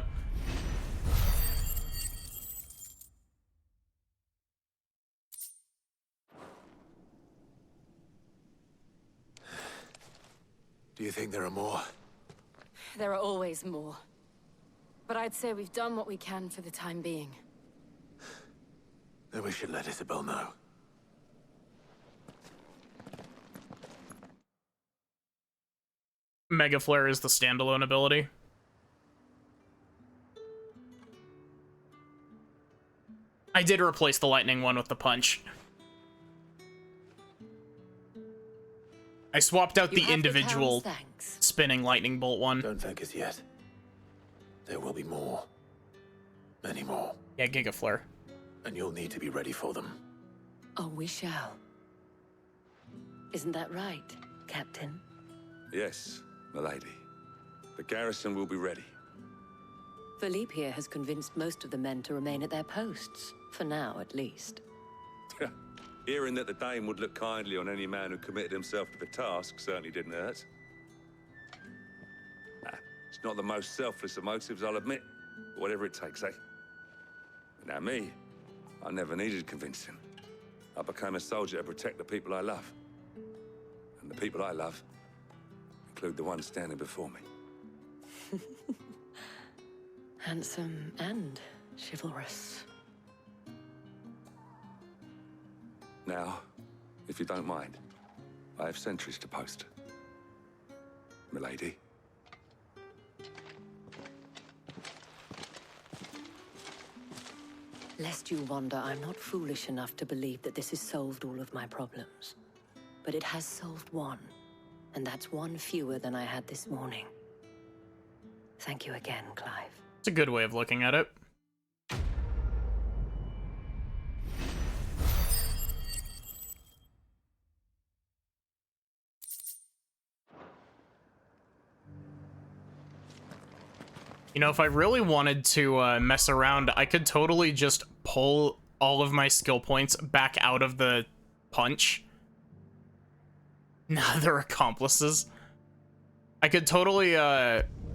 Do you think there are more? There are always more. But I'd say we've done what we can for the time being. Then we should let Isabel know. Mega Flare is the standalone ability. I did replace the lightning one with the punch. I swapped out the individual spinning lightning bolt one. Don't thank us yet. There will be more. Many more. Yeah, Giga Flare. And you'll need to be ready for them. Oh, we shall. Isn't that right, Captain? Yes, milady. The garrison will be ready. Philippe here has convinced most of the men to remain at their posts. For now, at least. Hearing that the Dame would look kindly on any man who committed himself to the task certainly didn't hurt. It's not the most selfless of motives, I'll admit. But whatever it takes, eh? Now me, I never needed convincing. I became a soldier to protect the people I love. And the people I love include the one standing before me. Handsome and chivalrous. Now, if you don't mind, I have sentries to post. Milady. Lest you wonder, I'm not foolish enough to believe that this has solved all of my problems. But it has solved one, and that's one fewer than I had this morning. Thank you again, Clive. It's a good way of looking at it. You know, if I really wanted to mess around, I could totally just pull all of my skill points back out of the punch. Nah, they're accomplices. I could totally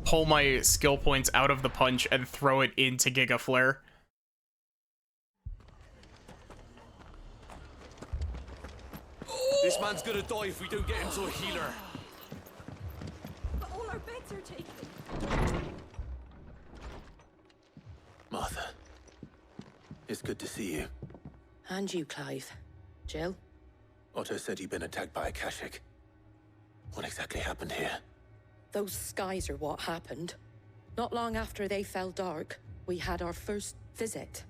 pull my skill points out of the punch and throw it into Giga Flare. This man's gonna die if we don't get him to a healer. But all our beds are taken. Martha, it's good to see you. And you, Clive. Jill? Otto said you'd been attacked by a Kashik. What exactly happened here? Those skies are what happened. Not long after they fell dark, we had our first visit.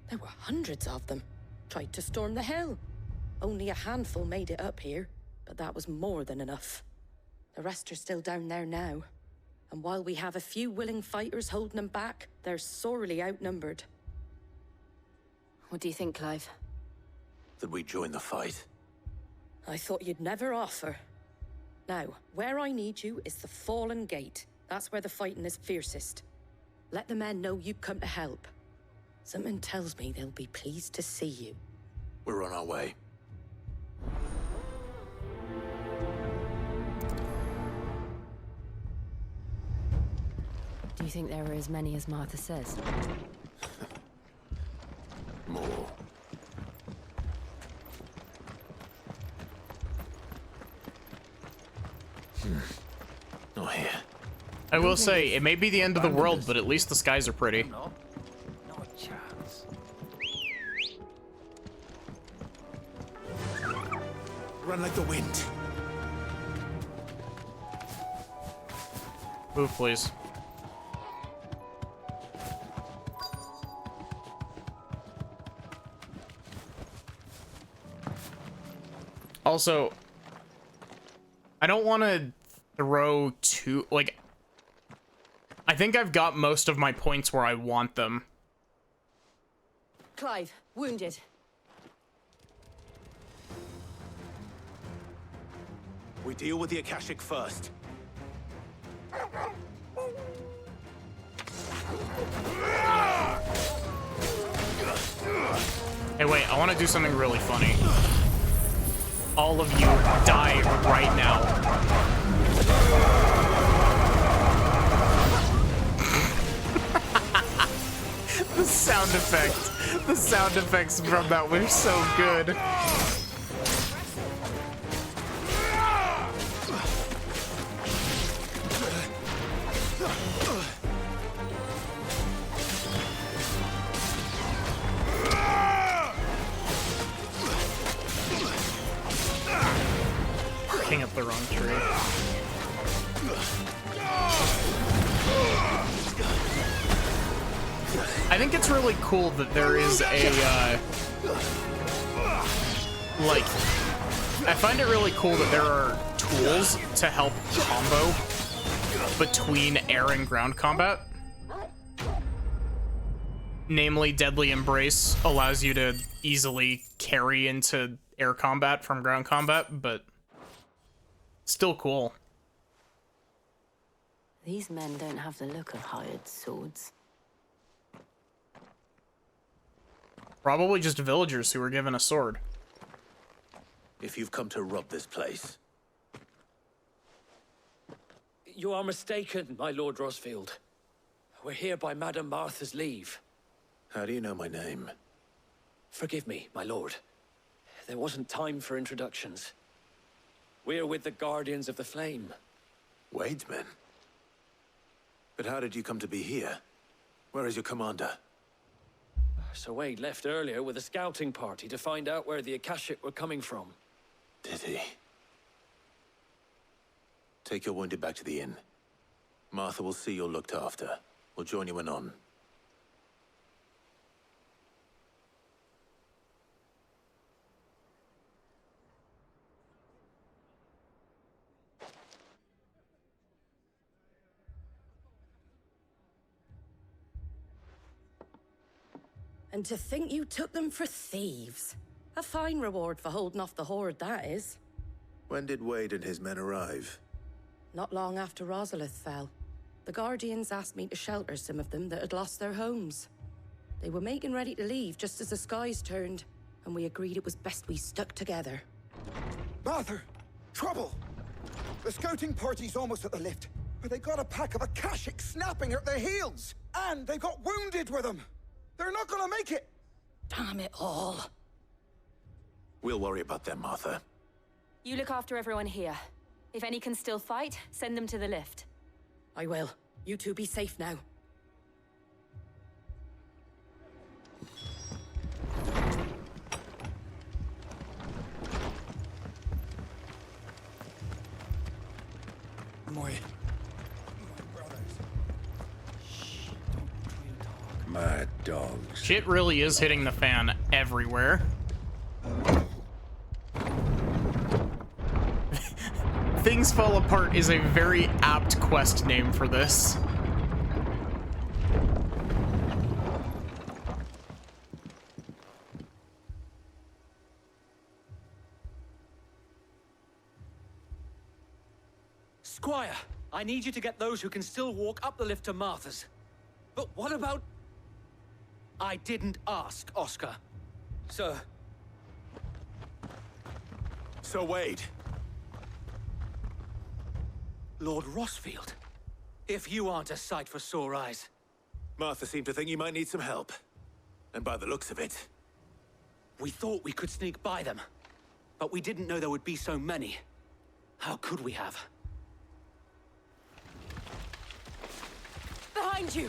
There were hundreds of them. Tried to storm the hill. Only a handful made it up here, but that was more than enough. The rest are still down there now. And while we have a few willing fighters holding them back, they're sorely outnumbered. What do you think, Clive? That we join the fight? I thought you'd never offer. Now, where I need you is the Fallen Gate. That's where the fighting is fiercest. Let the men know you've come to help. Something tells me they'll be pleased to see you. We're on our way. Do you think there were as many as Martha says? More. Not here. I will say, it may be the end of the world, but at least the skies are pretty. No chance. Run like the wind. Move, please. Also, I don't want to throw too, like, I think I've got most of my points where I want them. Clive, wounded. We deal with the Akashic first. Hey, wait, I want to do something really funny. All of you die right now. The sound effects from that were so good. Barking up the wrong tree. I think it's really cool that there is a, like, I find it really cool that there are tools to help combo between air and ground combat. Namely, Deadly Embrace allows you to easily carry into air combat from ground combat, but still cool. These men don't have the look of hired swords. Probably just villagers who were given a sword. If you've come to rob this place. You are mistaken, my Lord Rosfield. We're here by Madame Martha's leave. How do you know my name? Forgive me, my lord. There wasn't time for introductions. We're with the Guardians of the Flame. Wade's men? But how did you come to be here? Where is your commander? Sir Wade left earlier with a scouting party to find out where the Akashic were coming from. Did he? Take your wounded back to the inn. Martha will see you're looked after. We'll join you anon. And to think you took them for thieves. A fine reward for holding off the horde, that is. When did Wade and his men arrive? Not long after Rosalith fell. The Guardians asked me to shelter some of them that had lost their homes. They were making ready to leave just as the skies turned, and we agreed it was best we stuck together. Martha! Trouble! The scouting party's almost at the lift, but they got a pack of Akashic snapping at their heels! And they got wounded with them! They're not gonna make it! Damn it all. We'll worry about them, Martha. You look after everyone here. If any can still fight, send them to the lift. I will. You two be safe now. my brothers. Mad dogs. Shit really is hitting the fan everywhere. Things Fall Apart is a very apt quest name for this. Squire, I need you to get those who can still walk up the lift to Martha's. But what about... I didn't ask, Oscar. Sir. Sir Wade. Lord Rossfield. If you aren't a sight for sore eyes. Martha seemed to think you might need some help. And by the looks of it... We thought we could sneak by them. But we didn't know there would be so many. How could we have? Behind you!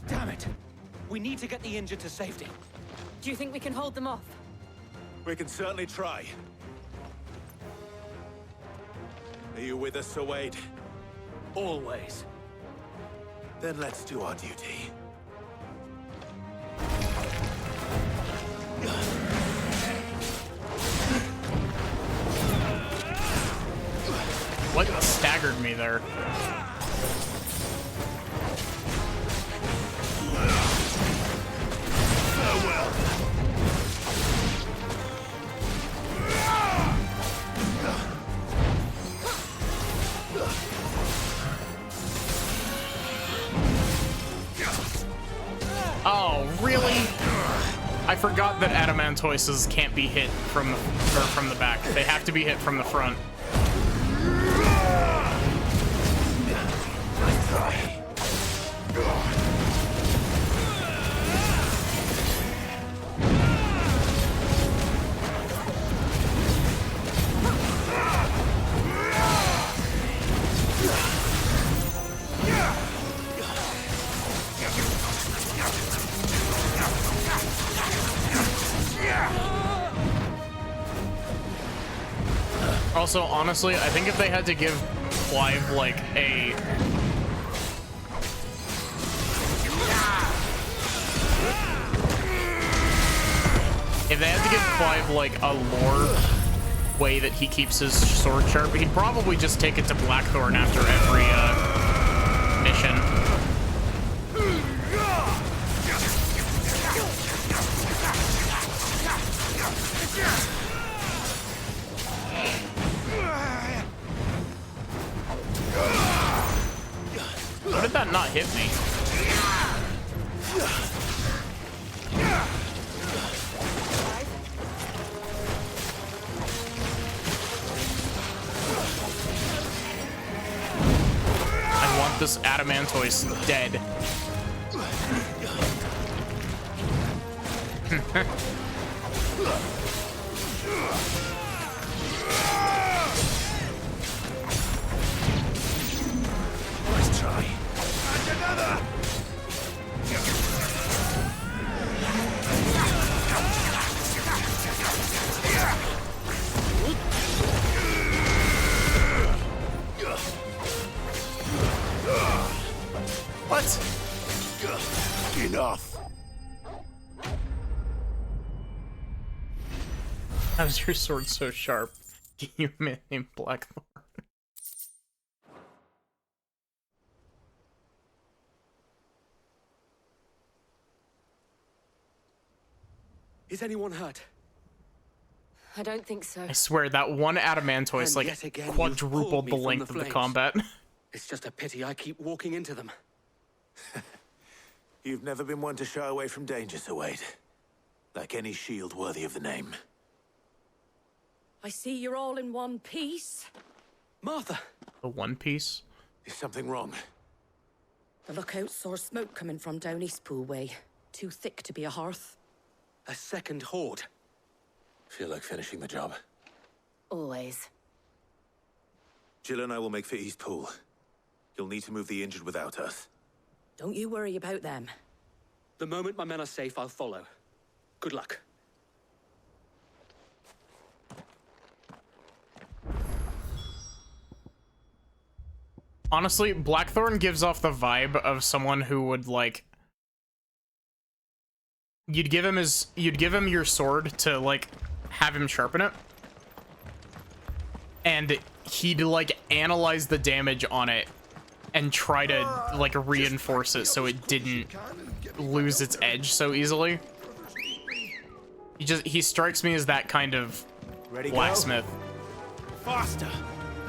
Damn it! We need to get the injured to safety. Do you think we can hold them off? We can certainly try. Are you with us, Sir Wade? Always. Then let's do our duty. What staggered me there? Farewell. Oh, really? I forgot that adamantoises can't be hit from the back. They have to be hit from the front. Also, honestly, I think if they had to give Clive, like, if they had to give Clive, like, a lore way that he keeps his sword sharp, he'd probably just take it to Blackthorn after every, mission. How did that not hit me? I want this adamantoise dead. Let's try. And another! What? Enough. How's your sword so sharp? You named Blackthorn. Is anyone hurt? I don't think so. I swear, that one adamantoise, And like, yet again, you've quadrupled pulled me the from length the of the flames. combat. It's just a pity I keep walking into them. You've never been one to shy away from danger, Sir Wade. Like any shield worthy of the name. I see you're all in one piece. Martha! The One Piece? Is something wrong? The lookout saw smoke coming from down Eastpool way. Too thick to be a hearth. A second horde. Feel like finishing the job. Always. Jill and I will make for Eastpool. You'll need to move the injured without us. Don't you worry about them. The moment my men are safe, I'll follow. Good luck. Honestly, Blackthorn gives off the vibe of someone who would, like... You'd give him your sword to, like, have him sharpen it. And he'd, like, analyze the damage on it and try to, like, reinforce it so it didn't lose its edge so easily. He strikes me as that kind of blacksmith. Faster.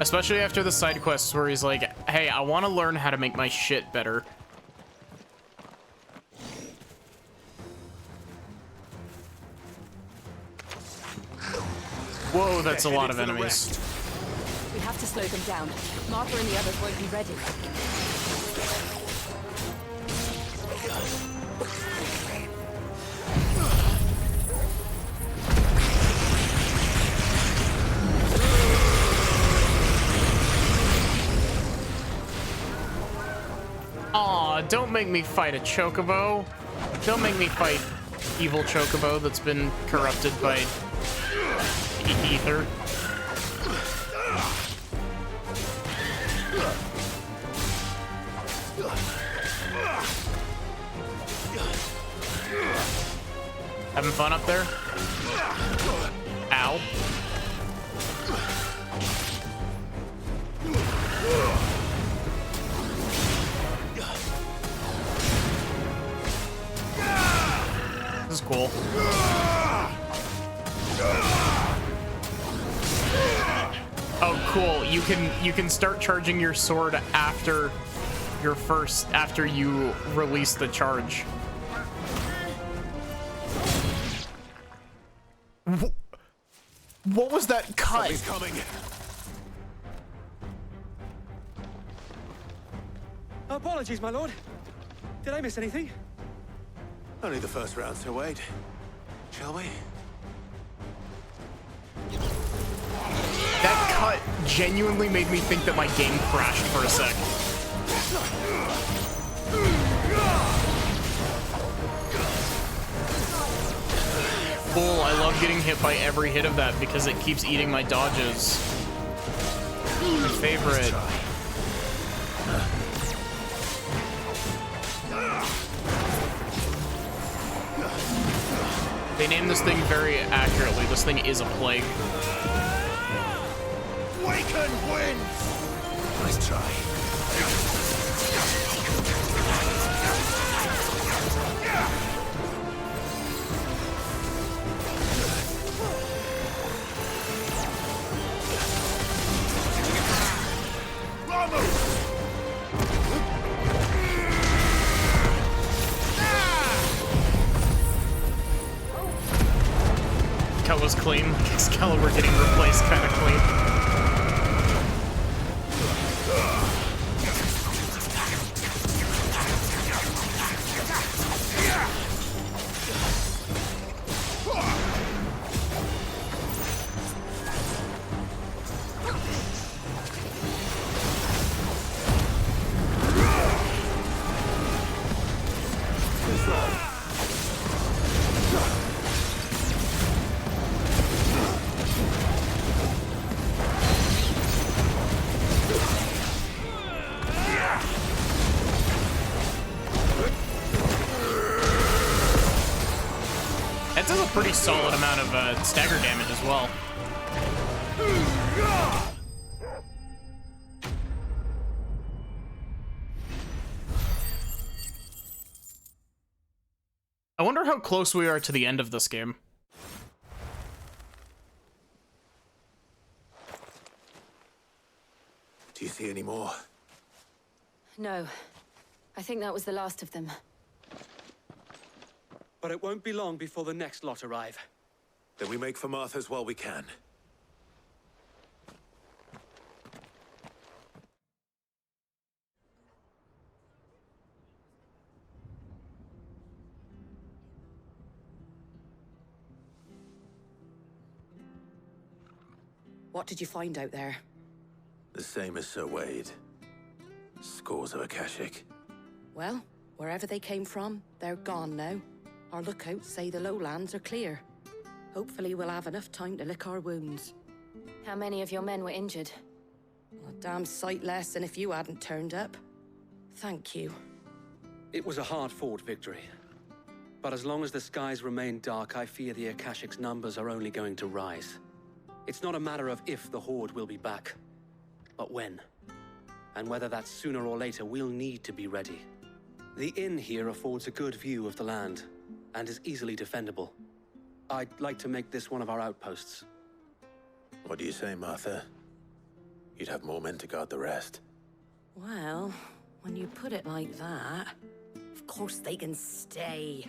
Especially after the side quests where he's like, hey, I want to learn how to make my shit better. Whoa, that's a lot of enemies. We have to slow them down. Martha and the others won't be ready. Aw, don't make me fight a chocobo. Don't make me fight evil chocobo that's been corrupted by ether. Having fun up there? Ow. This is cool. Oh, cool. You can start charging your sword after you release the charge. What was that cut? Something's coming. Apologies, my lord. Did I miss anything? Only the first round, so wait. Shall we? That cut genuinely made me think that my game crashed for a sec. Cool, I love getting hit by every hit of that because it keeps eating my dodges. My favorite. They named this thing very accurately. This thing is a plague. Waken wins! Nice try. Cut was clean. Excalibur getting replaced kind of clean. That does a pretty solid amount of stagger damage as well. I wonder how close we are to the end of this game. Do you see any more? No. I think that was the last of them. But it won't be long before the next lot arrive. Then we make for Martha's while we can. What did you find out there? The same as Sir Wade. Scores of Akashic. Well, wherever they came from, they're gone now. Our lookouts say the lowlands are clear. Hopefully we'll have enough time to lick our wounds. How many of your men were injured? Well, a damn sight less than if you hadn't turned up. Thank you. It was a hard-fought victory. But as long as the skies remain dark, I fear the Akashic's numbers are only going to rise. It's not a matter of if the Horde will be back, but when. And whether that's sooner or later, we'll need to be ready. The inn here affords a good view of the land, and is easily defendable. I'd like to make this one of our outposts. What do you say, Martha? You'd have more men to guard the rest. Well, when you put it like that, of course they can stay.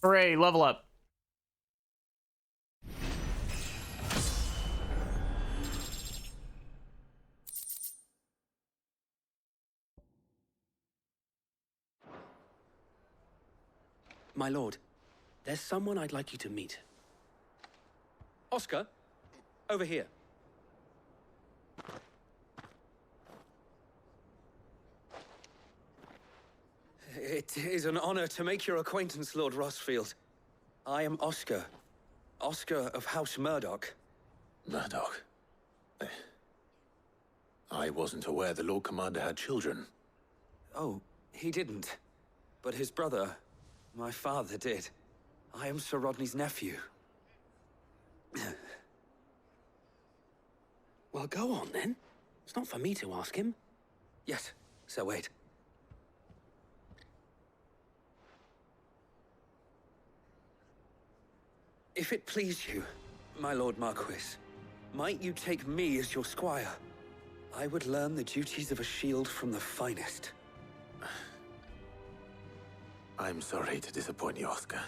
Hooray, level up. My lord, there's someone I'd like you to meet. Oscar, over here. It is an honor to make your acquaintance, Lord Rossfield. I am Oscar. Oscar of House Murdoch. Murdoch? I wasn't aware the Lord Commander had children. Oh, he didn't. But his brother, my father, did. I am Sir Rodney's nephew. Well, go on, then. It's not for me to ask him. Yes, so wait. If it please you, my Lord Marquis, might you take me as your squire? I would learn the duties of a shield from the finest. I'm sorry to disappoint you, Oscar,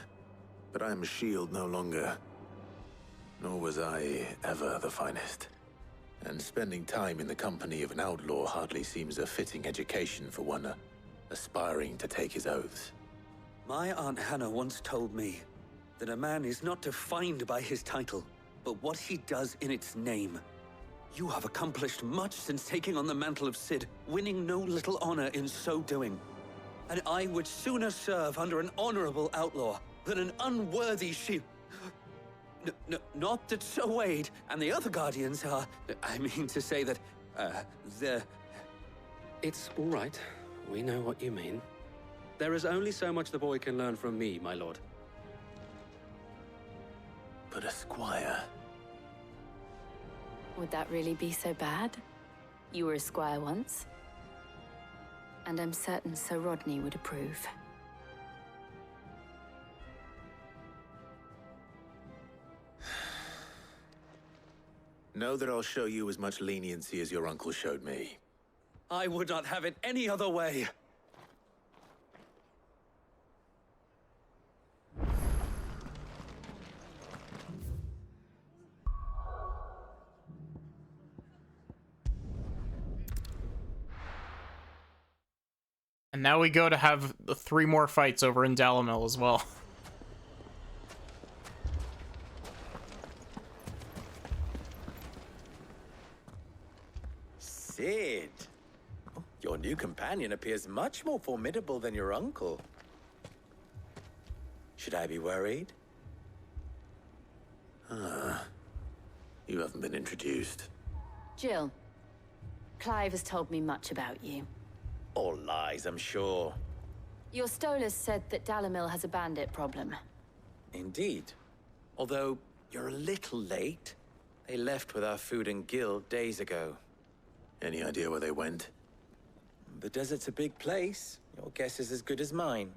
but I'm a shield no longer. Nor was I ever the finest. And spending time in the company of an outlaw hardly seems a fitting education for one aspiring to take his oaths. My Aunt Hannah once told me that a man is not defined by his title, but what he does in its name. You have accomplished much since taking on the mantle of Cid, winning no little honor in so doing. And I would sooner serve under an honorable outlaw than an unworthy shield. Not that Sir Wade and the other Guardians are... I mean to say that, they're... It's all right. We know what you mean. There is only so much the boy can learn from me, my lord. But a squire... Would that really be so bad? You were a squire once. And I'm certain Sir Rodney would approve. Know that I'll show you as much leniency as your uncle showed me. I would not have it any other way. And now we go to have the 3 more fights over in Dalimil as well. Cid! Your new companion appears much more formidable than your uncle. Should I be worried? You haven't been introduced. Jill, Clive has told me much about you. All lies, I'm sure. Your Stolas said that Dalimil has a bandit problem. Indeed. Although, you're a little late. They left with our food and guild days ago. Any idea where they went? The desert's a big place. Your guess is as good as mine.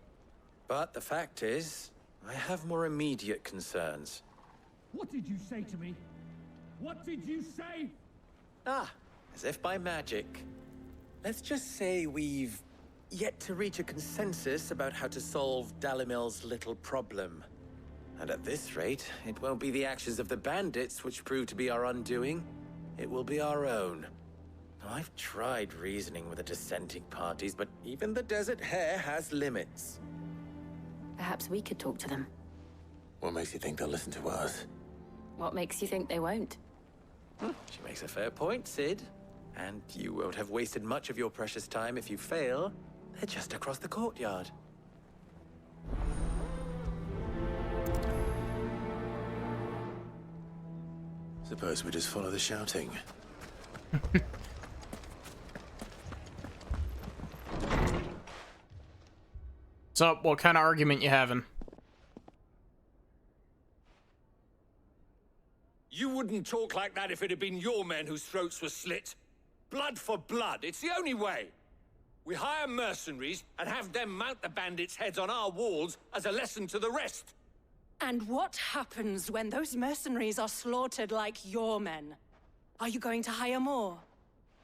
But the fact is, I have more immediate concerns. What did you say to me? What did you say? Ah, as if by magic. Let's just say we've yet to reach a consensus about how to solve Dalimil's little problem. And at this rate, it won't be the actions of the bandits which prove to be our undoing. It will be our own. I've tried reasoning with the dissenting parties, but even the Desert Hare has limits. Perhaps we could talk to them. What makes you think they'll listen to us? What makes you think they won't? She makes a fair point, Cid. And you won't have wasted much of your precious time if you fail. They're just across the courtyard. Suppose we just follow the shouting. So, what kind of argument you having? You wouldn't talk like that if it had been your men whose throats were slit. Blood for blood, it's the only way. We hire mercenaries and have them mount the bandits' heads on our walls as a lesson to the rest. And what happens when those mercenaries are slaughtered like your men? Are you going to hire more?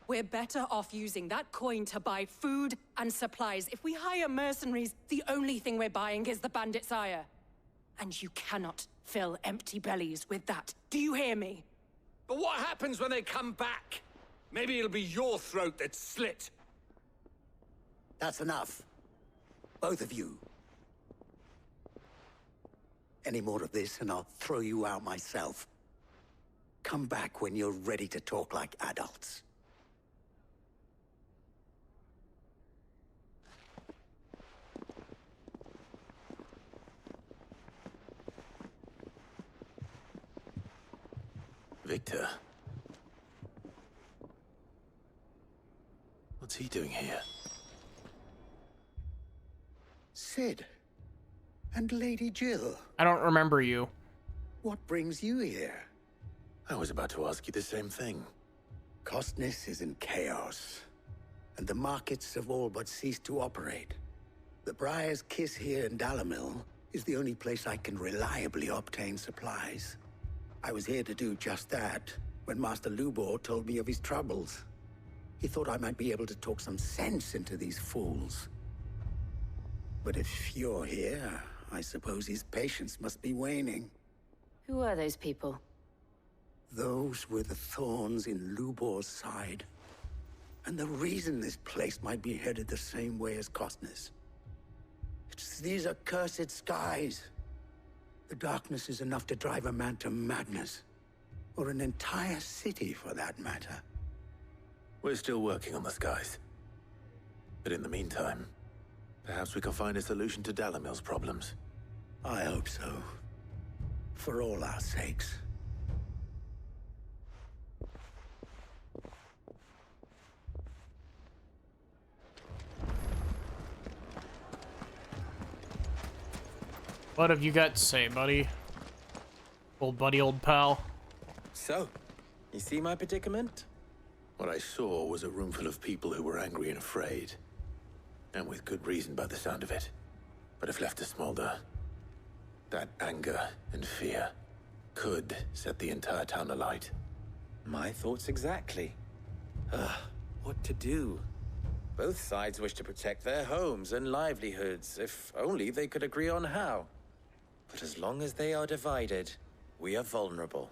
We're better off using that coin to buy food and supplies. If we hire mercenaries, the only thing we're buying is the bandits' ire. And you cannot fill empty bellies with that. Do you hear me? But what happens when they come back? Maybe it'll be your throat that's slit. That's enough. Both of you. Any more of this and I'll throw you out myself. Come back when you're ready to talk like adults. Victor. What's he doing here? Sid. And Lady Jill. I don't remember you. What brings you here? I was about to ask you the same thing. Costness is in chaos, and the markets have all but ceased to operate. The Briar's Kiss here in Dalimil is the only place I can reliably obtain supplies. I was here to do just that when Master Lubor told me of his troubles. He thought I might be able to talk some sense into these fools. But if you're here, I suppose his patience must be waning. Who are those people? Those were the thorns in Lubor's side. And the reason this place might be headed the same way as Costness. It's these accursed skies. The darkness is enough to drive a man to madness. Or an entire city, for that matter. We're still working on the skies. But in the meantime, perhaps we can find a solution to Dalimil's problems. I hope so. For all our sakes. What have you got to say, buddy? Old buddy, old pal. So, you see my predicament? What I saw was a room full of people who were angry and afraid. And with good reason by the sound of it. But if left to smolder, that anger and fear could set the entire town alight. My thoughts exactly. What to do? Both sides wish to protect their homes and livelihoods, if only they could agree on how. But as long as they are divided, we are vulnerable.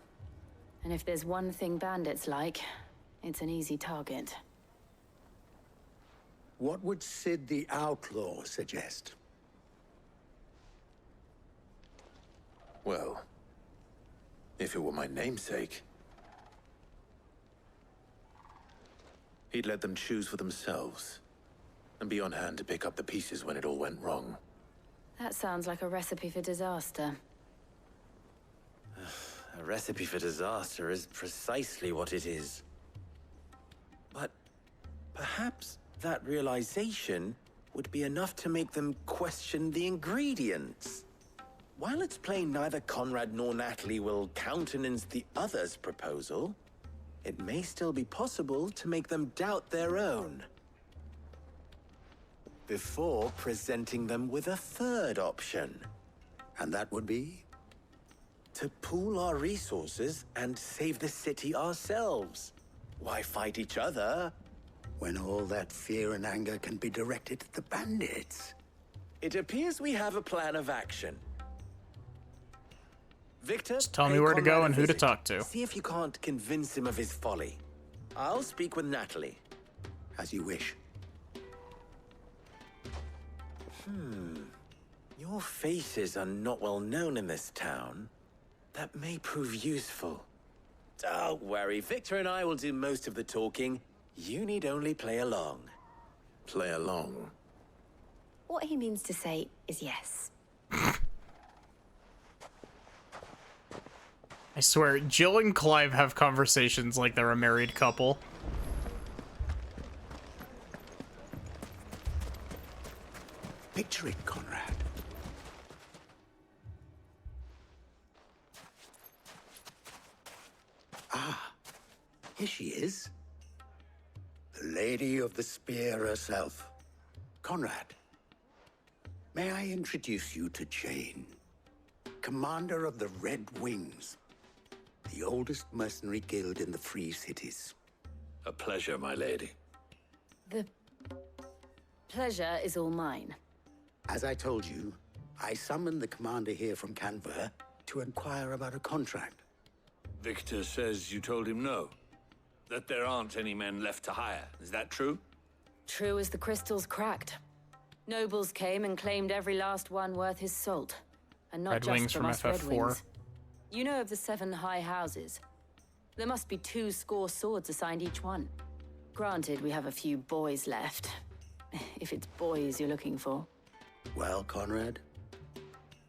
And if there's one thing bandits like, it's an easy target. What would Sid the Outlaw suggest? Well, if it were my namesake, he'd let them choose for themselves and be on hand to pick up the pieces when it all went wrong. That sounds like a recipe for disaster. A recipe for disaster is precisely what it is. But perhaps that realization would be enough to make them question the ingredients. While it's plain neither Conrad nor Natalie will countenance the other's proposal, it may still be possible to make them doubt their own. Before presenting them with a third option. And that would be? To pool our resources and save the city ourselves. Why fight each other? When all that fear and anger can be directed at the bandits. It appears we have a plan of action. Victor, just tell me where to go and who to talk to. See if you can't convince him of his folly. I'll speak with Natalie. As you wish. Your faces are not well known in this town. That may prove useful. Don't worry, Victor and I will do most of the talking. You need only play along. Play along? What he means to say is yes. I swear, Jill and Clive have conversations like they're a married couple. Picture it, Conrad. Ah, here she is. The Lady of the Spear herself. Conrad, may I introduce you to Jane, commander of the Red Wings, the oldest mercenary guild in the Free Cities. A pleasure, my lady. The pleasure is all mine. As I told you, I summoned the commander here from Canver to inquire about a contract. Victor says you told him no. That there aren't any men left to hire. Is that true? True as the crystals cracked. Nobles came and claimed every last one worth his salt. And not Red just Wings from us Red FF4. Wings. You know of the 7 high houses. There must be 2 score swords assigned each one. Granted, we have a few boys left. If it's boys you're looking for. Well, Conrad,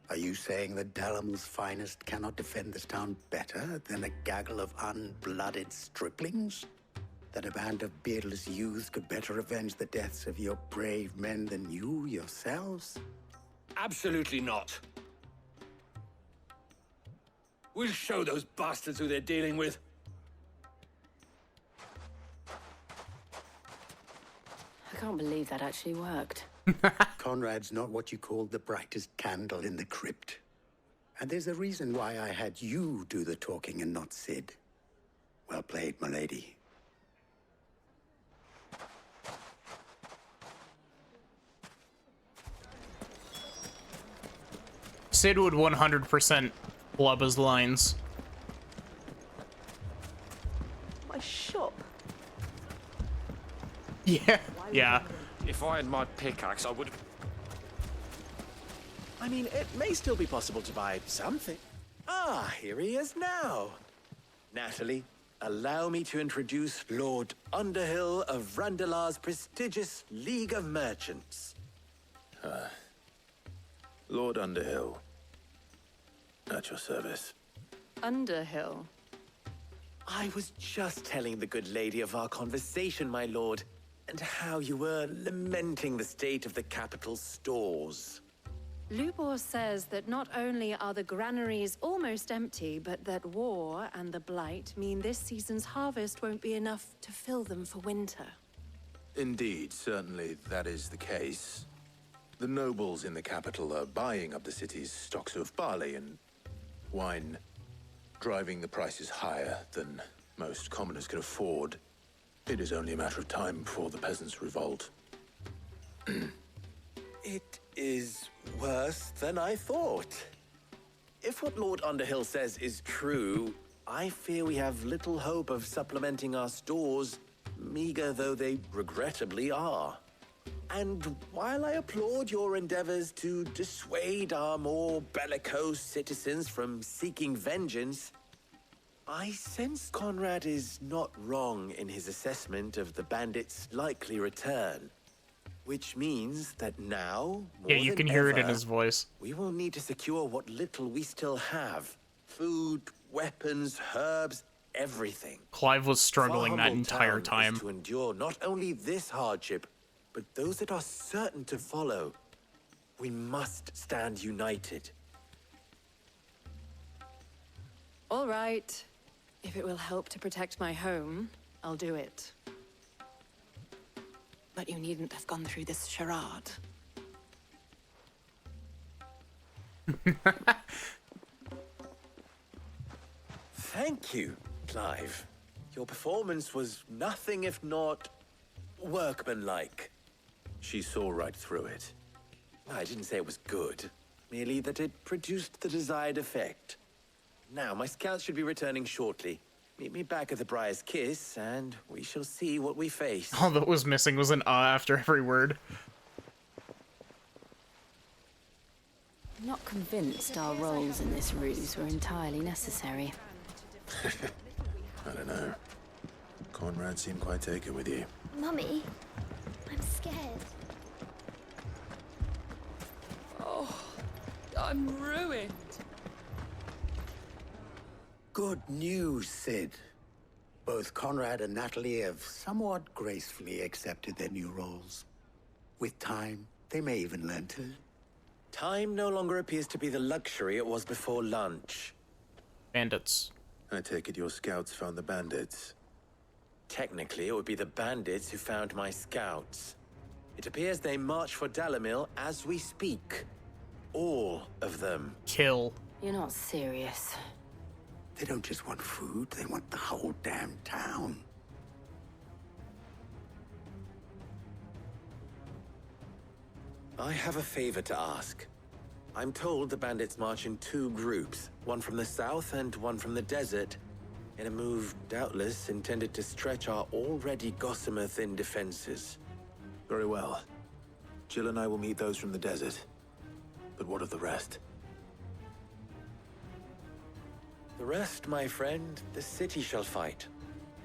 are you saying that Dalamil's finest cannot defend this town better than a gaggle of unblooded striplings? That a band of beardless youths could better avenge the deaths of your brave men than you yourselves? Absolutely not. We'll show those bastards who they're dealing with. I can't believe that actually worked. Conrad's not what you call the brightest candle in the crypt. And there's a reason why I had you do the talking and not Sid. Well played, milady. Sid would 100% blub his lines. My shop. Yeah, yeah. If I had my pickaxe, I would. I mean, it may still be possible to buy something. Ah, here he is now. Natalie, allow me to introduce Lord Underhill of Randalar's prestigious League of Merchants. Lord Underhill. At your service. Underhill? I was just telling the good lady of our conversation, my lord, and how you were lamenting the state of the capital's stores. Lubor says that not only are the granaries almost empty, but that war and the Blight mean this season's harvest won't be enough to fill them for winter. Indeed, certainly that is the case. The nobles in the capital are buying up the city's stocks of barley and wine, driving the prices higher than most commoners can afford. It is only a matter of time before the peasants revolt. It is worse than I thought. If what Lord Underhill says is true, I fear we have little hope of supplementing our stores, meager though they regrettably are. And while I applaud your endeavors to dissuade our more bellicose citizens from seeking vengeance, I sense Conrad is not wrong in his assessment of the bandits' likely return. Which means that now, more Yeah, you than can hear it in ever, his voice. we will need to secure what little we still have. Food, weapons, herbs, everything. Clive was struggling Our that humble entire town is time. to endure not only this hardship, but those that are certain to follow. We must stand united. All right. If it will help to protect my home, I'll do it. But you needn't have gone through this charade. Thank you, Clive. Your performance was nothing if not workmanlike. She saw right through it. I didn't say it was good, merely that it produced the desired effect. Now, my scouts should be returning shortly. Meet me back at the Briar's Kiss, and we shall see what we face. All that was missing was an after every word. I'm not convinced our roles in this ruse were entirely necessary. I don't know. Conrad seemed quite taken with you. Mummy, I'm scared. Oh, I'm ruined. Good news, Sid. Both Conrad and Natalie have somewhat gracefully accepted their new roles. With time, they may even learn to. Time no longer appears to be the luxury it was before lunch. Bandits. I take it your scouts found the bandits. Technically, it would be the bandits who found my scouts. It appears they march for Dalimil as we speak. All of them. Kill. You're not serious. They don't just want food, they want the whole damn town. I have a favor to ask. I'm told the bandits march in 2 groups, one from the south and one from the desert, in a move doubtless intended to stretch our already gossamer-thin defenses. Very well. Jill and I will meet those from the desert. But what of the rest? The rest, my friend, the city shall fight.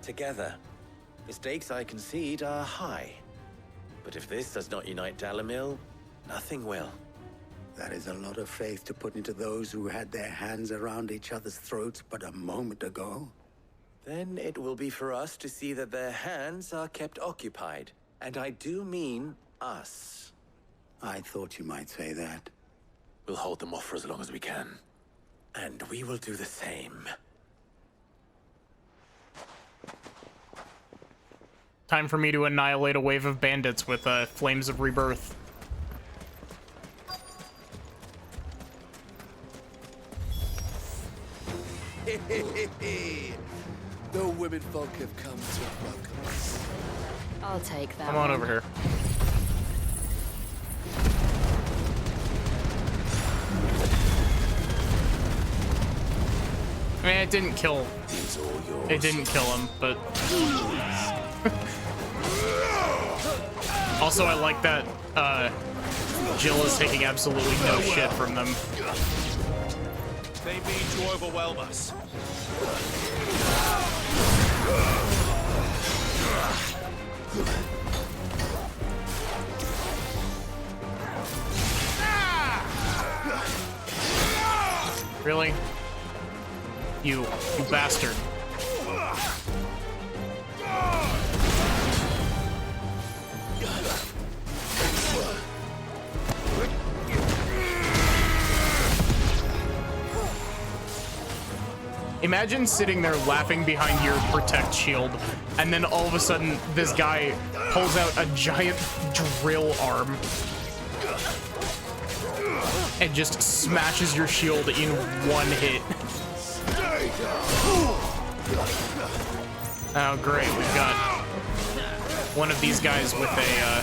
Together. The stakes, I concede, are high. But if this does not unite Dalimil, nothing will. That is a lot of faith to put into those who had their hands around each other's throats but a moment ago. Then it will be for us to see that their hands are kept occupied. And I do mean us. I thought you might say that. We'll hold them off for as long as we can. And we will do the same. Time for me to annihilate a wave of bandits with Flames of Rebirth. The women folk have come to welcome us. I'll take that. Come on over here. I mean, it didn't kill. It didn't kill him, but also I like that Jill is taking absolutely no shit from them. They mean to overwhelm us. Really? You bastard. Imagine sitting there laughing behind your protect shield, and then all of a sudden this guy pulls out a giant drill arm and just smashes your shield in one hit. Oh great, we've got one of these guys with a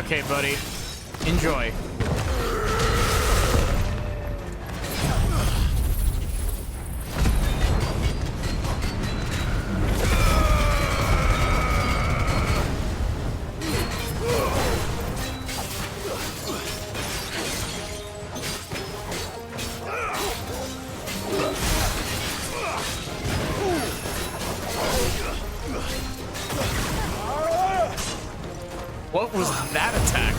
Okay, buddy. Enjoy. What was that attack?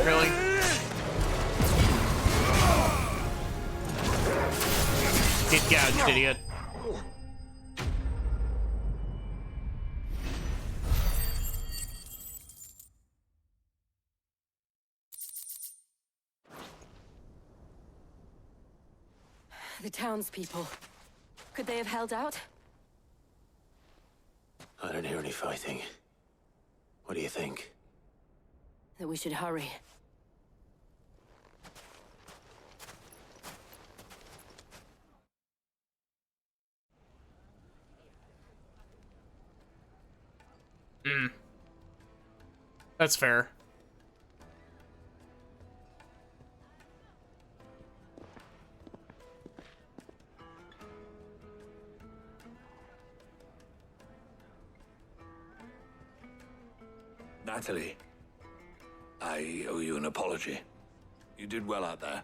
Really? Get gouged, idiot. The townspeople. Could they have held out? I don't hear any fighting. What do you think? That we should hurry. That's fair. Natalie, I owe you an apology. You did well out there.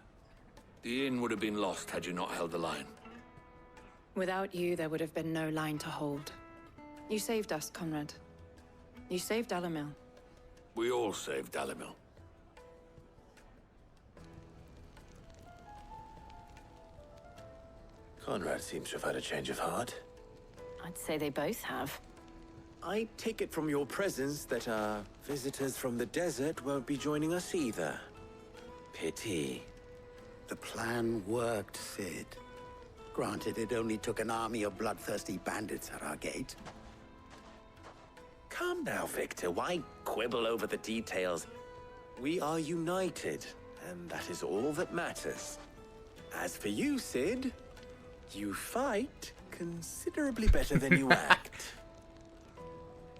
The inn would have been lost had you not held the line. Without you, there would have been no line to hold. You saved us, Conrad. You saved Dalimil. We all saved Dalimil. Conrad seems to have had a change of heart. I'd say they both have. I take it from your presence that our visitors from the desert won't be joining us either. Pity. The plan worked, Sid. Granted, it only took an army of bloodthirsty bandits at our gate. Calm now, Victor. Why quibble over the details? We are united, and that is all that matters. As for you, Sid, you fight considerably better than you act.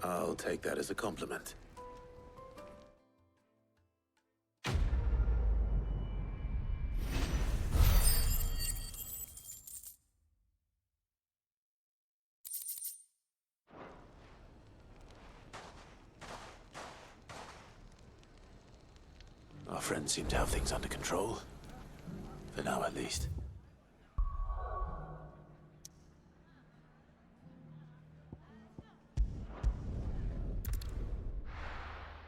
I'll take that as a compliment. Our friends seem to have things under control. For now, at least.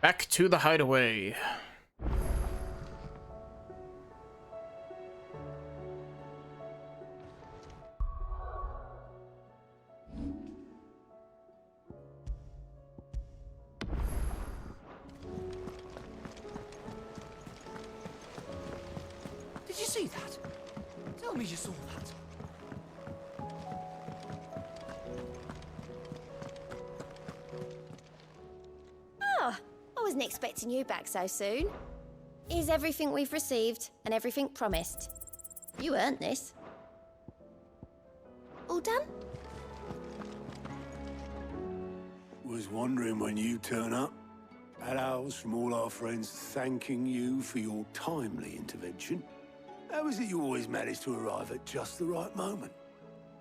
Back to the hideaway. Did you see that? Tell me you saw that. Ah, I wasn't expecting you back so soon. Here's everything we've received and everything promised. You earned this. All done? Was wondering when you turn up. Hellos from all our friends thanking you for your timely intervention. How is it you always manage to arrive at just the right moment?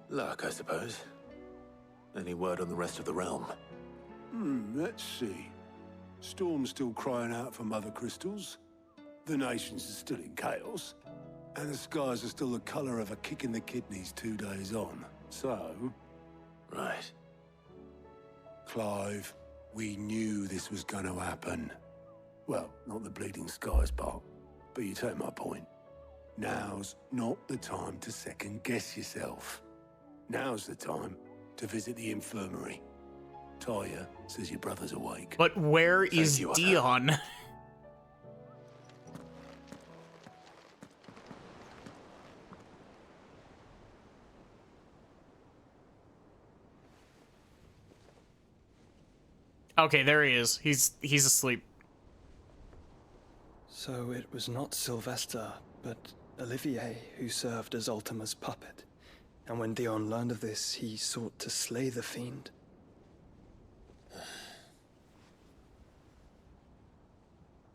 Luck, I suppose. Any word on the rest of the realm? Let's see. Storm's still crying out for mother crystals. The nations are still in chaos. And the skies are still the color of a kick in the kidneys 2 days on. So... Right. Clive, we knew this was going to happen. Well, not the bleeding skies part, but you take my point. Now's not the time to second-guess yourself. Now's the time to visit the infirmary. Talia says your brother's awake. But where is Dion? Okay, there he is. He's asleep. So it was not Sylvester, but Olivier who served as Ultima's puppet. And when Dion learned of this, he sought to slay the fiend.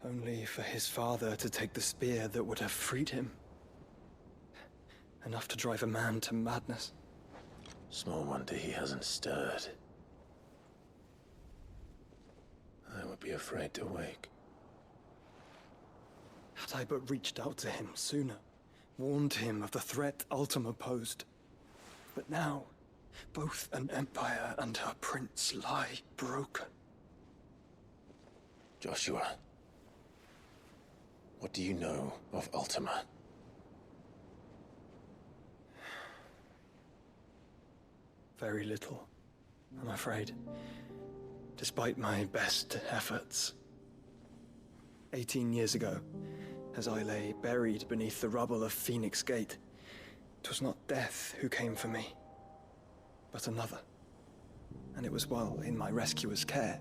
Only for his father to take the spear that would have freed him. Enough to drive a man to madness. Small wonder he hasn't stirred. I would be afraid to wake. Had I but reached out to him sooner, warned him of the threat Ultima posed. But now, both an empire and her prince lie broken. Joshua, what do you know of Ultima? Very little, I'm afraid. Despite my best efforts. 18 years ago, as I lay buried beneath the rubble of Phoenix Gate, 'Twas not death who came for me, but another. And it was while in my rescuer's care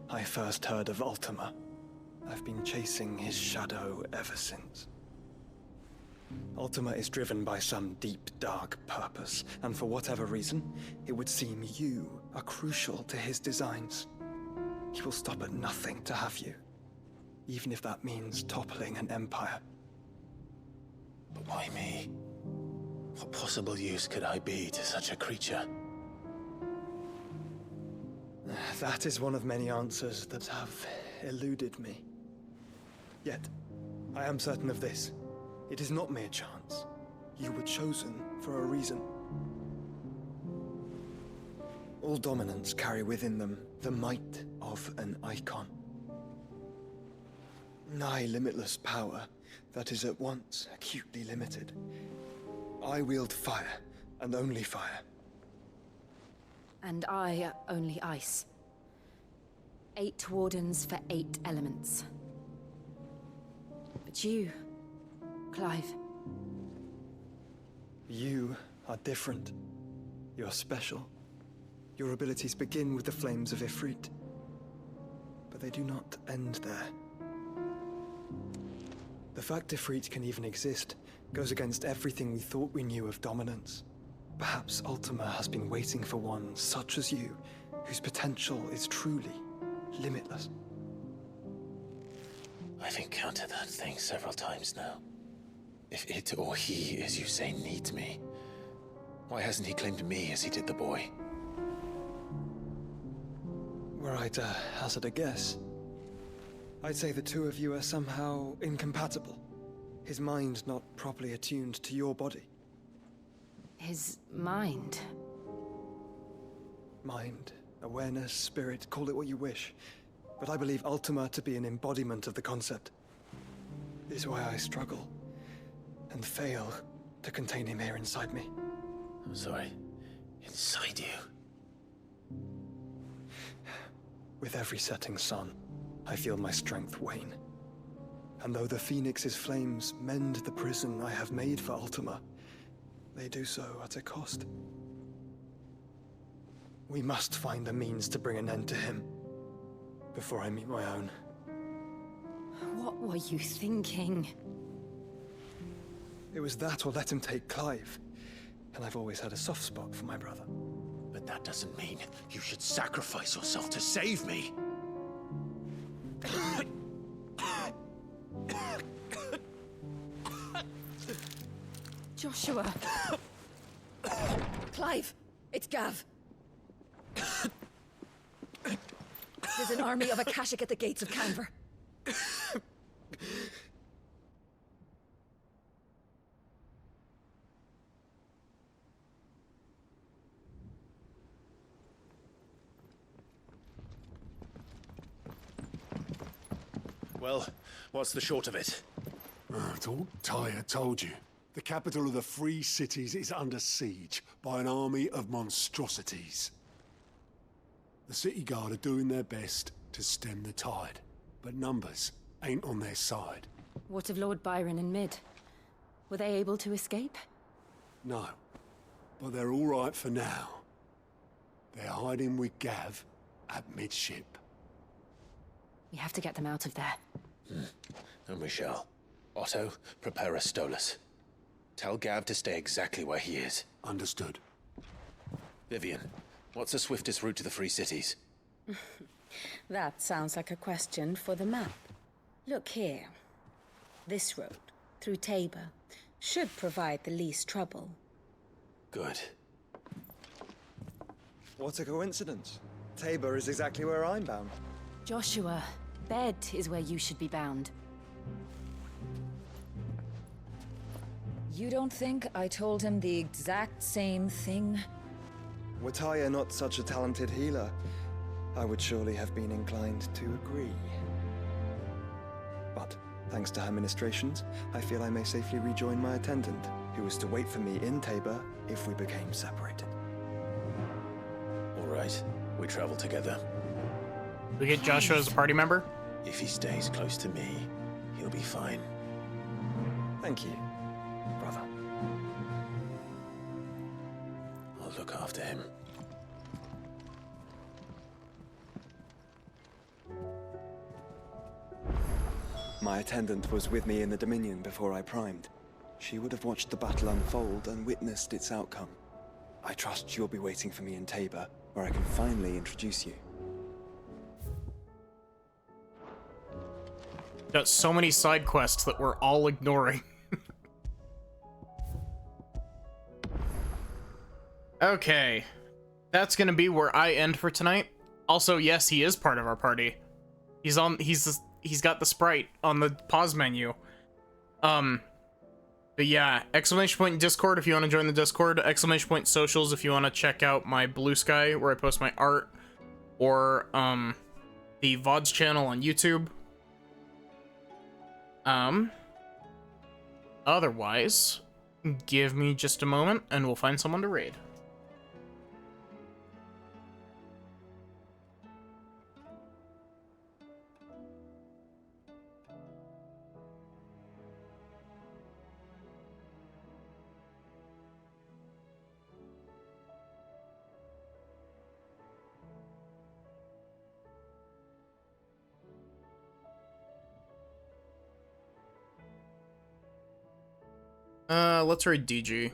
I first heard of Ultima. I've been chasing his shadow ever since. Ultima is driven by some deep, dark purpose, and for whatever reason, it would seem you are crucial to his designs. He will stop at nothing to have you, even if that means toppling an empire. But why me? What possible use could I be to such a creature? That is one of many answers that have eluded me. Yet, I am certain of this. It is not mere chance. You were chosen for a reason. All dominants carry within them the might of an icon. Nigh limitless power that is at once acutely limited. I wield fire, and only fire. And I only ice. 8 wardens for 8 elements. But you, Clive. You are different. You're special. Your abilities begin with the flames of Ifrit. But they do not end there. The fact Ifrit can even exist goes against everything we thought we knew of dominance. Perhaps Ultima has been waiting for one such as you, whose potential is truly limitless. I've encountered that thing several times now. If it or he, as you say, needs me, why hasn't he claimed me as he did the boy? Were I to hazard a guess, I'd say the two of you are somehow incompatible. His mind not properly attuned to your body. His mind? Mind, awareness, spirit, call it what you wish. But I believe Ultima to be an embodiment of the concept. This is why I struggle and fail to contain him here inside me. I'm sorry. Inside you? With every setting sun, I feel my strength wane. And though the Phoenix's flames mend the prison I have made for Ultima, they do so at a cost. We must find a means to bring an end to him before I meet my own. What were you thinking? It was that or let him take Clive. And I've always had a soft spot for my brother. But that doesn't mean you should sacrifice yourself to save me. Joshua. Clive, it's Gav. There's an army of Akashic at the gates of Canver. Well, what's the short of it? It's all Tyre told you. The capital of the Free Cities is under siege by an army of monstrosities. The City Guard are doing their best to stem the tide, but numbers ain't on their side. What of Lord Byron and Mid? Were they able to escape? No, but they're all right for now. They're hiding with Gav at midship. We have to get them out of there. And we shall. Otto, prepare a Stolas. Tell Gav to stay exactly where he is. Understood. Vivian, what's the swiftest route to the Free Cities? That sounds like a question for the map. Look here. This road, through Tabor, should provide the least trouble. Good. What a coincidence. Tabor is exactly where I'm bound. Joshua, bed is where you should be bound. You don't think I told him the exact same thing? Were Tyre not such a talented healer, I would surely have been inclined to agree. But, thanks to her ministrations, I feel I may safely rejoin my attendant, who was to wait for me in Tabor if we became separated. All right, we travel together. We get Joshua as a party member? If he stays close to me, he'll be fine. Thank you, brother. look after him. My attendant was with me in the Dominion before I primed. She would have watched the battle unfold and witnessed its outcome. I trust you'll be waiting for me in Tabor, where I can finally introduce you. Got so many side quests that we're all ignoring. Okay. That's gonna be where I end for tonight. Also, yes, he is part of our party. He's got the sprite on the pause menu. But yeah, exclamation point Discord if you want to join the Discord, exclamation point socials if you want to check out my Blue Sky where I post my art, or the VODs channel on YouTube. Otherwise, give me just a moment and we'll find someone to raid. Let's raid DG.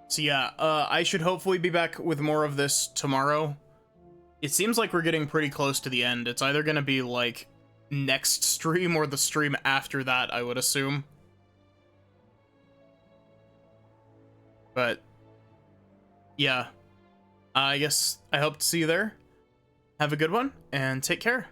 So yeah, I should hopefully be back with more of this tomorrow. It seems like we're getting pretty close to the end. It's either gonna be like next stream or the stream after that, I would assume. But yeah, I guess I hope to see you there. Have a good one and take care.